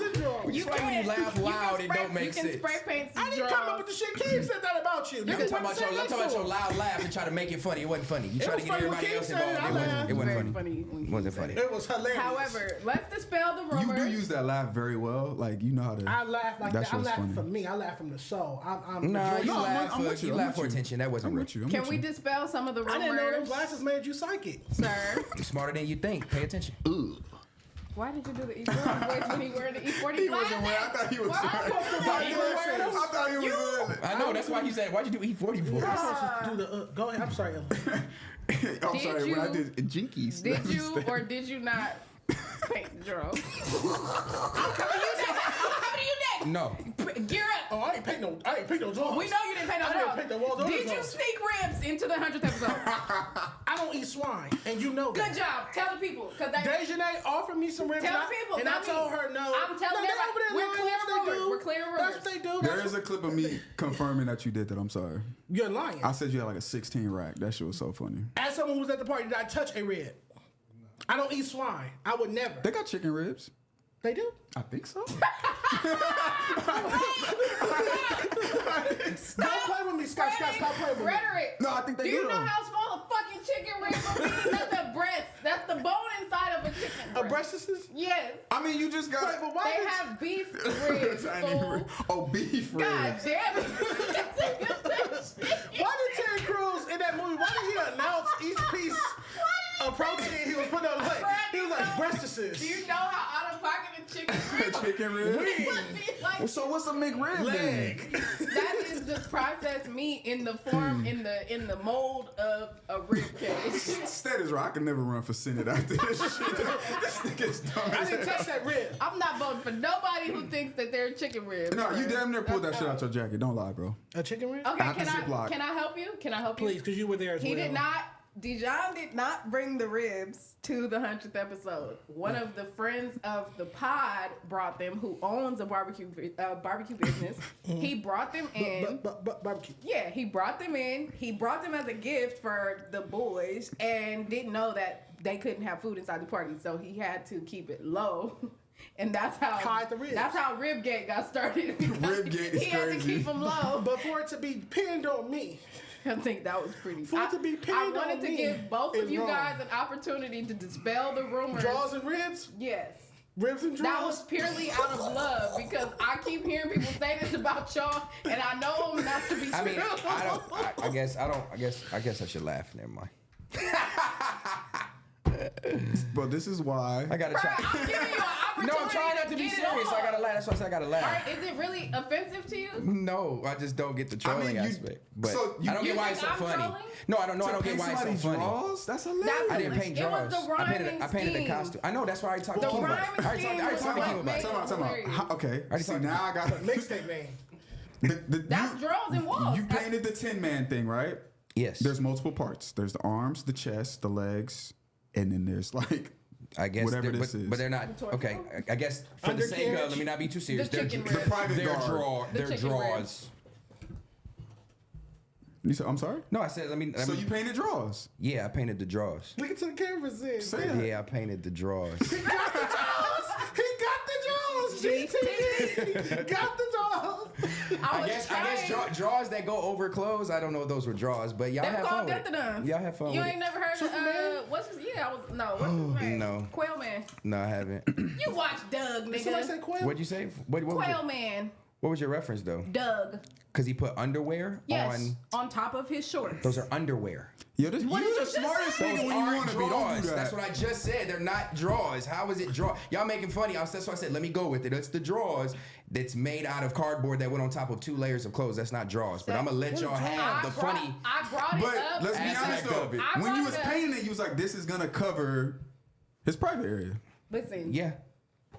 A: you
C: That's why when you laugh loud, it
A: spray,
C: don't make
A: you can
C: sense.
A: spray paint some
B: I didn't come up
A: draws.
B: with the shit. Keith said that about you.
C: I'm talking about your loud laugh and try to make it funny. It wasn't funny. You tried to
B: was
C: get
B: funny when
C: everybody
B: Keith
C: else
B: said it.
C: involved. It wasn't
A: Very
C: funny.
A: when
C: It
A: you
C: wasn't
A: said
C: funny.
A: it.
B: It was hilarious.
A: However, let's dispel the
I: You
A: rumors.
I: do use that laugh very well. Like you know how to.
B: I laugh like
I: That
B: that. I'm
I: shit's
B: laughing
I: funny.
B: from me. I laugh from the soul. I'm
C: Nah,
B: rejoicing.
C: you
I: No,
C: laugh
I: I'm
C: for
I: with you,
C: you
I: I'm
C: laugh
I: with
C: for
I: you.
C: attention. That wasn't
I: I'm
C: real.
I: with you. I'm
A: Can
I: with
A: we
I: you.
A: dispel some of the
B: I
A: rumors,
B: didn't know them glasses made you psychic.
A: sir?
C: You're smarter than you think. Pay attention.
A: Why did you do the E40 voice when he wearing the E40
I: He
A: glasses?
I: wasn't wearing. I thought he was
A: Why?
I: wearing. I thought he was wearing it.
C: I know. That's why you said, "Why'd you do E40 for?"
B: I'm supposed to do the. Go ahead. I'm sorry. Ellen.
I: I'm
A: Did
I: sorry. When I
A: you-
I: did jinkies.
A: Did you or did you not paint the draws? I'm coming to you next.
C: No.
A: Gear up.
B: Oh, I ain't paint no drawers.
A: We know you didn't paint no
B: I didn't
A: draws.
B: paint the walls or the
A: Did you
B: drawers.
A: sneak ribs into the 100th episode?
B: I don't eat swine, and you know
A: Good
B: that.
A: job. Tell the people, cause they.
B: Dejanay offered me some ribs,
A: Tell
B: and
A: the people,
B: and
A: not
B: I told
A: me.
B: her no.
A: I'm telling
B: no, they
A: everybody,
B: over there
A: we're
B: lying.
A: clearing
B: Yes, they
A: rumors.
B: do.
A: We're clearing
B: That's
A: rumors.
B: what they do.
I: There is a clip of me confirming that you did that. I'm sorry.
B: You're lying.
I: I said you had like a 16 rack. That shit was so funny.
B: As someone who was at the party, did I touch a rib? I don't eat swine. I would never.
I: They got chicken ribs.
B: They do?
I: I think so.
B: Don't play with me, Scott. Stop playing with me.
A: Rhetoric.
I: No, I think they
A: Do
I: do.
A: you know
I: though.
A: how small a fucking chicken rib will be? That's a breast. That's the bone inside of a chicken
B: A
A: breast.
B: breast?
A: Yes.
I: I mean, you just got.
B: Wait, but why
A: They
B: did
A: have beef ribs.
I: Tiny
A: fool.
I: rib. Oh, beef
A: God
I: ribs.
A: damn it.
B: Why did Terry Crews in that movie? Why did he announce each piece of protein he was putting on the plate? He was like breastises.
A: Do you know how out of pocket a chicken rib
I: Chicken rib.
A: would be? Like,
I: So what's a McRib then?
B: Leg.
A: that is just processed meat in the form in the mold of a rib cage.
I: Stat is right. I can never run for Senate after this shit. This nigga's dumb
B: I
I: as
B: didn't touch
I: hell.
B: that rib.
A: I'm not voting for nobody who thinks that they're chicken ribs.
I: No, you damn near pulled that
A: That's
I: shit out your jacket. Don't lie, bro.
B: A chicken rib?
A: Okay,
I: Not the Ziploc.
A: can I help you? Can I help you?
B: Please, because you were there as
A: He
B: well.
A: did not. Dijon did not bring the ribs to the 100th episode. One of the friends of the pod brought them, who owns a barbecue business. He brought them in.
B: Barbecue.
A: Yeah, he brought them in. He brought them as a gift for the boys, and didn't know that they couldn't have food inside the party, so he had to keep it low. And that's how
B: Hide the ribs.
A: That's how Ribgate got started.
I: Ribgate is
A: he had to
I: crazy.
A: keep them low.
B: But for it to be pinned on me.
A: I think that was pretty.
B: For it to be
A: I
B: pinned
A: wanted
B: on
A: to
B: me
A: give both of
B: is
A: you
B: wrong.
A: guys an opportunity to dispel the rumors.
B: Draws and ribs?
A: Yes.
B: Ribs and
A: That was
B: draws?
A: purely out of love because I keep hearing people say this about y'all, and I know them not to be true.
C: I mean, I guess I should laugh. Never mind.
I: But this is why.
C: I gotta
A: Bruh,
C: try.
A: I'm giving you an opportunity.
C: No, I'm trying not to be
A: get it
C: serious.
A: off.
C: I gotta laugh. That's why I said I gotta
A: All
C: laugh.
A: right, is it really offensive to you?
C: No, I just don't get the trolling
I: you-
C: aspect. But
I: so you-
C: I don't
A: You
C: get why
A: think
C: it's so
A: I'm
C: funny.
A: trolling?
C: No, I don't know. I don't
I: To
C: get
I: paint
C: why it's so
I: somebody's
C: funny.
I: draws? That's hilarious.
C: I didn't paint
A: It was
C: drawers.
A: the
C: I painted a
A: rhyming scheme.
C: costume. I know. That's why I already talked to
A: The
C: Kim about it.
A: rhyming
C: I already
A: scheme
C: talked
A: was
C: to
A: what
C: Kim about
A: made
C: it.
I: Time out.
A: hilarious.
I: Okay.
C: Already
I: See,
C: talked
I: now I got.
B: Mixtape name.
A: That's draws and walls.
I: You painted the Tin Man thing, right?
C: Yes.
I: There's multiple parts. There's the arms, the chest, the legs, and then there's like
C: I guess
I: whatever
C: they're-
I: this is.
C: but they're not okay. I guess for the sake
B: Undercarriage.
C: of, let me not be too serious.
A: The
C: They're,
A: chicken
C: they're
A: ribs.
I: private
C: they're
I: guard.
A: The
C: they're
A: chicken
C: draws.
I: You said, I'm sorry?
C: No, I said let me.
I: So you painted draws.
C: Yeah, I painted the draws.
B: Look into the cameras in.
I: Say that.
C: Yeah, I painted the draws.
B: He got the jaws. He got the jaws. GT. Got the jaws.
A: I
C: I guess draws that go over clothes. I don't know if those were draws, but y'all
A: They're
C: have
A: called
C: fun with it.
A: Death-a-duns.
C: Y'all have fun
A: You
C: with
A: ain't
C: it.
A: never heard of what's his? Yeah, I was what's his name?
C: No.
A: Quail Man.
C: No, I haven't.
A: You watch Doug, nigga.
B: Somebody say quail?
C: What'd you say? What was
A: Quail
C: your,
A: Man.
C: what was your reference though?
A: Doug.
C: Because he put underwear
A: Yes. On top of his shorts.
C: on. Those are underwear.
I: Yo, this,
A: What
I: you
A: did
I: the
A: you just
I: smartest
A: say?
I: nigga
C: Those
I: when you
C: aren't
I: want to be. Don't
C: draws.
I: do that.
C: That's what I just said. They're not draws. How is it draw? Y'all making funny. That's why I said let me go with it. It's the draws that's made out of cardboard that went on top of 2 layers of clothes. That's not draws. But I'm gonna let y'all have the funny.
A: I brought it
I: But
A: up.
I: let's be
C: aspect
I: honest though.
C: of it.
A: I
I: When you
A: brought
I: was
A: it up.
I: painting it, you was like, "This is gonna cover his private area."
A: Listen.
C: Yeah.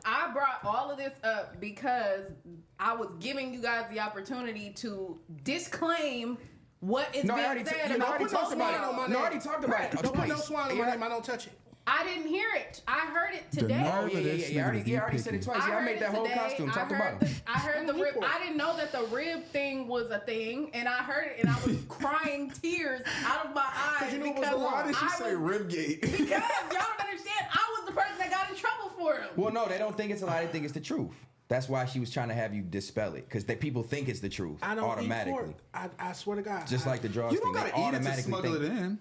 A: I brought all of this up because I was giving you guys the opportunity to disclaim what is being said about
C: already talked about it. No, I already talked about it.
B: Don't put no swine on my name. I don't touch it.
A: I didn't hear it. I heard it today.
C: I already said it twice. I made that whole costume. Talk about it.
A: I heard the rib. I didn't know that the rib thing was a thing, and I heard it, and I was crying tears out of my eyes
I: Why did she say ribgate?
A: Because y'all don't understand. I was the person that got in trouble for him.
C: Well, no, they don't think it's a lie. They think it's the truth. That's why she was trying to have you dispel it, because people think it's the truth
B: I don't
C: automatically.
B: Eat pork. I swear to God.
C: Just like the draws
I: You
C: thing.
I: don't gotta eat it to smuggle it in.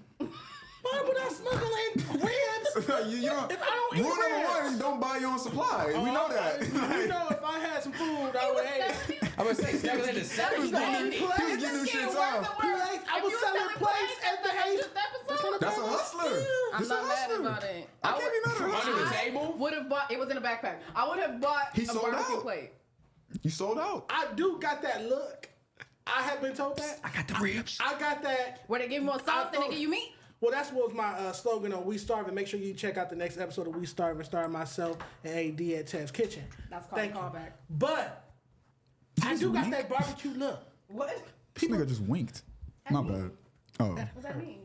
B: Why would I smuggle in ribs?
I: you don't.
B: If I don't eat
I: Rule number
B: ribs.
I: one is don't buy your own supply. We know that.
B: You know, if I had some food, I would eat it.
C: I was saying, he was getting them shits off.
B: I was selling plates at the Ace.
I: That's a hustler.
A: I'm not mad about it.
I: I can't be mad at
C: Under the table?
A: Would have bought. It was in a backpack. I would have bought
I: He
A: a
I: sold
A: barbecue
I: out.
A: plate.
I: You sold out.
B: I do got that look. I have been told that.
C: I got the ribs.
B: I got that.
A: Where they give you more sauce than they give you meat.
B: Well, that's what was my slogan on We Starving. Make sure you check out the next episode of We Starving, starring myself and AD at Tev's Kitchen.
A: That's called a callback.
B: But I do got that barbecue look.
A: What?
I: This nigga just winked. Not bad. Oh.
A: What does that mean?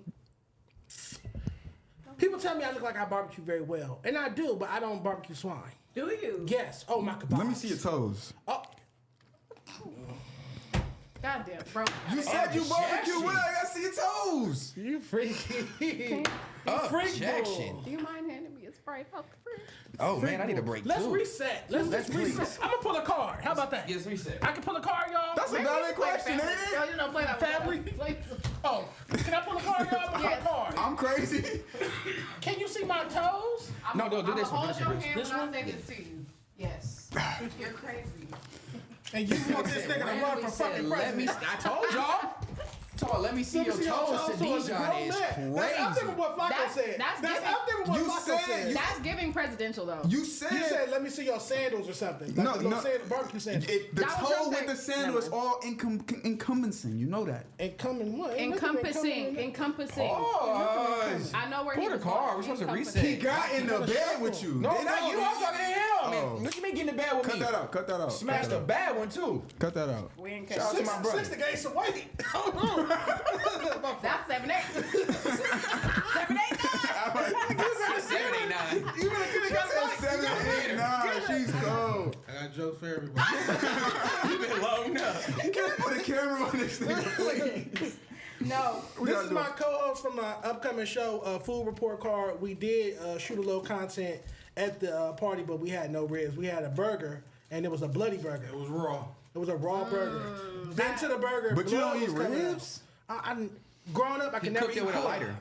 B: People tell me I look like I barbecue very well. And I do, but I don't barbecue swine.
A: Do you?
B: Yes. Oh, my kebabs.
I: Let me see your toes.
B: Oh.
A: Goddamn, bro.
I: You said you barbecue well. I gotta see your toes.
B: You freaky.
C: Objection.
A: Do you mind handing me a Sprite out the fridge?
C: Oh, man, I need a break,
B: Let's
C: too.
B: reset. Let's reset. I'm going to pull a card. How about that?
C: Yes, reset.
B: I can pull a card, y'all?
I: That's a valid question, ain't it?
A: Oh, you know, play that
B: Family? Oh, can I pull a card, y'all? I'm
A: Yes.
B: a card.
I: I'm crazy.
B: Can you see my toes?
C: No, don't do this one.
A: Hold
C: Do this
A: your
C: one.
A: hand
B: This
A: when I
B: one?
A: say this to you. Yes. You're crazy.
B: And you want this nigga to run for fucking president.
C: I told y'all. Let me see your toes to Dijon is
B: That's up there
C: crazy.
B: with what Flacco said.
A: That's
B: That's
A: giving-
B: up there with what
I: You
B: Flacco
I: said
B: said.
I: you-
A: That's giving presidential, though.
I: You
B: He
I: said.
B: said, let me see your sandals or something. Like
I: No,
B: the little
I: no.
B: barbecue sandals.
I: The
A: That was
I: toe
A: your
I: with
A: thing.
I: the sandal is all encompassing. You know that.
B: And coming what? Ain't nothing
A: Encompassing.
B: encompassing.
C: Oh,
A: I know where
C: pull
A: he
C: the
A: was
C: car.
A: going.
C: We're supposed to
A: Encompassing.
C: reset.
I: He got in the bed with you.
C: No, not you. I was talking to him.
I: Oh.
C: What you mean get in the bed with
I: Cut
C: me?
I: that out. Cut that out.
C: Smashed
I: Cut
C: a
I: that out.
C: bad one, too.
I: Cut that out.
A: We ain't
C: Shout out to my brother.
B: 6 to gain some weight.
A: That's 7-8. 7-8-9.
C: 789.
B: You really could have got
I: Said 7, 8, 9. She's cold.
K: I got jokes for everybody.
C: You been long enough.
I: Can you put a camera on this nigga, please?
A: No.
B: This is my co-host from my upcoming show, Food Report Card. We did shoot a little content at the party, but we had no ribs. We had a burger, and it was a bloody burger.
K: It was raw.
B: It was a raw burger. Been to the burger.
I: But you
B: blood
I: don't eat
B: was coming out.
I: ribs?
B: Growing up, I
C: He
B: could never
C: cooked
B: eat
C: it with a
B: pork.
C: lighter.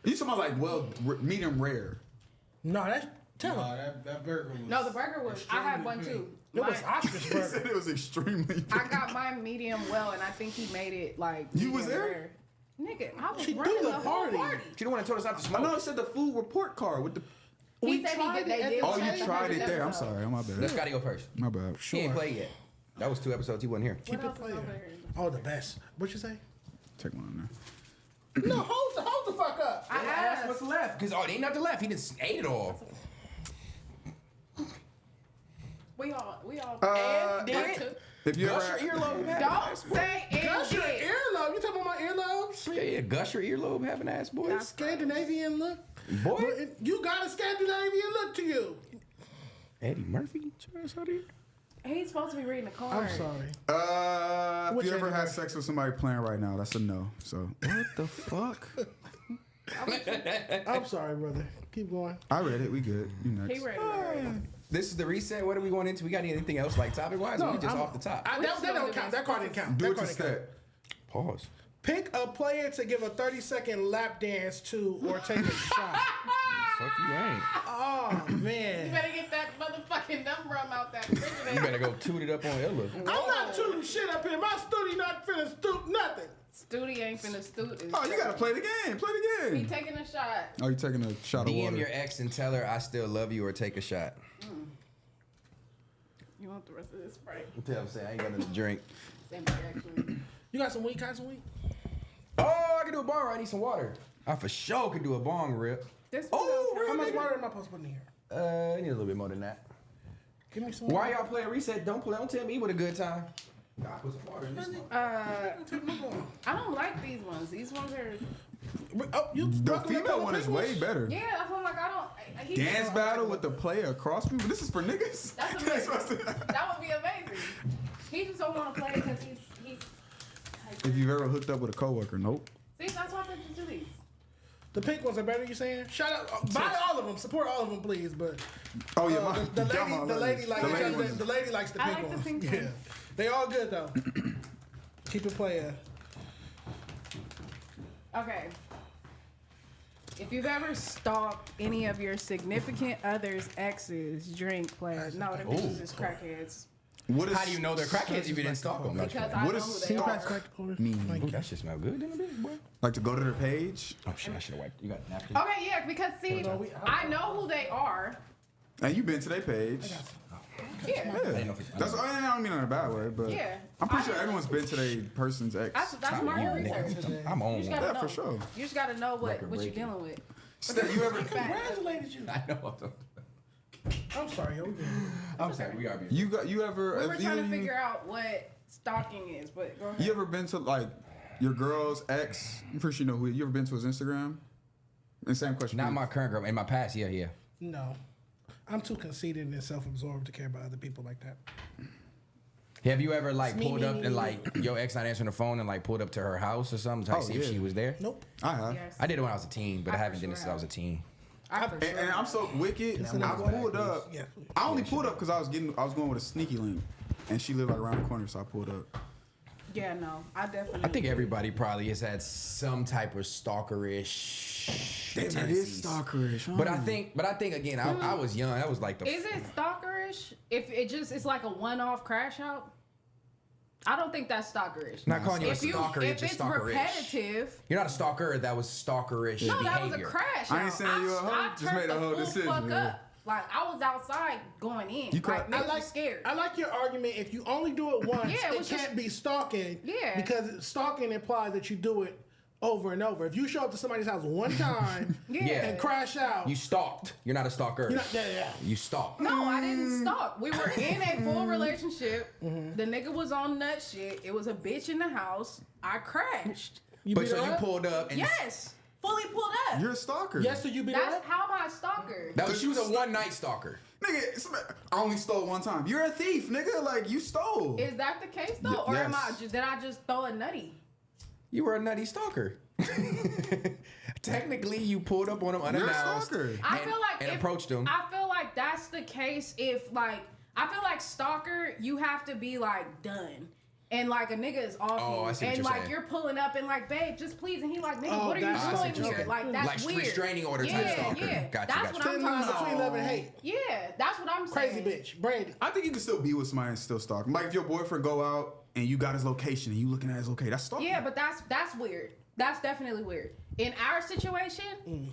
I: You talking about like medium rare?
B: No, that's tell
K: Nah,
B: him.
K: that burger was.
A: No, the burger was. I had one
K: extremely
A: too.
B: It was
A: Mine-
B: ostrich
I: He
B: burger.
I: said it was extremely.
A: I got mine medium well, and I think he made it like.
I: You was
A: medium
I: there?
A: rare. Nigga, I was
B: She
A: running
B: threw
A: the
B: the
A: whole
B: party.
A: party.
C: She the one that told us not to
I: I
C: smoke.
I: know it said the food report card with the.
A: He
B: We
A: said
B: tried
A: he did.
B: it
A: They
B: at
A: did.
B: the-
I: Oh,
A: check
I: you
A: the
I: tried it
A: first
I: there. I'm
A: episode.
I: sorry. My
C: Let
I: bad.
C: Scotty go first.
I: My bad.
C: He ain't played yet. That was 2 episodes. He wasn't here.
B: Keep
A: What
B: it
A: else is
B: playing.
A: over here?
B: Oh, the best. What you say?
I: Take one in there.
B: No, hold the fuck up.
A: I asked.
C: What's left? Because ain't nothing left. He just ate it all.
A: We all.
C: And did
A: One, two.
I: If you
C: Gush
I: ever.
C: your earlobe having
A: Don't
C: ass boy.
A: say and
B: Gush your
A: did.
B: earlobe. You talking about my earlobes?
C: Yeah, gush your earlobe having ass boys.
B: Scandinavian look.
C: Boy.
B: But you got a Scandinavian look to you.
C: Eddie Murphy. Charles Hardy.
A: He's supposed to be reading the card.
B: I'm sorry.
I: If
B: Which
I: you ever
B: Eddie
I: had
B: Murphy?
I: sex with somebody playing right now, that's a no. So. What the fuck?
B: I'm sorry, brother. Keep going.
I: I read it. We good. You
A: He
I: next.
A: ready. already.
C: This is the reset. What are we going into? We got anything else like topic wise? Or we just off the top?
B: That don't count. That card didn't count.
I: Do
B: That
I: it to
B: card didn't count.
I: step.
C: Pause.
B: Pick a player to give a 30-second lap dance to or take a shot.
C: Fuck you ain't.
B: Oh,
A: You
B: man.
A: better get that motherfucking number out that
C: You
A: refrigerator.
C: better go toot it up on Ella.
B: I'm not tooting shit up here. My studio not finna stoop nothing.
A: Studi ain't finna stoot.
I: Oh, you gotta play the game. Play the
A: He
I: game.
A: taking a shot.
I: Oh, you taking a shot of
C: DM
I: water?
C: your ex and tell her I still love you or take a shot.
A: You want the rest of this Sprite?
C: Tell him say I ain't got nothing to drink.
A: Same thing, actually.
B: You got some weed, got some weed?
C: Oh, I can do a bong. I need some water. I for sure can do a bong rip.
A: This
C: Oh,
A: one.
B: How much water am I supposed to put in here?
C: I need a little bit more than that.
B: Give me some.
C: Why y'all playing reset? Don't tell me what a good time. Nah, put some water in this.
A: I don't like these ones. These ones are.
B: Oh,
I: The female one is way better.
A: Yeah, that's what I'm like. I don't.
I: Dance battle with the player across people. This is for niggas.
A: That's amazing. That would be amazing. He just don't want to play because he's.
I: If you've ever hooked up with a coworker, nope.
A: See, that's why I said just do these.
B: The pink ones are better. You saying? Shout out, buy all of them. Support all of them, please. But
I: Oh yeah,
B: the lady likes the lady likes the
A: I
B: pink
A: like the
B: ones.
A: pink
B: Yeah,
A: ones.
B: they all good though. Keep it playing.
A: Okay. If you've ever stalked any of your significant other's exes, drink, play. No, them bitches is crackheads.
C: How do you know they're crackheads if you didn't stalk them?
A: Because I know who they are.
C: Ooh, that shit smell good in the bitch, boy.
I: Like to go to their page.
C: Oh shit, I should have wiped. You got a napkin?
A: Okay, yeah, because see, I know who they are.
I: And you've been to their page.
A: Yeah.
I: That's I don't mean in a bad way, but
A: Yeah.
I: I'm pretty sure everyone's been to their person's ex.
A: That's market research.
C: I'm on
A: You just
C: one.
A: gotta
I: Yeah,
A: know.
I: for sure.
A: You just gotta know what you're dealing with.
I: Steph, you ever?
B: Congratulated you.
C: I know.
B: I'm sorry, yo.
C: I'm sorry. We are being.
I: You ever?
A: We were
I: have
A: trying to
I: either
A: figure out what stalking is, but go ahead.
I: You ever been to like your girl's ex? I'm pretty sure you know who. You ever been to his Instagram? And same question.
C: Not my current girl. In my past, yeah.
B: No, I'm too conceited and self-absorbed to care about other people like that.
C: Have you ever like
B: Me,
C: pulled
B: me,
C: up
B: me,
C: and
B: me.
C: like your ex not answering the phone and like pulled up to her house or something to see if
I: yeah.
C: she was there?
B: Nope.
I: I have.
A: Yes.
C: I did it when I was a teen, but I
A: I
C: haven't
A: for
C: done it
A: sure
C: since I was a teen.
A: I for sure
I: And I'm so wicked. I pulled up.
B: Yeah.
I: I only pulled up because I was going with a sneaky link, and she lived like around the corner, so I pulled up.
A: Yeah, no, I definitely.
C: I think everybody probably has had some type of stalkerish.
I: Damn, that
C: tendencies.
I: is stalkerish. Huh?
C: But I think again, I was young. That was like the.
A: Is it stalkerish if it's like a one-off crash out? I don't think that's stalkerish.
C: Not calling you a
A: If
C: stalker, you're
A: if
C: just
A: it's
C: stalkerish.
A: repetitive.
C: You're not a stalker. That was stalkerish
A: No,
C: behavior.
A: that was a crash.
I: I ain't
A: out.
I: saying you a hoe,
A: I
I: just
A: turned
I: made a
A: the
I: whole
A: full
I: decision,
A: fuck
I: yeah.
A: up. Like I was outside going in.
I: You
A: like
I: caught-
A: niggas was scared.
B: I like your argument. If you only do it once,
A: Yeah, it
B: it
A: was
B: can't
A: just-
B: be stalking.
A: Yeah.
B: Because stalking implies that you do it over and over. If you show up to somebody's house one time
A: Yeah.
B: and crash out,
C: You stalked. You're not a stalker.
B: you're not, yeah.
C: You stalked.
A: No, I didn't stalk. We were in a full relationship. The nigga was on nut shit. It was a bitch in the house. I crashed.
B: You
C: But
B: beat
C: so
B: her
C: you
B: up?
C: pulled up and
A: Yes, fully pulled up.
I: You're a stalker.
B: Yes, so you beat her
A: That's
B: up?
A: how am I a stalker?
C: that was she was a one night stalker.
I: Nigga, I only stole one time. You're a thief, nigga. Like you stole.
A: Is that the case though, or am I?
I: Yes.
A: Did I just throw a nutty?
C: You were a nutty stalker. Technically, you pulled up on him
I: You're a
C: unannounced.
I: stalker.
A: I feel like
C: and
A: if-
C: approached him.
A: I feel like that's the case if like I feel like stalker, you have to be like done. And like a nigga is off
C: Oh,
A: you,
C: I see what
A: and
C: you're
A: like
C: saying.
A: you're pulling up and like, babe, just please, and he like, nigga,
B: Oh,
A: what are you
B: that's- I see
A: doing
B: what you're
A: here?
B: saying.
A: Like that's
C: Like
A: weird.
C: restraining order type
A: yeah,
C: stalker.
A: Yeah,
C: Gotcha,
A: that's
C: gotcha.
A: what I'm
B: Thin
A: talking
B: line
A: about.
B: between love and hate.
A: Yeah, that's what I'm
B: Crazy
A: saying.
B: bitch. Brandy.
I: I think you can still be with somebody and still stalk him. Like if your boyfriend go out and you got his location and you looking at his location, that's stalking.
A: Yeah, but that's weird. That's definitely weird. In our situation,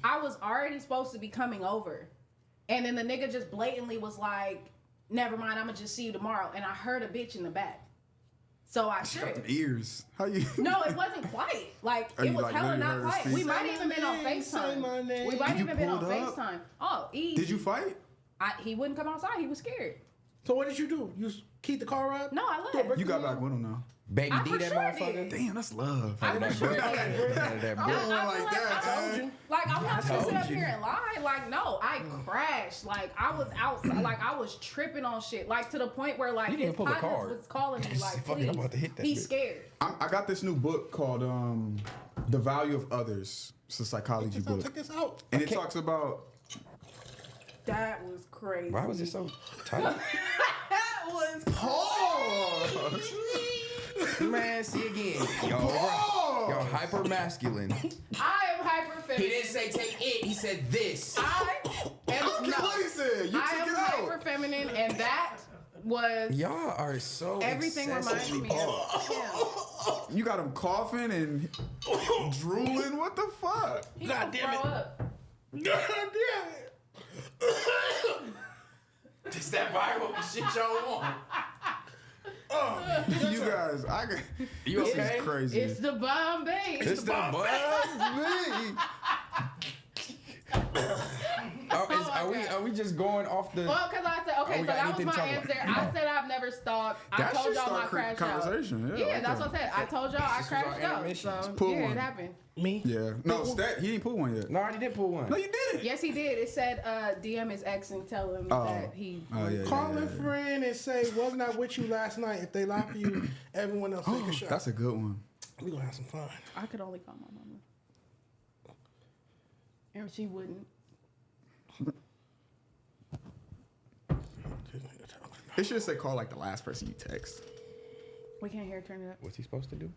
A: I was already supposed to be coming over, and then the nigga just blatantly was like, "Never mind, I'm gonna just see you tomorrow." And I heard a bitch in the back, so I
I: Got
A: tripped.
I: them ears. How you?
A: No, it wasn't quiet. Like
I: Oh,
A: it
I: you
A: was
I: like
A: hella
I: literally
A: not
I: heard his
A: quiet.
I: feet?
A: We might
B: Say
A: even
B: my
A: been on
B: name, say my
A: FaceTime.
B: name.
A: We might
I: Did you
A: even been on
I: pulled up?
A: FaceTime. Oh, easy.
I: Did you fight?
A: He wouldn't come outside. He was scared.
B: So what did you do? You keep the car up?
A: No, I
B: Throw a
A: left.
B: brick
I: You got
B: in the
I: back with him now.
C: Baby
A: I
C: D
A: for
C: that
A: sure
C: motherfucker.
A: did.
I: Damn, that's love.
A: I for sure did.
C: Out of that
A: I
C: brick.
A: feel
I: like that,
A: I told
I: man.
A: you. Like I'm not gonna
C: told
A: sit up
C: you.
A: here and lie. Like no, I crashed. Like I was outside. Like I was tripping on shit. Like to the point where like
C: You didn't
A: his
C: pull the
A: partners
C: card.
A: was calling me like,
C: Fuck it,
A: please.
C: I'm about to hit that
A: He's
C: bitch.
A: scared.
I: I got this new book called The Value of Others. It's a psychology
B: So
I: book.
B: check this out.
I: And it talks about
A: That was crazy.
C: Why was it so tight?
A: That was
I: pause.
C: Man, see again. Yo, hyper masculine.
A: I am hyper feminine.
C: He didn't say take it. He said this.
A: I am
I: don't care what he said. You
A: I
I: took
A: am
I: it
A: hyper
I: out.
A: feminine, and that was
C: Y'all are so
A: everything reminds me of him.
I: You got him coughing and drooling. What the fuck?
A: He
B: God
A: gonna
B: damn
A: throw
B: it.
A: up.
B: God damn it.
C: It's that viral shit y'all want.
I: You guys,
C: You
I: this
C: okay?
I: is crazy.
A: It's the Bombay.
C: It's the buzz. Are we just going off the?
A: Well, because I said, okay, so
C: we got
A: that was
C: anything to
A: my
C: talk about?
A: answer. I said I've never stalked. I
I: That
A: told
I: should
A: y'all my
I: start
A: crash
I: conversation.
A: out.
I: Yeah,
A: Yeah, that's what I said. I told y'all I
C: This was our
A: crashed out.
C: intermission.
A: So,
I: Pull
A: yeah,
I: one.
A: it happened.
B: Me?
I: Yeah. No, Stat, he didn't pull one yet.
C: No, I already did pull one.
I: No, you didn't.
A: Yes, he did. It said DM his ex and tell him that he.
I: Oh, yeah.
B: Call a friend and say, wasn't I with you last night? If they lie for you, everyone else take a shot.
I: That's a good one.
B: We're going to have some fun.
A: I could only call my mama. And she wouldn't.
I: It should say call like the last person you text.
A: We can't hear it. Turn it up.
C: What's he supposed to do?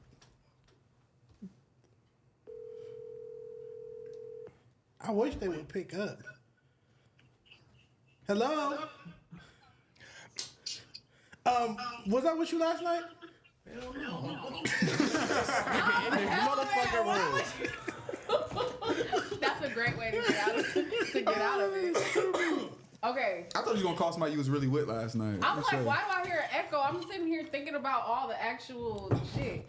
B: I wish they would pick up. Hello? Was I with you last night?
A: That's a great way to get out of it. Okay.
I: I thought you was gonna call somebody you was really with last night.
A: I'm
I: That's
A: like,
I: right.
A: why do I hear an echo? I'm sitting here thinking about all the actual shit.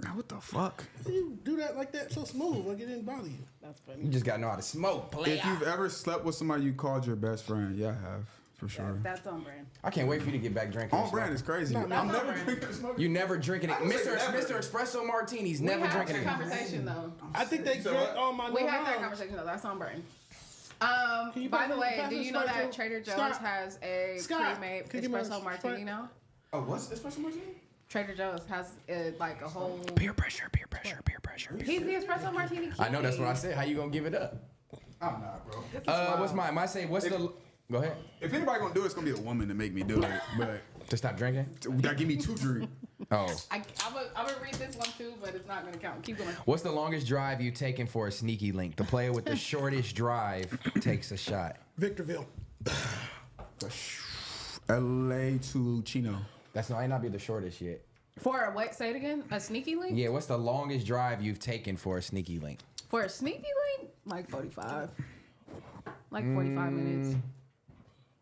I: Now, what the fuck?
B: You do that like that so smooth, like it didn't bother you.
A: That's
C: You
A: funny.
C: just gotta know how to smoke, player.
I: If you've ever slept with somebody you called your best friend, yeah, I have for sure.
A: That's on brand.
C: I can't wait for you to get back drinking.
I: On brand is crazy.
B: No,
I: I'm
B: that's
I: never
A: on brand.
I: drinking smoke.
C: You never drinking it,
I: I would say
C: Mr.
I: never.
C: Mr. Espresso Martinis.
A: We
C: Never
A: had
C: drinking
A: that
C: it.
A: conversation though.
B: I think they
I: So
B: drank
I: what?
B: on my
A: We had that
B: rounds.
A: conversation though. That's on brand.
B: Can you
A: By
B: pass
A: the
B: me-
A: way,
B: pass
A: do
B: me
A: you know
B: Sprite,
A: that
B: too?
A: Trader Joe's
B: Scott.
A: has a
B: Scott,
A: pre-made
B: can you give me a
A: espresso martini
B: Sprite?
A: now?
I: Oh, what's espresso martini?
A: Trader Joe's has like a whole.
C: Peer pressure.
A: He's the espresso martini king.
C: I know that's what I said. How you gonna give it up?
I: I'm not, bro.
C: What's mine? Mine say what's the? Go ahead.
I: If anybody gonna do it, it's gonna be a woman to make me do it. But
C: To stop drinking.
I: that give me 2 drinks.
C: Oh.
A: I'm gonna read this one too, but it's not gonna count. Keep going.
C: What's the longest drive you've taken for a sneaky link? The player with the shortest drive takes a shot.
B: Victorville.
I: LA to Chino.
C: That's might not be the shortest yet.
A: For a what? Say it again. A sneaky link?
C: Yeah, what's the longest drive you've taken for a sneaky link?
A: For a sneaky link, like 45. Like 45 minutes.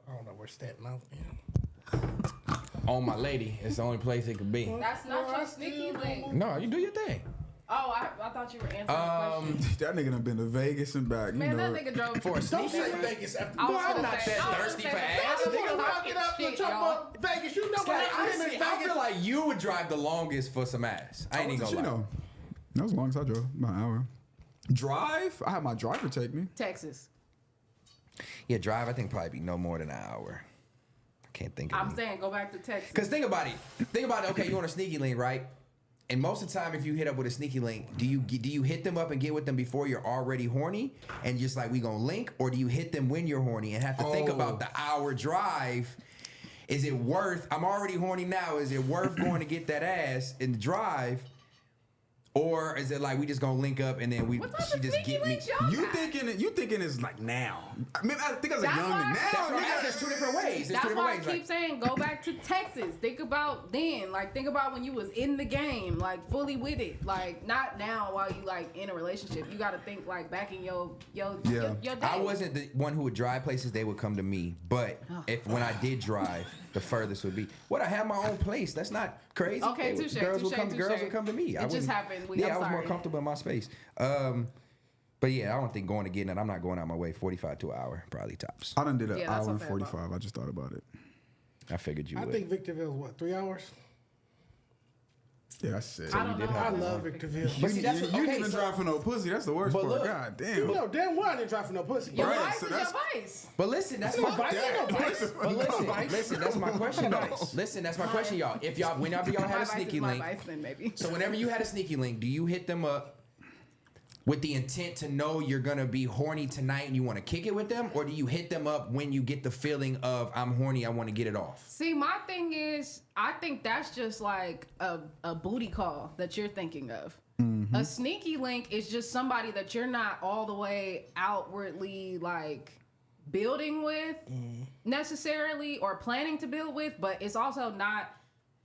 B: I don't know where Staten Island is.
C: On my lady, it's the only place it could be.
A: That's not your sneaky link.
C: No, you do your thing.
A: Oh, I thought you were answering the question.
I: That nigga done been to Vegas and back. You
A: Man,
I: know.
A: that nigga drove
C: For a
B: Don't
C: sneaky
B: say
C: link.
B: Vegas after.
A: I was
C: I'm
A: gonna
C: not
A: say-
C: that
A: I was
C: thirsty
A: gonna
C: for
A: say,
C: ass,
A: that's
B: Nigga,
A: what
B: rock
A: I'm
B: it up
A: shit,
B: and talk
A: y'all.
B: about Vegas. You know
C: Scott,
B: what happened in
C: I
B: Vegas.
C: feel like you would drive the longest for some ass. I ain't even gonna lie.
I: Chino. That was as long as I drove. About an hour. Drive? I had my driver take me.
A: Texas.
C: Yeah, drive. I think probably be no more than an hour. I can't think of
A: I'm
C: any.
A: saying go back to Texas.
C: Cause think about it. Okay, you on a sneaky link, right? And most of the time, if you hit up with a sneaky link, do you hit them up and get with them before you're already horny and just like we gonna link, or do you hit them when you're horny and have to think about the hour drive? Is it worth? I'm already horny now. Is it worth going to get that ass in the drive? Or is it like we just gonna link up and then
A: What type
C: she
A: of
C: just
A: sneaky
C: get me?
A: links y'all
I: You
A: got?
I: thinking it's like now. I mean, I think as a
A: That's
I: young
A: why-
I: now.
C: That's right.
I: nigga.
C: There's 2 different ways. There's 2
A: That's
C: different
A: why I
C: ways.
A: keep
C: Like,
A: saying go back to Texas. Think about then. Like think about when you was in the game, like fully with it. Like not now while you like in a relationship. You gotta think like back in your day.
C: I wasn't the one who would drive places. They would come to me. But if when I did drive, the furthest would be. What, I have my own place. That's not crazy.
A: Okay,
C: They would-
A: touche,
C: Girls would
A: touche,
C: come.
A: touche.
C: Girls would come to me.
A: It
C: I
A: just
C: wouldn't-
A: happened.
C: Yeah,
A: I'm
C: I was more
A: sorry.
C: comfortable in my space. But yeah, I don't think going to getting it. I'm not going out my way. 45 to an hour, probably tops.
I: I done did an
A: Yeah, that's
I: hour and
A: what I'm saying
I: 45. I just thought about it.
C: I figured you
B: I
C: would.
B: think Victorville's what, 3 hours?
I: Yeah, that's it.
A: I don't know.
B: I love Victorville.
C: But see, that's
I: you
C: what-
I: didn't
C: okay,
I: even
C: so-
I: drive for no pussy. That's the worst
C: But
I: part.
C: look,
I: God damn.
B: You know damn well I didn't drive for no pussy.
A: Your
I: Right,
A: vice
I: so
A: is your
I: that's-
A: vice.
C: But listen, that's
B: Fuck
C: my
B: that.
C: But listen, that's my question though. Listen, that's my question, y'all. If y'all, whenever y'all
A: My
C: had a
A: vice
C: sneaky
A: is my
C: link,
A: vice then maybe.
C: so whenever you had a sneaky link, do you hit them up with the intent to know you're gonna be horny tonight and you want to kick it with them, or do you hit them up when you get the feeling of I'm horny, I want to get it off?
A: See, my thing is, I think that's just like a booty call that you're thinking of. A sneaky link is just somebody that you're not all the way outwardly like building with necessarily or planning to build with, but it's also not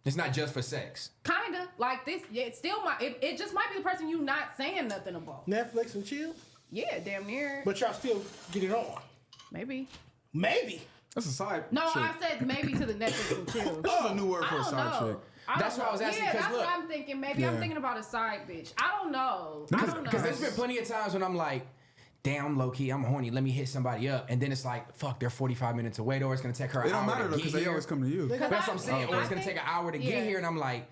C: It's not just for sex.
A: kinda like this. Yeah, it still might. It just might be the person you not saying nothing about.
B: Netflix and chill,
A: Yeah, damn near.
B: but y'all still get it on.
A: Maybe.
B: Maybe.
I: That's a side
A: No,
I: chick.
A: I said maybe to the Netflix and chill.
I: This is a new word for
A: I
I: a
A: don't
I: side
A: know.
I: chick.
C: That's why I was asking,
A: Yeah,
C: 'cause
A: that's
C: look.
A: what I'm thinking. Maybe I'm
I: Yeah.
A: thinking about a side bitch. I don't know. I don't know.
C: Because there's been plenty of times when I'm like, damn, low key, I'm horny. Let me hit somebody up, and then it's like, fuck, they're 45 minutes away, or it's gonna take her.
I: It
C: an
I: don't
C: hour
I: matter
C: to
I: though,
C: get
I: because they
C: here.
I: always come to you.
C: That's what I'm saying. Or it's gonna take an hour to get here, and I'm like,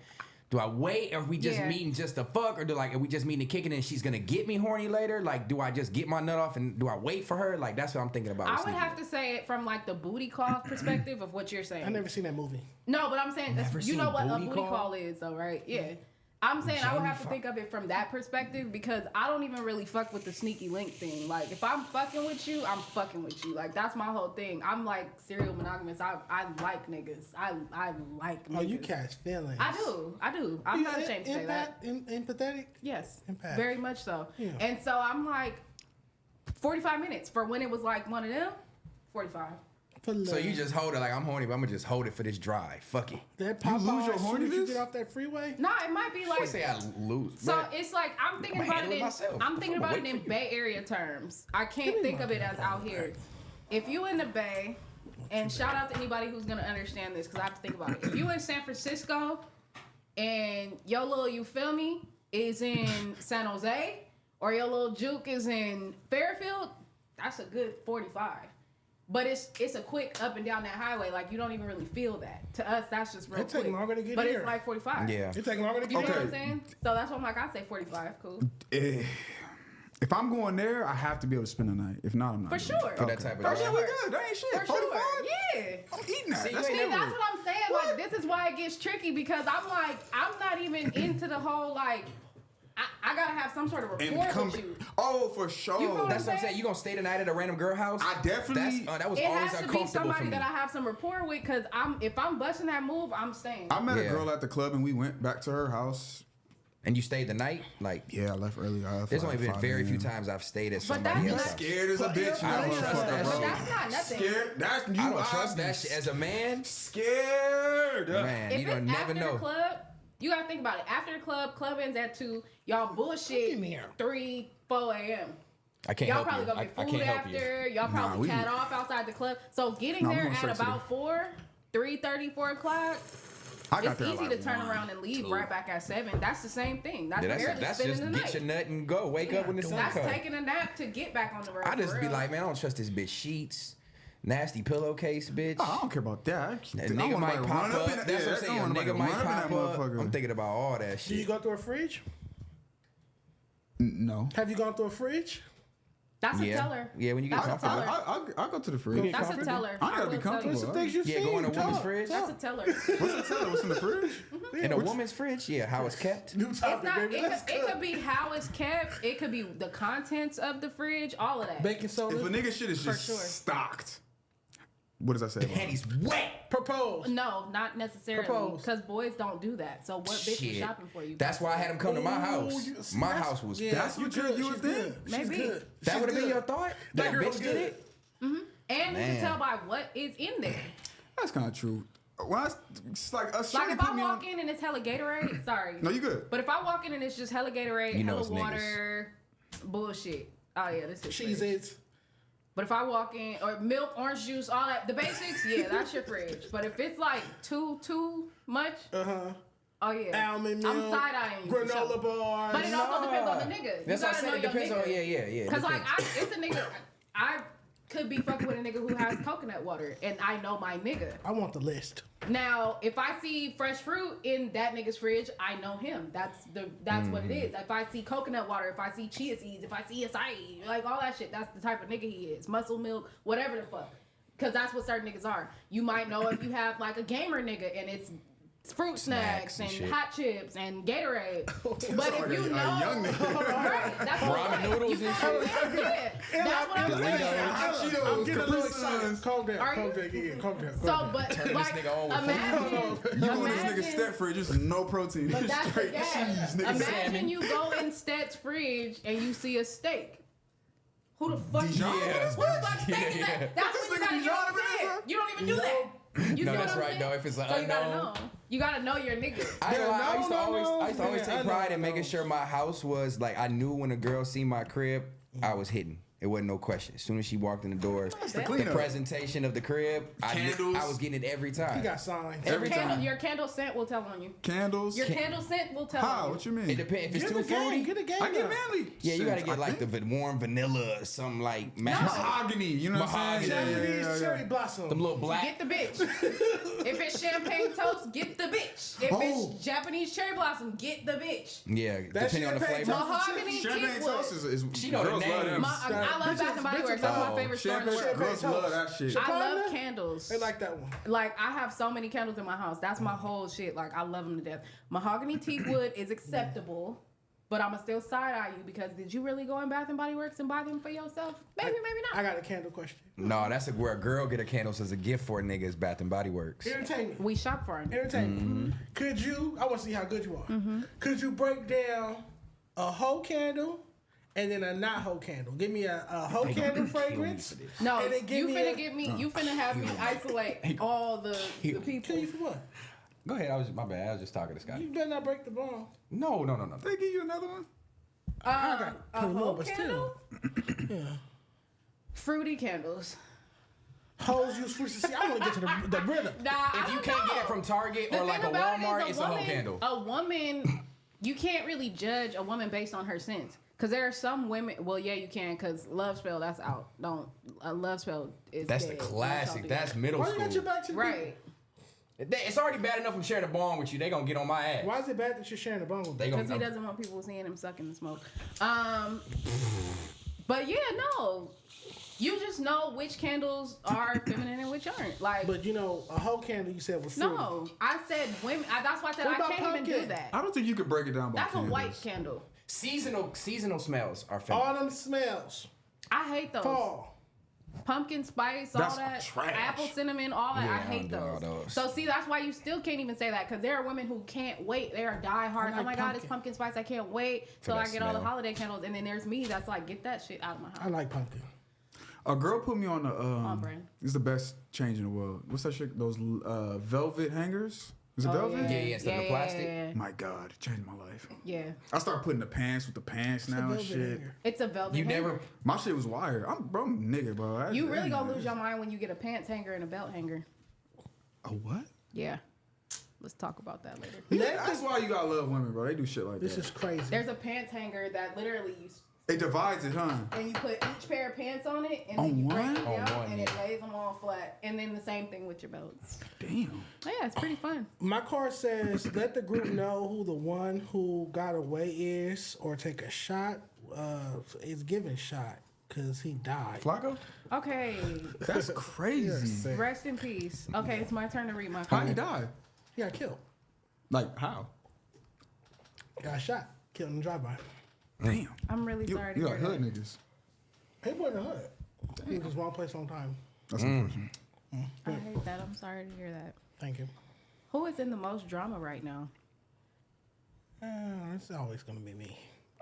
C: do I wait, or are we just meeting just to fuck, or are we just meeting to kick it, and she's gonna get me horny later? Like, do I just get my nut off, and do I wait for her? Like, that's what I'm thinking about.
A: I would have to say it from like the booty call perspective of what you're saying.
B: I never seen that movie.
A: No, but I'm saying you know what a
C: booty
A: booty
C: call?
A: call is, though, right? Yeah. I'm saying I would have to think of it from that perspective because I don't even really fuck with the sneaky link thing. Like, if I'm fucking with you, I'm fucking with you. Like, that's my whole thing. I'm like serial monogamous. I like niggas. I like niggas.
B: Oh, you catch feelings.
A: I do. I'm not ashamed to say that.
B: Empathetic?
A: Yes.
B: Empath.
A: Very much so.
B: Yeah.
A: And so I'm like, 45 minutes for when it was like one of them, 45.
C: So you just hold it like I'm horny, but I'm gonna just hold it for this drive. Fuck it.
B: That pop
I: lose your
B: as soon as you
I: horniness?
B: get off that freeway?
A: No, it might be
C: I
A: like.
C: say I lose.
A: So
C: but
A: it's like I'm thinking
C: I'ma
A: about it
C: handle it
A: in
C: myself.
A: I'm thinking
C: I'ma
A: about it
C: wait
A: in
C: for you.
A: Bay Area terms. I can't think of it as out here. If you in the Bay, and shout out to anybody who's gonna understand this because I have to think about it. If you in San Francisco, and your little you feel me is in San Jose, or your little juke is in Fairfield, that's a good 45. But it's a quick up and down that highway. Like, you don't even really feel that. To us, that's just real
B: It take
A: quick.
B: longer to get
A: but
B: here.
A: it's like 45.
C: Yeah.
B: It take longer to
A: You
B: get
A: know what
B: here.
A: I'm saying? So that's why I'm like, I say 45. Cool.
I: If I'm going there, I have to be able to spend the night. If not, I'm not.
A: For
I: doing it.
A: sure.
C: For that type of
A: For
C: drive.
A: sure.
I: We good. That ain't shit.
A: For
I: 45?
A: sure. Yeah.
I: I'm eating that.
C: See,
I: That's
C: you
A: See,
C: ain't
A: that's
C: never-
A: what I'm saying. Like, this is why it gets tricky because I'm like, I'm not even into the whole, like, I gotta have some sort of rapport with you.
I: Oh, for sure.
A: You feel
C: That's what I'm
A: saying?
C: saying. You gonna stay the night at a random girl house?
I: I definitely.
C: That was
A: It
C: always
A: has to be
C: uncomfortable for
A: somebody
C: me.
A: that I have some rapport with because if I'm busting that move, I'm staying.
I: I met a
C: Yeah.
I: girl at the club and we went back to her house.
C: And you stayed the night? Like,
I: Yeah, I left early.
C: there's only been very few times I've stayed at
A: But
C: somebody
A: that's
C: else's house.
I: Scared as a bitch.
C: I don't trust that
A: but
C: shit.
A: that's not nothing.
I: Scared. That's you.
C: I don't trust that shit as a man.
I: Scared.
C: Man,
A: If
C: you
A: it's
C: don't never
A: after
C: know.
A: the club, you gotta think about it. After the club ends at 2. Y'all bullshit
B: in there.
A: 3, 4 a.m.
C: I can't
A: Y'all
C: help
A: probably
C: you.
A: gonna get
C: I
A: food
C: can't help you.
A: after. Y'all probably
I: we-
A: cat off outside the club. So getting
I: No, we
A: there
I: going
A: at
I: straight to
A: about 4, 3:30, 4 o'clock.
I: I got
A: It's
I: there
A: easy
I: like
A: to turn
I: 1,
A: around and leave
I: 2.
A: right back at 7. That's the same thing. That's
C: Yeah,
A: barely
C: that's
A: spending
C: just
A: the
C: get
A: night.
C: your nut and go. Wake up when the sun
A: That's
C: comes.
A: taking a nap to get back on the road.
C: I just
A: for
C: be
A: real.
C: like, man, I don't trust this bitch sheets, nasty pillowcase, bitch.
I: Oh, I don't care about that.
C: That nigga might pop up. That's what I'm saying. A nigga might pop up.
I: Motherfucker.
C: I'm thinking about all that
B: Do you
C: shit.
B: go through a fridge?
I: No.
B: Have you gone through a fridge?
A: That's a
C: Yeah,
A: teller.
C: yeah. When you get
A: That's a
C: comfortable,
A: teller.
I: I go to the fridge.
A: That's a teller.
I: I gotta
A: will
I: be
A: tell you.
I: comfortable.
B: What's the things you
C: Yeah,
B: seen?
C: go in a woman's
B: Talk,
C: fridge.
A: That's
B: talk.
A: a teller.
I: What's the teller? What's in the fridge?
C: in a woman's fridge, yeah, how it's kept.
B: New
A: It's
B: topic,
A: not.
B: baby. Let's
A: It
B: cook.
A: could be how it's kept. It could be the contents of the fridge. All of that.
B: Baking soda.
I: If a nigga shit is
A: For
I: just
A: sure.
I: stocked, what does that say? About
C: And he's wet.
B: Propose.
A: No, not necessarily.
B: Propose.
A: Because boys don't do that. So what bitch is
C: Shit.
A: shopping for you?
C: That's why I had him come to my house.
B: you- see,
C: My
B: that's-
C: house was.
B: yeah,
I: That's what you
B: she's
I: would
B: good.
I: think.
B: She's
A: Maybe.
B: good.
C: That
B: She's
C: would have been
B: good.
C: your thought.
B: That
C: That
B: girl
C: bitch
B: was
C: did
B: good.
C: it.
A: And you
C: Man.
A: can tell by what is in there.
I: That's kind of true. When it's like a
A: Like
I: shorty
A: if
I: put
A: I
I: me
A: walk
I: on.
A: in and it's hella Gatorade, sorry.
I: No, you good.
A: But if I walk in and it's just hella Gatorade,
C: You know
A: hella
C: it's niggas.
A: water, bullshit. Oh yeah, this is
B: Cheese
A: fridge.
B: aids.
A: But if I walk in, or milk, orange juice, all that, the basics, yeah, that's your fridge. But if it's like too much, oh yeah,
B: Almond
A: I'm
B: milk.
A: side eyeing you. for
B: Granola
A: sure.
B: bars.
A: But it also depends on the nigga.
C: That's
A: you
C: what I
A: gotta
C: said.
A: know
C: It
A: your
C: depends on.
A: nigga.
C: Yeah.
A: Cause like
C: depends.
A: it's a nigga. I could be fucking with a nigga who has coconut water, and I know my nigga.
B: I want the list.
A: Now, if I see fresh fruit in that nigga's fridge, I know him. That's what it is. If I see coconut water, if I see chia seeds, if I see acai, like all that shit, that's the type of nigga he is. Muscle milk, whatever the fuck. Because that's what certain niggas are. You might know if you have like a gamer nigga and it's fruit snacks
C: and
A: and
C: shit.
A: hot chips and Gatorade. But if
I: like
A: you
I: a
A: know,
I: young nigga.
A: right? That's what
C: Ramen
A: I'm saying.
C: noodles
A: You
C: and
A: feel what I'm saying? Yeah, that's what I'm saying.
I: Hot
B: I'm
I: Cheetos,
B: getting a
I: Capri
B: little excited.
I: Suns.
B: Calm down.
A: Are
B: Calm
A: you?
B: down. Yeah, calm down.
A: So, but
C: Turn this
A: like,
C: nigga on with
A: imagine,
I: You go in this nigga's
A: imagine-
I: step fridge, just no protein.
A: But
I: Just
A: that's the
I: straight
A: gag.
I: cheese, nigga.
A: Imagine you go in Stet's fridge and you see a steak. Who the fuck?
I: Dijon?
A: Who the fuck steak is
C: Yeah.
A: that? That's
I: This
A: when you
I: nigga
A: gotta
I: Dijon
A: know
I: over there,
A: what
I: son?
A: You don't even do that. You
C: No,
A: see what
C: that's
A: I'm
C: right,
A: saying?
C: though. If it's like
A: so you gotta
C: unknown.
A: know. You gotta know your nigga.
C: I, ain't gonna lie, I used to
B: no,
C: always,
B: no.
C: I used to always
B: Yeah, I
C: take
B: know,
C: pride
B: I
C: in making
B: know.
C: sure my house was like I knew when a girl seen my crib, I was hitting. It wasn't no question. As soon as she walked in the door, the
I: cleanup.
C: presentation of the crib, I was getting it every time.
B: He got signs.
C: Every time.
A: Your candle scent will tell on you.
I: Candles.
A: Your candle scent will tell on
I: How?
A: you.
I: What you mean?
C: It depends. If it's
B: Get
C: too
B: the game.
C: fruity,
B: Get the game.
I: I get
B: up.
I: manly.
C: yeah, you gotta
I: scents,
C: get
I: I
C: like
I: think.
C: the warm vanilla or something like
I: mahogany. You know what I'm saying?
C: Mahogany.
B: Japanese cherry blossom.
C: Them little black.
A: Get the bitch. If it's champagne toast, get the bitch. If it's Japanese cherry blossom, get the bitch.
C: Yeah,
B: That
C: depending on the
B: champagne
C: flavor.
B: toast
A: Mahogany
I: Champagne
A: teakwood.
I: toast is
C: She know the
I: girls love
C: name.
I: them.
A: I love Bath and Body Works. That's my favorite store in the
I: Champagne,
A: world.
I: girls love that shit.
A: I love
B: Partner?
A: candles.
B: They like that one.
A: Like, I have so many candles in my house. That's my whole shit. Like, I love them to death. Mahogany teakwood is acceptable, but I'ma still side eye you because did you really go in Bath and Body Works and buy them for yourself? Maybe, maybe not.
B: I got a candle question.
C: No, that's where a girl get a candles as a gift for a nigga is Bath and Body Works.
B: Entertainment.
A: We shop for them.
B: Entertainment. Could you? I want to see how good you are. Could you break down a whole candle and then a not whole candle? Give me a whole candle fragrance.
A: No,
B: and then
A: you finna have me isolate all the people.
B: Kill you for what?
C: Go ahead. My bad. I was just talking to Scotty.
B: You better not break the ball.
C: No.
I: They give you another one?
B: I got
A: A
B: plenty more,
A: whole
B: but
A: candle?
B: still.
A: Fruity candles.
B: Hoes use fruit. See, I want to get to the rhythm.
A: Nah, I
C: If you
A: don't
C: can't
A: know.
C: get it from Target
A: The
C: or like
A: thing
C: a
A: about it is
C: Walmart, it's a whole candle.
A: A woman, you can't really judge a woman based on her scents. Because there are some women, well, yeah, you can, because Love Spell, that's out. Love Spell is
C: That's
A: dead.
C: the
A: Don't
C: classic.
A: y'all do
C: That's
A: that.
C: middle
B: Why you
C: school.
B: got your back to the
A: Right.
C: It's already bad enough I'm sharing a bong with you. They gonna get on my ass.
B: Why is it bad that you're sharing the bone with me?
C: They
A: Because
C: gonna
A: he doesn't want people seeing him sucking the smoke. But yeah, no. You just know which candles are feminine and which aren't. Like,
B: But you know, a whole candle you said was fruity.
A: no. I said women. That's why I said
B: What
A: I
B: about
A: can't even
B: pumpkin?
A: do that.
I: I don't think you could break it down by
A: That's a
I: candles.
A: white candle.
C: Seasonal smells are feminine.
B: All them smells.
A: I hate those.
B: Fall.
A: Pumpkin spice,
I: That's
A: all that,
I: trash.
A: apple cinnamon, all that.
C: Yeah,
A: I
C: I
A: hate
C: don't do all
A: those.
C: those.
A: So see, that's why you still can't even say that because there are women who can't wait. They are diehard.
B: I like
A: Oh my god, it's
B: pumpkin.
A: pumpkin spice. I can't wait till
C: that
A: I get all the
C: smell.
A: holiday candles. And then there's me that's like, get that shit out of my
B: I
A: house.
B: like pumpkin.
I: A girl put me on the
A: brand.
I: It's the best change in the world. What's that shit? Those velvet hangers? Is it velvet?
C: Yeah, instead of plastic.
A: Yeah.
I: My God, it changed my life.
A: Yeah.
I: I started putting the pants with the pants now and
B: velvet
I: shit.
B: hanger.
A: It's a velvet.
C: You
A: hanger.
C: never.
I: My shit was wired. I'm a nigga, bro.
A: You really gonna lose your mind when you get a pants hanger and a belt hanger.
I: A what?
A: Yeah. Let's talk about that later.
I: Yeah, that's why you gotta love women, bro. They do shit like
B: This
I: that.
B: is crazy.
A: There's a pants hanger that literally
I: It divides it, huh?
A: and you put each pair of pants on it, and
I: On
A: then you break
I: one?
A: it
C: On
A: down,
C: one,
A: and it
C: yeah.
A: lays them all flat. And then the same thing with your belts.
I: Damn.
A: Yeah, it's pretty fun.
B: My card says, let the group know who the one who got away is or take a shot. Is given shot because he died.
I: Flacco?
A: Okay,
I: That's crazy.
B: sick.
A: rest in peace. Okay, it's my turn to read my
I: How
A: card.
I: he died?
B: He got killed.
I: Like how?
B: Got shot. Killed in the drive-by.
I: Damn.
A: I'm really
I: You,
A: sorry to
I: you
A: hear
I: like hood
A: that.
I: niggas.
B: He wasn't a hood. He was just one place on time.
I: That's unfortunate.
A: I hate that. I'm sorry to hear that.
B: Thank you.
A: Who is in the most drama right now?
B: It's always gonna be me.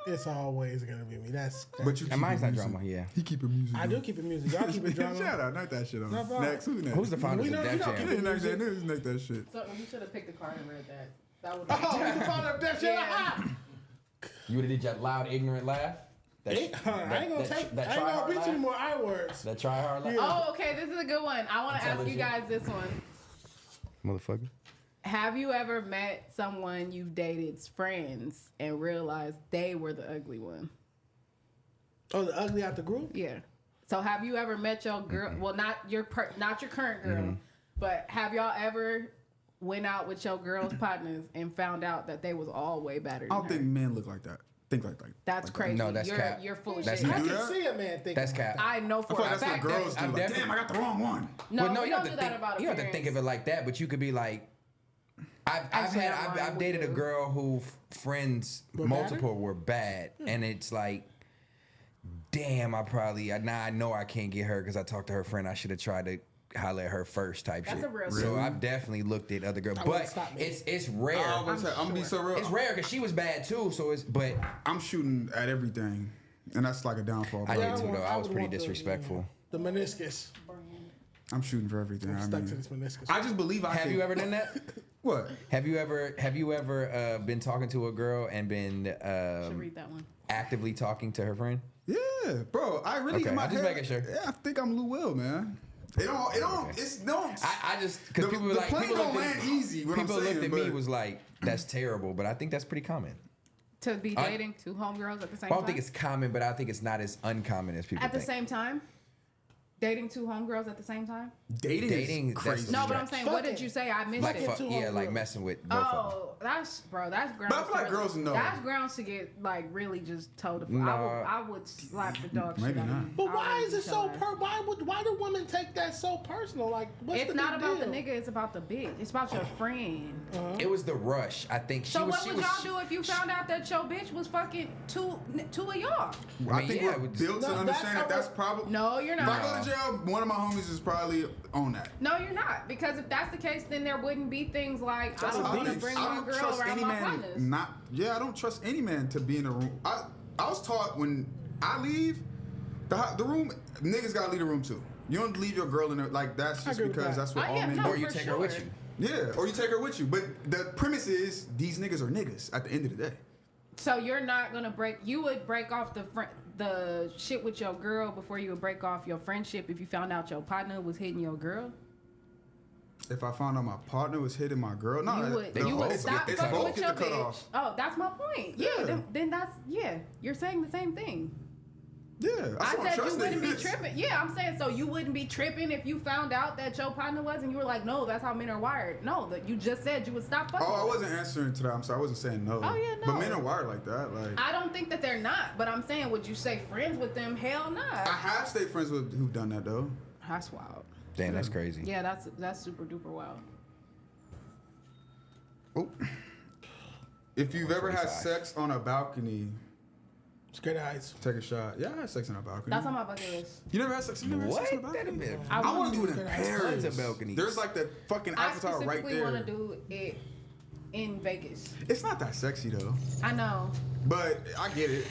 B: It's always gonna be me. That's
I: But you
C: And
I: keep
C: mine's
I: it
C: not
I: music.
C: drama. Yeah.
I: He keep it music.
B: I do keep it music. Y'all keep it drama.
I: Shout out, knock that shit on.
B: No problem.
I: Next, who's next?
C: Who's the founders
B: We
C: of
B: know-
C: Def
B: we don't
C: Jam?
B: keep
I: Yeah, next, niggas neck that shit.
A: So you should have picked the card and read that. That would.
B: Oh, we can find out that shit.
A: Yeah.
C: You would have did that loud, ignorant laugh.
B: I ain't gonna beat you any more I words.
C: That try hard laugh.
A: Oh, okay. This is a good one. I want to ask you guys this one.
C: Motherfucker.
A: Have you ever met someone you've dated's friends and realized they were the ugly one?
B: Oh, the ugly out the group?
A: Yeah. So have you ever met your girl? Well, not your current girl, but have y'all ever went out with your girl's partners and found out that they was all way better than
I: I don't
A: her?
I: think men look like that. Think like that.
A: That's
I: like
A: crazy.
C: No, that's cap.
A: You're full of
C: That's
A: shit.
B: I
C: not-
B: can
I: do that?
B: see a man thinking
C: That's
B: like
C: cap.
B: that.
A: I know
I: I
A: for
I: feel
A: a
I: like that's what
A: fact.
I: girls do.
C: I'm
I: Like,
C: definitely-
I: damn, I got the wrong one.
A: No,
C: Well,
A: you
C: you
A: don't
C: have
A: do
C: to
A: that
C: think.
A: about
C: You have to think
A: appearance.
C: of it like that, but you could be like,
A: Actually, I'm lying
C: I've
A: with
C: dated a
A: you.
C: girl who friends
B: Were
C: multiple were bad, and it's like, damn, I know I can't get her because I talked to her friend. I should have tried to holler at her first type
A: That's
C: shit.
A: a real
C: So
A: shit.
C: I've definitely looked at other girls,
B: That wouldn't
C: but
B: stop me.
C: it's rare.
I: I'm gonna be so real.
C: It's rare because she was bad too. So but
I: I'm shooting at everything, and that's like a downfall.
C: I
I: bro.
C: did too though. I was
B: would
C: pretty
B: want
C: disrespectful.
B: The meniscus.
I: I'm shooting for everything.
B: I'm
I: I
B: stuck
I: mean,
B: to this meniscus.
I: I just believe I
C: Have
I: can.
C: you ever done that?
I: What?
C: Have you ever been talking to a girl and been
A: Should read that one.
C: actively talking to her friend?
I: Yeah, bro. I really
C: Okay,
I: in my
C: I'm just
I: head,
C: making sure.
I: Yeah, I think I'm Lou Will, man. It don't.
C: Okay.
I: It's don't.
C: I just because people were
I: the
C: like
I: plane
C: people
I: don't
C: looked
I: land
C: at,
I: easy. What
C: people
I: I'm saying,
C: looked at me
I: but-
C: was like that's terrible, but I think that's pretty common.
A: To be dating two homegirls at the same
C: I
A: time?
C: don't think it's common, but I think it's not as uncommon as people
A: At the
C: think.
A: same time? Dating two homegirls at the same time?
I: Dating is crazy.
C: that's
A: No, but I'm
C: stretch.
A: saying, what did you say? I missed
C: Like
A: it.
C: like messing with both of them.
A: Oh, that's grounds.
I: But I feel like
A: to
I: girls know.
A: That's grounds to get like really just told.
C: No.
A: I would slap the dog
I: Maybe
A: shit out of
I: not.
A: you.
B: But
A: I
B: why
A: would
B: is it
A: tell
B: so
A: her.
B: why do women take that so personal? Like, what's
A: It's
B: the
A: not
B: big
A: about
B: deal?
A: the nigga. It's about the bitch. It's about your friend.
C: It was the rush. I think she
A: So
C: was.
A: what
C: she
A: would
C: was.
A: y'all do if you found out that your bitch was fucking two of y'all?
I: I think
C: yeah,
I: we're
C: it was-
I: built to
B: No,
I: understand that
B: that's
I: that's probably.
A: No, you're
I: If I
A: not.
I: go to jail, one of my homies is probably on that.
A: No, you're not. Because if that's the case, then there wouldn't be things like I don't
I: I
A: want to bring my girl
I: trust
A: around
I: any
A: my
I: man.
A: partners.
I: I don't trust any man to be in a room. I was taught when I leave the room, niggas gotta leave the room too. You don't leave your girl in there like that's just
B: agree with
I: because
B: that.
I: that's what
A: Oh,
I: all
A: yeah,
I: men
A: no,
I: do.
C: Or you
A: for
C: take her
A: sure.
C: with you.
I: Yeah, or you take her with you. But the premise is these niggas are niggas at the end of the day.
A: So you're not gonna break. You would break off the shit with your girl before you would break off your friendship if you found out your partner was hitting your girl.
I: If I found out my partner was hitting my girl, no,
A: You would.
I: the
A: You would
I: both
A: stop
I: get- it's
A: fucking
I: both
A: with
I: get
A: your
I: the cut
A: bitch.
I: off.
A: Oh, that's my point. Yeah.
I: Yeah.
A: Then that's You're saying the same thing.
I: Yeah,
A: I
I: don't
A: said you
I: trust
A: wouldn't be
I: niggas.
A: tripping. Yeah, I'm saying so you wouldn't be tripping if you found out that your partner was, and you were like, no, that's how men are wired. No, that you just said you would stop fucking.
I: Oh, I
A: with
I: wasn't answering to that. I'm sorry, I wasn't saying no.
A: Oh, yeah,
I: But
A: no.
I: men are wired like that. Like
A: I don't think that they're not, but I'm saying, would you say friends with them? Hell no.
I: I have stayed friends with who've done that though.
A: That's wild.
C: Damn, that's crazy.
A: Yeah, that's super duper wild.
I: Oh. If you've ever had
C: 45.
I: sex on a balcony,
B: Scared of heights.
I: take a shot. Yeah, I had sex on a balcony.
A: That's on my bucket list.
I: You never had sex? You never had sex on a
C: What? That'd
I: balcony?
C: be-
A: I
I: I want to do it in
B: Tons
I: Paris.
C: of balconies.
I: There's like the fucking
A: I
I: Eiffel Tower right
A: specifically want
I: there.
A: to do it in Vegas.
I: It's not that sexy though,
A: I know.
I: but I get it.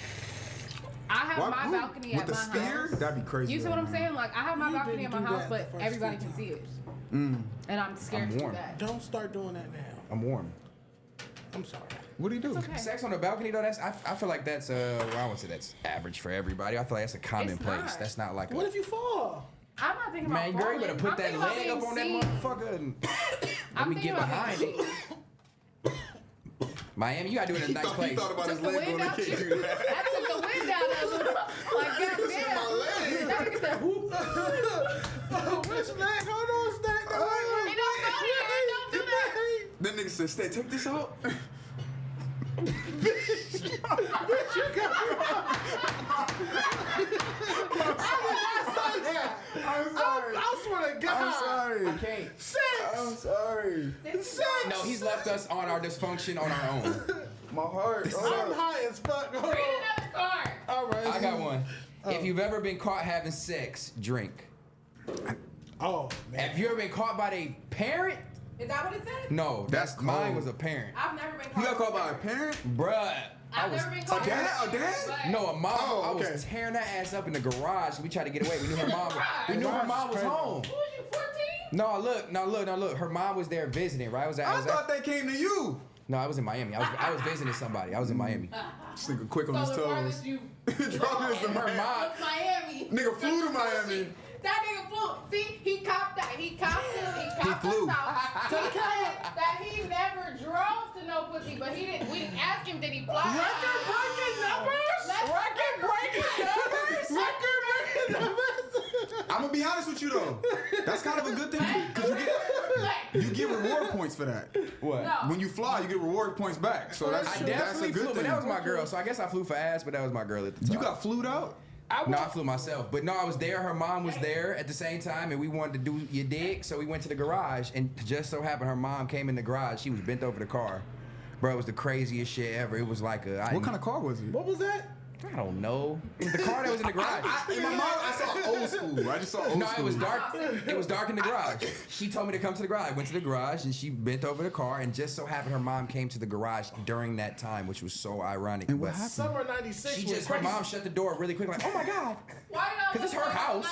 A: I have
I: Why-
A: my
I: ooh,
A: balcony
I: with
A: at
I: the
A: my
I: spear,
A: house.
I: that'd be crazy.
A: You see
I: though,
A: what I'm
I: man.
A: saying? Like I have my
B: You
A: balcony at
B: didn't
A: my
B: do
A: house,
B: that
A: but
B: the first
A: everybody
B: few
A: can see it,
I: Mm.
A: and I'm scared to do
C: warm.
A: that.
B: Don't start doing that now.
C: I'm warm.
B: I'm sorry.
I: What do you do?
A: It's okay.
C: Sex on a balcony though, I feel like that's well, I wouldn't say that's average for everybody. I feel like that's a common
A: It's
C: place.
A: not.
C: That's not like
B: What
C: a
B: if you fall?
A: I'm not thinking
C: man,
A: about
C: girl, you
A: falling.
C: better put
A: I'm
C: that
A: thinking about
C: leg
A: being
C: up on that
A: seen.
C: motherfucker and let
A: I'm
C: me
A: thinking
C: get
A: about
C: behind
A: being
C: it. Miami, you gotta do it in a nice
I: He
C: place.
I: thought about his
A: Took the
I: leg
A: wind
I: going
A: out
I: to
A: you.
I: kick you.
A: That took the wind out of him. Like goddamn. That nigga said, whoop.
B: Which leg? Hold on, Stack.
A: He don't go there. Don't do that.
I: That nigga said, "Stay, take this out." I'm sorry.
B: I swear to God.
I: I'm sorry.
C: Okay.
I: I'm sorry.
C: No, he's left us on our dysfunction on our own.
I: My heart.
B: I'm high as fuck. Hold
A: Read
B: on.
A: another card.
B: All right.
C: I got one. If you've ever been caught having sex, drink.
B: Oh, man.
C: Have you ever been caught by a parent?
A: Is that what it said?
C: No,
I: That's
C: mine
I: cold.
C: was a parent.
A: I've never been caught.
I: You got caught by a parent?
C: Bruh.
A: I've never been caught.
I: A dad? A dad?
A: But-
C: No, a mom.
I: Oh,
C: I
I: okay.
C: was tearing her ass up in the garage. We tried to get away. We knew her mom. We knew her mom was home.
A: Who was you, 14?
C: No, look. Her mom was there visiting, right?
I: I thought they came to you.
C: No, I was in Miami. I was visiting somebody. I was in Miami.
I: This nigga quick on
A: So
I: his
A: the
I: toes.
A: farthest you
I: Dropping us to
C: Her
I: Miami.
C: mom.
A: was Miami.
I: Nigga flew to Miami.
A: That nigga flew. See, he copped that. He copped
C: flew.
A: us out. He said that he never drove to no pussy, but he didn't. We didn't ask him. Did he fly?
B: Record-breaking numbers?
I: I'm gonna be honest with you though. That's kind of a good thing because you get reward points for that.
C: What?
A: No.
I: When you fly, you get reward points back. So that's
C: I
I: that's a
C: definitely
I: good
C: flew,
I: thing.
C: but that was my girl. So I guess I flew for ass, but that was my girl at the time.
I: You got flued out?
C: No, I flew myself. But no, I was there. Her mom was there at the same time, and we wanted to do your dig. So we went to the garage, and just so happened her mom came in the garage. She was bent over the car. Bro, it was the craziest shit ever. It was like a...
I: What kind of car was it?
B: What was that?
C: I don't know. The car that was in the garage.
I: In my mind, I saw old school. I just saw old school.
C: No, it was dark. It was dark in the garage. She told me to come to the garage. I went to the garage and she bent over the car, and just so happened her mom came to the garage during that time, which was so ironic.
I: And what happened?
B: Summer '96.
C: She just, her mom shut the door really quick, like, oh my God.
A: Why
C: Because it's her house.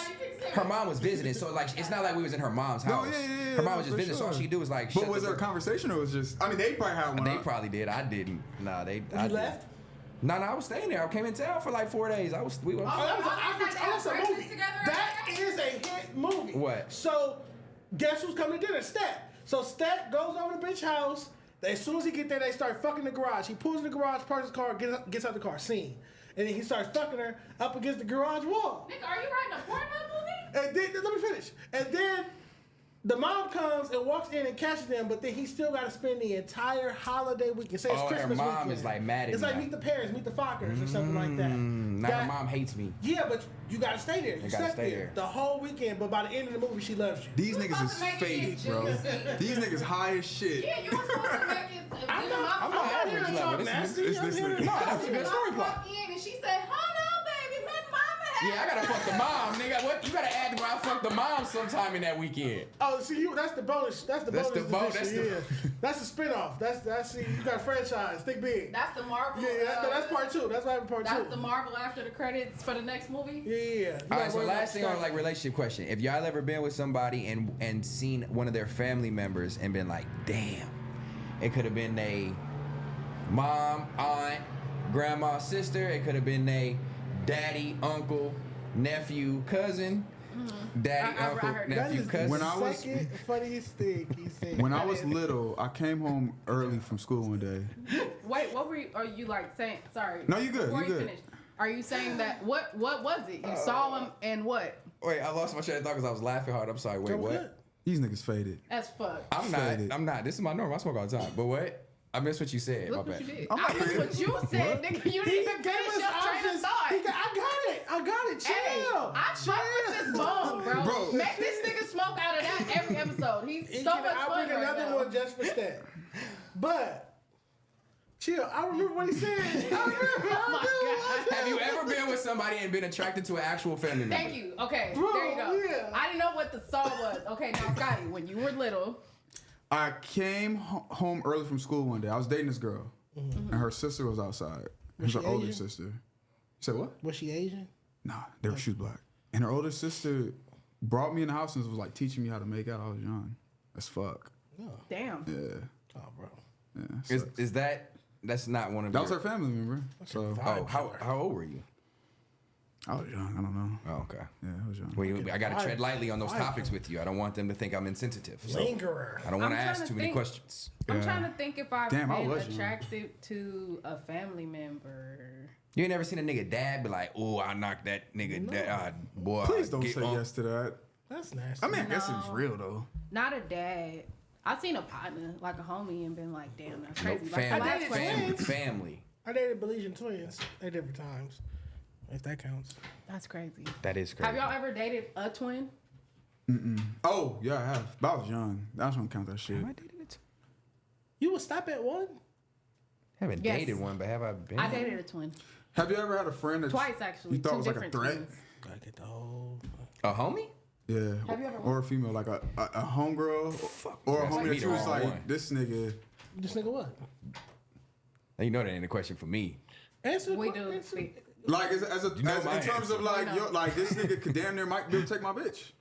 C: Her mom was visiting, so like it's not like we was in her mom's house. Her mom was just visiting, so all she could do was like.
I: But was there a conversation or was just? I mean, they probably had one.
C: They probably did. I didn't. Nah, they.
B: You left?
C: No, I was staying there. I came in town for like 4 days. We were.
B: That's a movie. That is a hit movie.
C: What?
B: So, guess who's coming to dinner? Stat. So Stat goes over to the bitch house. As soon as he get there, they start fucking the garage. He pulls in the garage, parks his car, gets out the car. Scene. And then he starts fucking her up against the garage wall.
A: Nigga, are you writing a Pornhub movie?
B: And then, let me finish. And then the mom comes and walks in and catches them, but then he still got to spend the entire holiday weekend. Say it's Christmas
C: her mom
B: weekend.
C: is like mad at
B: It's like Meet the Parents, Meet the Fockers, or something like that.
C: Now her mom hates me.
B: Yeah, but you got to stay there. You
C: gotta
B: stay there the whole weekend, but by the end of the movie, she loves you.
I: These niggas is faded, bro. These niggas high as shit.
A: Yeah, you were supposed to make it.
B: I'm not here to talk nasty.
I: It's this nigga.
C: No, that's a good story plot.
A: Walk in and she said, "Hold on, baby, let mama have
C: Yeah, I gotta fuck the mom, nigga. What? You gotta add where I fuck the mom sometime in that weekend.
B: Oh, see, that's the bonus. That's the bonus. That's the spinoff. That's see, you got a franchise. Think big.
A: That's the Marvel.
B: Yeah, that's part two. That's part two.
A: That's the Marvel after the credits for the next movie.
B: Yeah.
C: All right, so last thing on like relationship question: if y'all ever been with somebody and seen one of their family members and been like, damn, it could have been a mom, aunt, grandma, sister. It could have been a daddy, uncle, nephew, cousin. Daddy, uncle, nephew, cousin.
I: When I was
B: funniest thing he said.
I: when I was little, I came home early from school one day.
A: Wait, what were you? Are you like saying? Sorry.
I: No, you good.
A: Before
I: You good.
A: finish, are you saying that? What was it? You saw him and what?
C: Wait, I lost my train of thought because I was laughing hard. I'm sorry. Wait, what?
I: These niggas faded.
A: That's fuck.
C: I'm not. This is my norm. I smoke all the time. But what? I missed what you said.
A: Look
C: my
A: what
C: bad.
A: you did.
I: I'm
A: I
I: not
A: missed what you said, nigga. You didn't even finish your train of thought.
B: I got it. Chill.
A: Hey, I fuck with this bone, bro. Make this nigga smoke out of that every episode. He's so much
B: I'll
A: fun
B: bring
A: right
B: another
A: now.
B: one just for Stat. But chill. I remember what he said.
A: Oh my God.
C: Have you ever been with somebody and been attracted to an actual family member?
A: Thank you. Okay,
B: Bro,
A: there you go.
B: yeah.
A: I didn't know what the song was. Okay, now Scotty, when you were little.
I: I came home early from school one day. I was dating this girl, and her sister was outside. It was her
B: she
I: older
B: Asian?
I: sister. You said what?
B: Was she Asian?
I: Nah, she was black. And her older sister brought me in the house and was like teaching me how to make out. I was young as fuck.
A: Damn.
I: Yeah.
B: Oh, bro.
I: Yeah.
C: Is that's not one of
I: That was her family member. So
C: how old were you?
I: I was young. I don't know.
C: Oh, okay.
I: Yeah, I was young.
C: Well, I gotta tread lightly on those topics with you. I don't want them to think I'm insensitive. So
B: Lingerer.
C: I don't want to
A: I'm
C: ask
A: trying
C: too
A: to
C: many
A: think.
C: questions.
A: I'm trying to think if I've
I: Damn, I
A: been
I: was young.
A: attracted to a family member.
C: You ain't never seen a nigga dad be like, "Oh, I knocked that nigga, boy."
I: Please don't
C: get
I: say
C: on."
I: yes to that.
B: That's nasty.
I: I mean, I guess it's
A: No.
I: real though.
A: Not a dad. I've seen a partner, like a homie, and been like, damn, that's
C: No,
A: crazy. Like,
C: family,
A: that's crazy.
C: family.
B: I dated Belizean twins at different times, if that counts.
A: That's crazy.
C: That is crazy.
A: Have y'all ever dated a twin?
I: Oh yeah, I have. But I was young. I just don't count that shit.
C: Have I dated it?
B: You would stop at one?
C: Haven't
A: Yes.
C: dated one, but have I been?
A: I dated a twin.
I: Have you ever had a friend that
A: Twice, actually.
I: you thought
A: Two
I: was like a
A: different
I: threat?
A: twins.
B: Gotta get the whole.
C: A homie?
I: Yeah.
A: Have you ever-
I: Or a female, like a homegirl, or a
C: That's
I: homie
C: me
I: that
C: the
I: you was
C: wrong
I: like,
C: one.
I: this nigga.
B: This nigga what?
C: Now, you know that ain't a question for me.
B: Answer the
A: We
B: question.
A: do speak.
I: Like as
C: know my
I: in terms of
C: answer.
I: like
A: No.
I: yo, like this nigga could damn near might be able to take my bitch.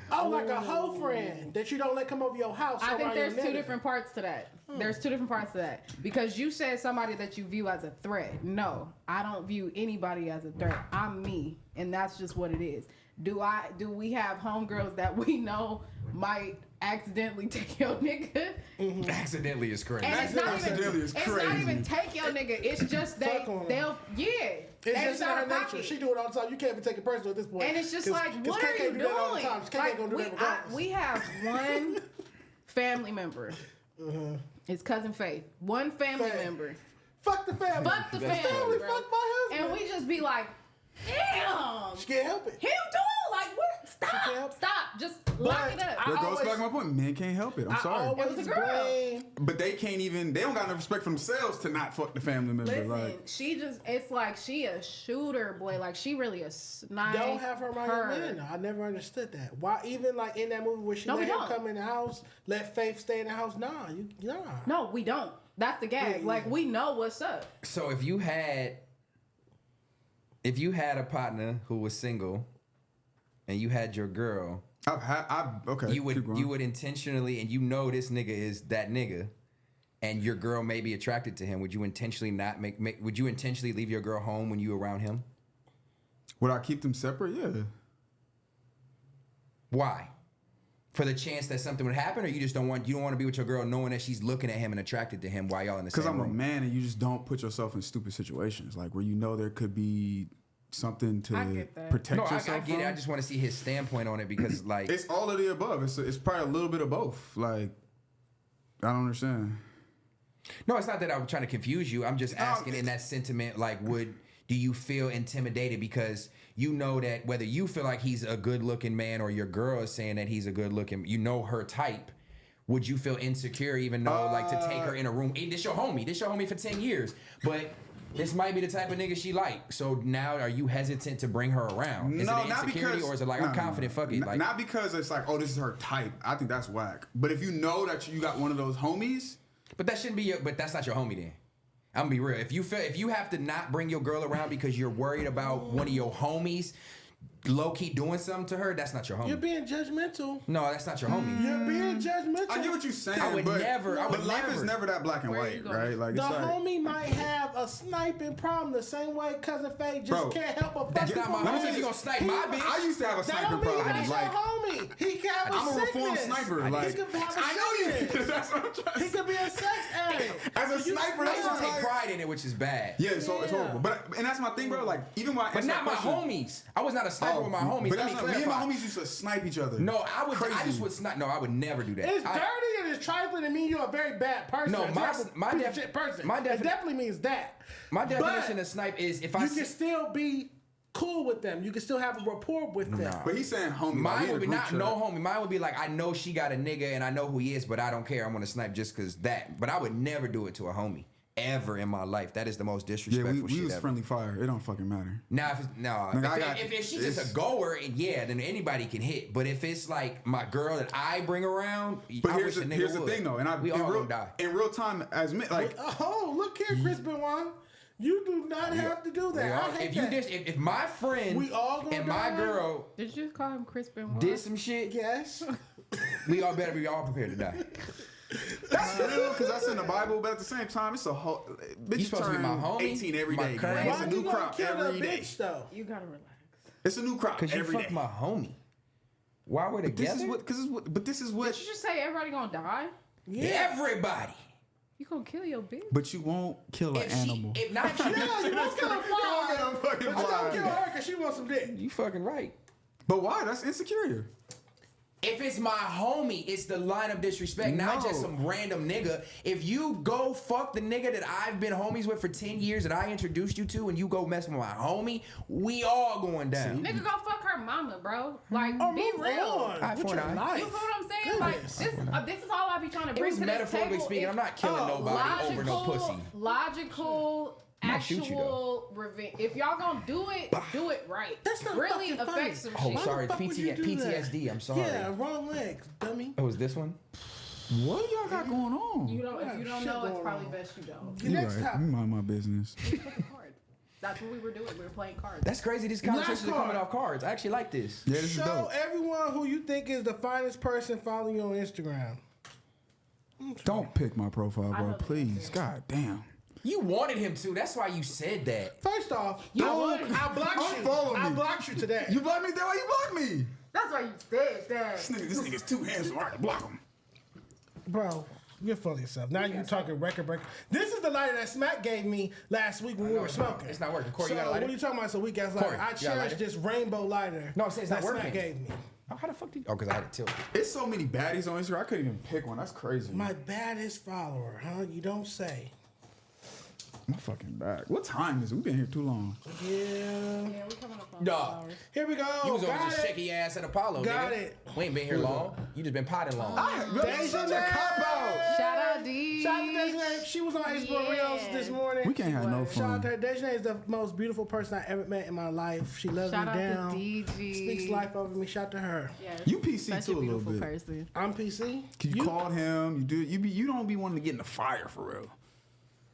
B: Oh, like a hoe friend that you don't let come over your house.
A: I think
B: around
A: there's
B: your
A: two
B: nigga.
A: different parts to that. There's two different parts to that. Because you said somebody that you view as a threat. No, I don't view anybody as a threat. I'm me, and that's just what it is. Do we have homegirls that we know might accidentally take your nigga?
C: Accidentally is crazy.
A: And it's not
I: Accidentally
A: even
I: is
A: it's not
I: crazy.
A: even take your nigga. It's just
B: Fuck on her.
A: they'll
B: It's
A: they
B: just in
A: out
B: her
A: of
B: nature.
A: pocket.
B: She do it all the time. You can't even take it personal at this point.
A: And it's just
B: 'Cause-
A: like,
B: 'cause
A: what
B: Kay
A: are
B: can't
A: you
B: do that all the
A: doing?
B: time. Kay
A: Like,
B: ain't gonna do that regardless.
A: we have one family member. It's cousin Faith. One family
B: Faith.
A: member.
B: Fuck the family.
A: Fuck the
B: That's
A: family, bro.
B: Fuck my husband.
A: And we just be like, damn.
B: She can't help it.
A: Him too. Like, what?
B: can't help
A: Stop.
B: it.
A: Stop. Just Lock it up.
I: That goes back to my point. Men can't help it. I'm sorry.
A: It was a girl.
I: But they can't even. They don't got enough respect for themselves to not fuck the family member.
A: Listen,
I: Like
A: it's like she a shooter, boy. Like she really a sniper.
B: Don't have her around your man. I never understood that. Why even like in that movie where she let him come in the house, let Faith stay in the house? Nah.
A: No, we don't. That's the gag.
B: Yeah.
A: Like we know what's up.
C: So if you had a partner who was single, and you had your girl,
I: okay.
C: You would intentionally, and you know this nigga is that nigga, and your girl may be attracted to him. Would you intentionally not would you intentionally leave your girl home when you around him?
I: Would I keep them separate? Yeah.
C: Why? For the chance that something would happen, or you don't want to be with your girl knowing that she's looking at him and attracted to him while y'all in the same room?
I: Because I'm a man, and you just don't put yourself in stupid situations, like where you know there could be something to protect yourself.
C: I get it. I just want to see his standpoint on it because, like,
I: it's all of the above. It's probably a little bit of both. Like, I don't understand.
C: No, it's not that I'm trying to confuse you. I'm just asking in that sentiment, like, do you feel intimidated because you know that whether you feel like he's a good-looking man or your girl is saying that he's a good-looking, you know her type, would you feel insecure even though, like, to take her in a room? Hey, this your homie for 10 years, but this might be the type of nigga she like. So now are you hesitant to bring her around? Is it an insecurity or is it like, I'm confident, fuck it? Like,
I: not because it's like, oh, this is her type. I think that's whack. But if you know that you got one of those homies.
C: But that shouldn't be but that's not your homie then. I'm gonna be real. If you have to not bring your girl around because you're worried about one of your homies low-key doing something to her, that's not your homie.
B: You're being judgmental.
C: No, that's not your homie.
B: You're being judgmental.
I: I get what you're saying.
C: I would never.
I: But life is never that black and white, right? Like
B: the
I: it's like,
B: homie might have a sniping problem the same way Cousin Faye just can't help but
C: that's not my homie. You gonna snipe my bitch?
I: I used to have a sniper problem.
B: That's your homie. He can have
I: I'm a reformed sniper. Like,
B: he could have a
I: I know you. That's what I'm trying to say.
B: He could be a sex addict.
I: As a sniper, that's
C: I
I: what
C: take pride in it, which is bad.
I: Yeah, so it's horrible. And that's my thing, bro. Like, even when I
C: but not my homies. I was not a sniper with my homies.
I: But me and my homies used to snipe each other.
C: No, I just would snipe. No, I would never do that.
B: It's dirty and it's trifling to mean you're a very bad person.
C: No, my
B: person. It definitely means that.
C: My definition of snipe is if
B: you can still be cool with them. You can still have a rapport with them.
I: But he's saying homie.
C: Mine would be not no homie. Mine would be like, I know she got a nigga and I know who he is, but I don't care. I'm gonna snipe just cause that. But I would never do it to a homie. Ever in my life. That is the most disrespectful shit
I: we was
C: ever.
I: friendly fire. It don't fucking matter.
C: Now, if she's just a goer, and then anybody can hit. But if it's like my girl that I bring around,
I: but here's the thing though, and
C: we all gonna die.
I: In real time, as men, like,
B: oh, look here, Chris Benoit. You do not have to do that. I hate that.
C: If my friend and my girl,
A: did you just call him Chris Benoit?
C: Did some shit?
B: Yes.
C: We all better be all prepared to die.
I: That's real because that's in the Bible, but at the same time, it's a whole. Bitch,
C: you supposed to be my homie.
I: 18 every day.
B: Why
I: It's a new crop every day.
B: Bitch, though?
A: You gotta relax.
I: It's a new crop every day.
C: Because you fuck my homie. Why we're together?
I: But this is what.
A: Did you just say everybody gonna die?
C: Yeah. Everybody.
A: You gonna kill your bitch?
I: But you won't kill an animal.
C: If not,
B: you won't kill a fly. But you don't kill her because she wants some dick.
C: You fucking right.
I: But why? That's insecure.
C: If it's my homie, it's the line of disrespect, not just some random nigga. If you go fuck the nigga that I've been homies with for 10 years that I introduced you to and you go mess with my homie, we all going down.
A: Nigga, go fuck her mama, bro. Like, be real.
C: With your life.
A: You know what I'm saying? Like, this is all I be trying to bring to this table.
C: Metaphorically speaking, I'm not killing nobody over no pussy.
A: Logical, actual revenge. If y'all gonna do it right.
B: That's not
A: really
B: fucking
A: affects
B: funny.
A: some shit.
C: Oh, sorry, PTSD. I'm sorry.
B: Yeah, wrong legs, dummy.
C: Oh, is this one?
I: What y'all got going on?
A: If you don't know, it's probably best you don't.
I: You right. You mind my business.
A: That's what we were doing. We were playing cards.
C: That's crazy. These conversations are coming off cards. I actually like this.
I: Yeah, this is dope.
B: Show everyone who you think is the finest person following you on Instagram.
I: Don't pick my profile, bro. Please. God damn.
C: You wanted him to. That's why you said that.
B: First off, I blocked you. I blocked you today.
I: You blocked me? That why you blocked me?
A: That's why you said that.
I: This nigga's too handsome. I can block him.
B: Bro, you're full of yourself. Now you're talking record breaker. This is the lighter that Smack gave me last week when we were smoking.
C: It's not working. Corey,
B: so
C: you got a lighter?
B: what are you talking about? It's a weak ass lighter.
C: Corey,
B: I cherish this rainbow lighter.
C: No, I'm saying it's not working.
B: Smack gave me.
C: Oh, how the fuck did you? Oh, because I had it tilted.
I: It's so many baddies on Instagram. I couldn't even pick one. That's crazy.
B: My baddest follower, huh? You don't say.
I: My fucking back. What time is it? We've been here too long.
B: Yeah.
A: Yeah, we're coming up
C: Dog.
B: Here we go.
C: You was on
B: Got
C: just
B: it.
C: shaky ass at Apollo,
B: Got
C: nigga.
B: it.
C: We ain't been here long. You just been potting long.
B: That's such a cop out.
A: Shout out D.
B: Shout out to Desjanae. She was on Facebook Reels this morning.
I: We can't have no
B: Shout out
I: fun.
B: to her. Desjanae is the most beautiful person I ever met in my life. She loves
A: Shout
B: me
A: out
B: down.
A: to DG.
B: Speaks life over me. Shout out to her.
A: Yes.
I: You PC
A: Such
I: too
A: a
I: a little
A: beautiful
I: bit.
A: person.
B: I'm PC.
I: You called him. You don't be wanting to get in the fire for real.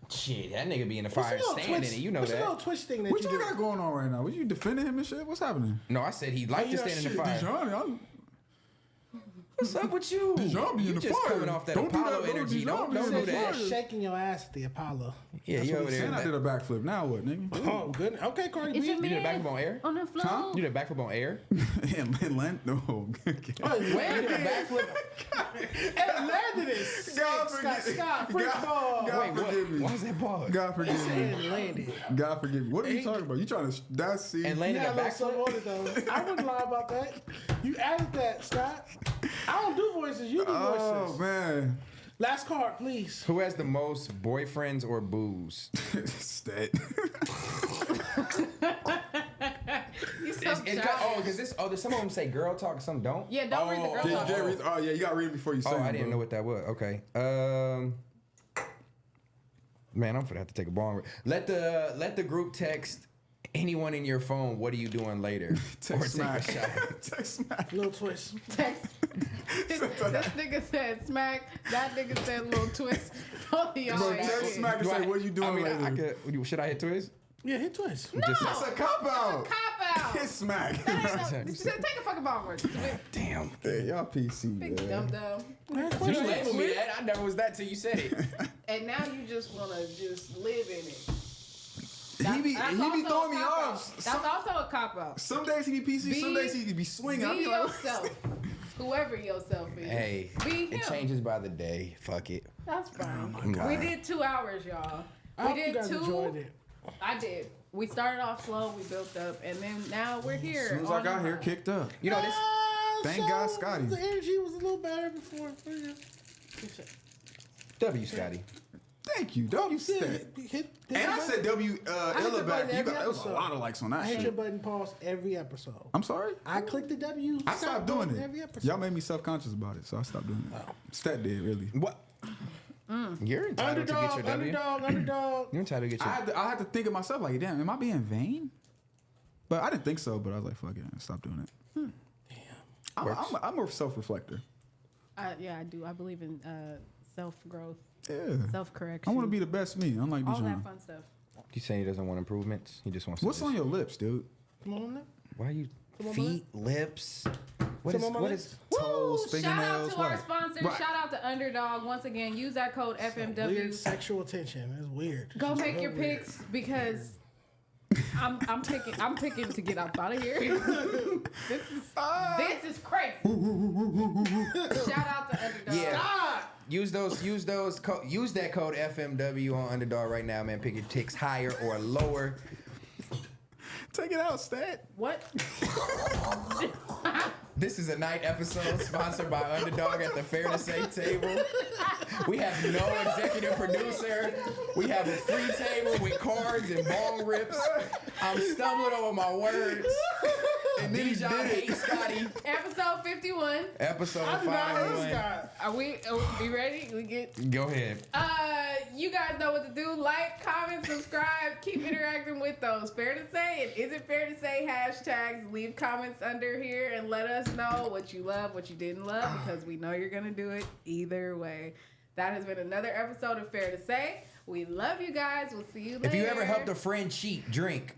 C: Shit, that nigga be in the fire
B: What's a little
C: standing
B: twitch-
C: it. You know
B: what's a little
C: that.
B: twitch thing that
I: What
B: you
I: y'all
B: do?
I: got going on right now? Was you defending him and shit? What's happening?
C: No, I said he liked to stand in the fire.
I: Dijon,
C: What's up with you?
I: Dijon be in
C: You
I: the
C: just
I: fire.
C: coming off that
I: Don't do
C: Apollo
I: that, bro.
C: energy.
I: Dijon
C: Don't
I: be in
C: do
I: the
B: You
C: that.
B: were shaking your ass at the Apollo.
C: Yeah,
B: That's
C: you
B: what
C: over
B: he
C: there.
I: and I did a backflip. Now what, nigga?
B: Oh, good. Okay, Cardi
A: It's
B: B.
A: your
C: You did a
A: man
C: backflip on air?
A: on the floor.
C: You did a backflip on air?
I: and land? No.
B: Oh,
C: Wait, you did a backflip?
B: and landed it.
I: God
B: Scott, freak ball.
I: God
C: Wait,
I: forgive me.
C: what? Why is that pause?
I: God forgive me.
B: And landed.
I: God forgive me. What are you talking about? You trying to? That's see.
C: And
B: You
C: landed a
B: had a little something on
C: backflip?
B: it though. I wouldn't lie about that. You added that, Scott. I don't do voices. You do
I: Oh
B: voices.
I: man.
B: Last card, please.
C: Who has the most boyfriends or booze?
I: Stat.
A: You so
C: Because some of them say girl talk, some don't.
A: Yeah, don't read the girl
I: Yeah,
A: talk.
I: you can't read, oh yeah, you gotta read it before you say
C: Oh,
I: it,
C: I didn't
I: bro.
C: know what that was. Okay. Man, I'm gonna have to take a bong. Let the group text anyone in your phone. What are you doing later?
I: Text
C: or take
I: smack.
C: a shot.
I: Text smack.
B: Little twist.
A: Text. This nigga said smack. That nigga said little twist. Both of y'all
I: Bro,
A: ain't
I: text
A: shit.
I: smack and say, what are you doing
C: I mean,
I: later?
C: should I hit twist?
B: Yeah, hit twist.
C: Just-
I: That's a cop out.
A: Cop out.
I: It's smack.
A: Take a fucking bong.
C: Damn.
I: Hey, y'all PC,
A: Big
I: man.
A: dumb.
C: You labeled me that. I never was that till you said it.
A: And now you just wanna just live in it.
I: He be
A: That's
I: throwing me
A: also a cop-out.
I: off.
A: That's also a cop out.
I: Some days he be PC, some
A: Be-
I: days he be swinging. I
A: Be
I: be like,
A: yourself. Whoever yourself is.
C: Hey,
A: Be him.
C: it changes by the day. Fuck it.
A: That's fine.
I: God.
A: We did 2 hours, y'all.
B: I
A: We
B: hope you
A: did
B: guys
A: 2.
B: enjoyed it.
A: I did. We started off slow, we built up, and then now we're here.
I: as soon as I
A: on
I: got
A: the
I: here,
A: run.
I: kicked up.
C: You know this.
I: Thank God, Scotty.
B: The energy was a little better before.
C: W Scotty.
I: Thank you. W said. And I said W
B: hit the
I: Ella back.
B: button
I: You
B: every
I: got there was a
B: episode.
I: lot of likes on that
B: I hit your
I: shit.
B: button pause every episode.
I: I'm sorry.
B: I clicked the W.
I: I stopped doing
B: every
I: it.
B: episode.
I: Y'all made me self-conscious about it, so I stopped doing it. Stat did really.
C: What? You're entitled to get your W.
B: Underdog.
C: You're entitled to get your.
I: I had to think of myself like, damn, am I being vain? But I didn't think so. But I was like, fuck it, I stopped doing it. I'm a self-reflector.
A: Yeah, I do. I believe in self-growth,
I: Yeah.
A: self-correction.
I: I want to be the best me, unlike
A: all that
I: Dijon.
A: fun stuff.
C: You saying he doesn't want improvements? He just wants. To
I: What's
C: just,
I: on your lips, dude?
B: Come on now.
C: Why are you
B: Come on,
C: feet, lips? What is
B: Come on, my
C: what
B: lips.
C: is?
I: Toes,
A: Shout out
I: fingernails,
A: to our
I: what?
A: sponsors.
I: Right.
A: Shout out to Underdog. Once again, use that code FMW.
B: Weird sexual tension. It's weird.
A: Go
B: It's
A: make
B: real
A: your
B: weird.
A: picks because I'm picking to get up out of here. this is crazy. Shout out to Underdog.
C: Yeah. Use that code FMW on Underdog right now, man. Pick your ticks higher or lower.
I: Take it out, Stat.
A: What?
C: This is a night episode sponsored by Underdog at the Fair to Say table. We have no executive producer. We have a free table with cards and bong rips. I'm stumbling over my words. And Dijon hates Scotty.
A: Episode 51.
C: Episode
B: I do not hate
C: 51.
B: Scott.
A: Are we ready? We get.
C: Go ahead.
A: You guys know what to do. Like, comment, subscribe. Keep interacting with those. Fair to say, and is it fair to say hashtags? Leave comments under here and let us know what you love, what you didn't love, because we know you're gonna do it either way. That has been another episode of Fair to Say. We love you guys. We'll see you later.
C: If you ever helped a friend cheat, drink.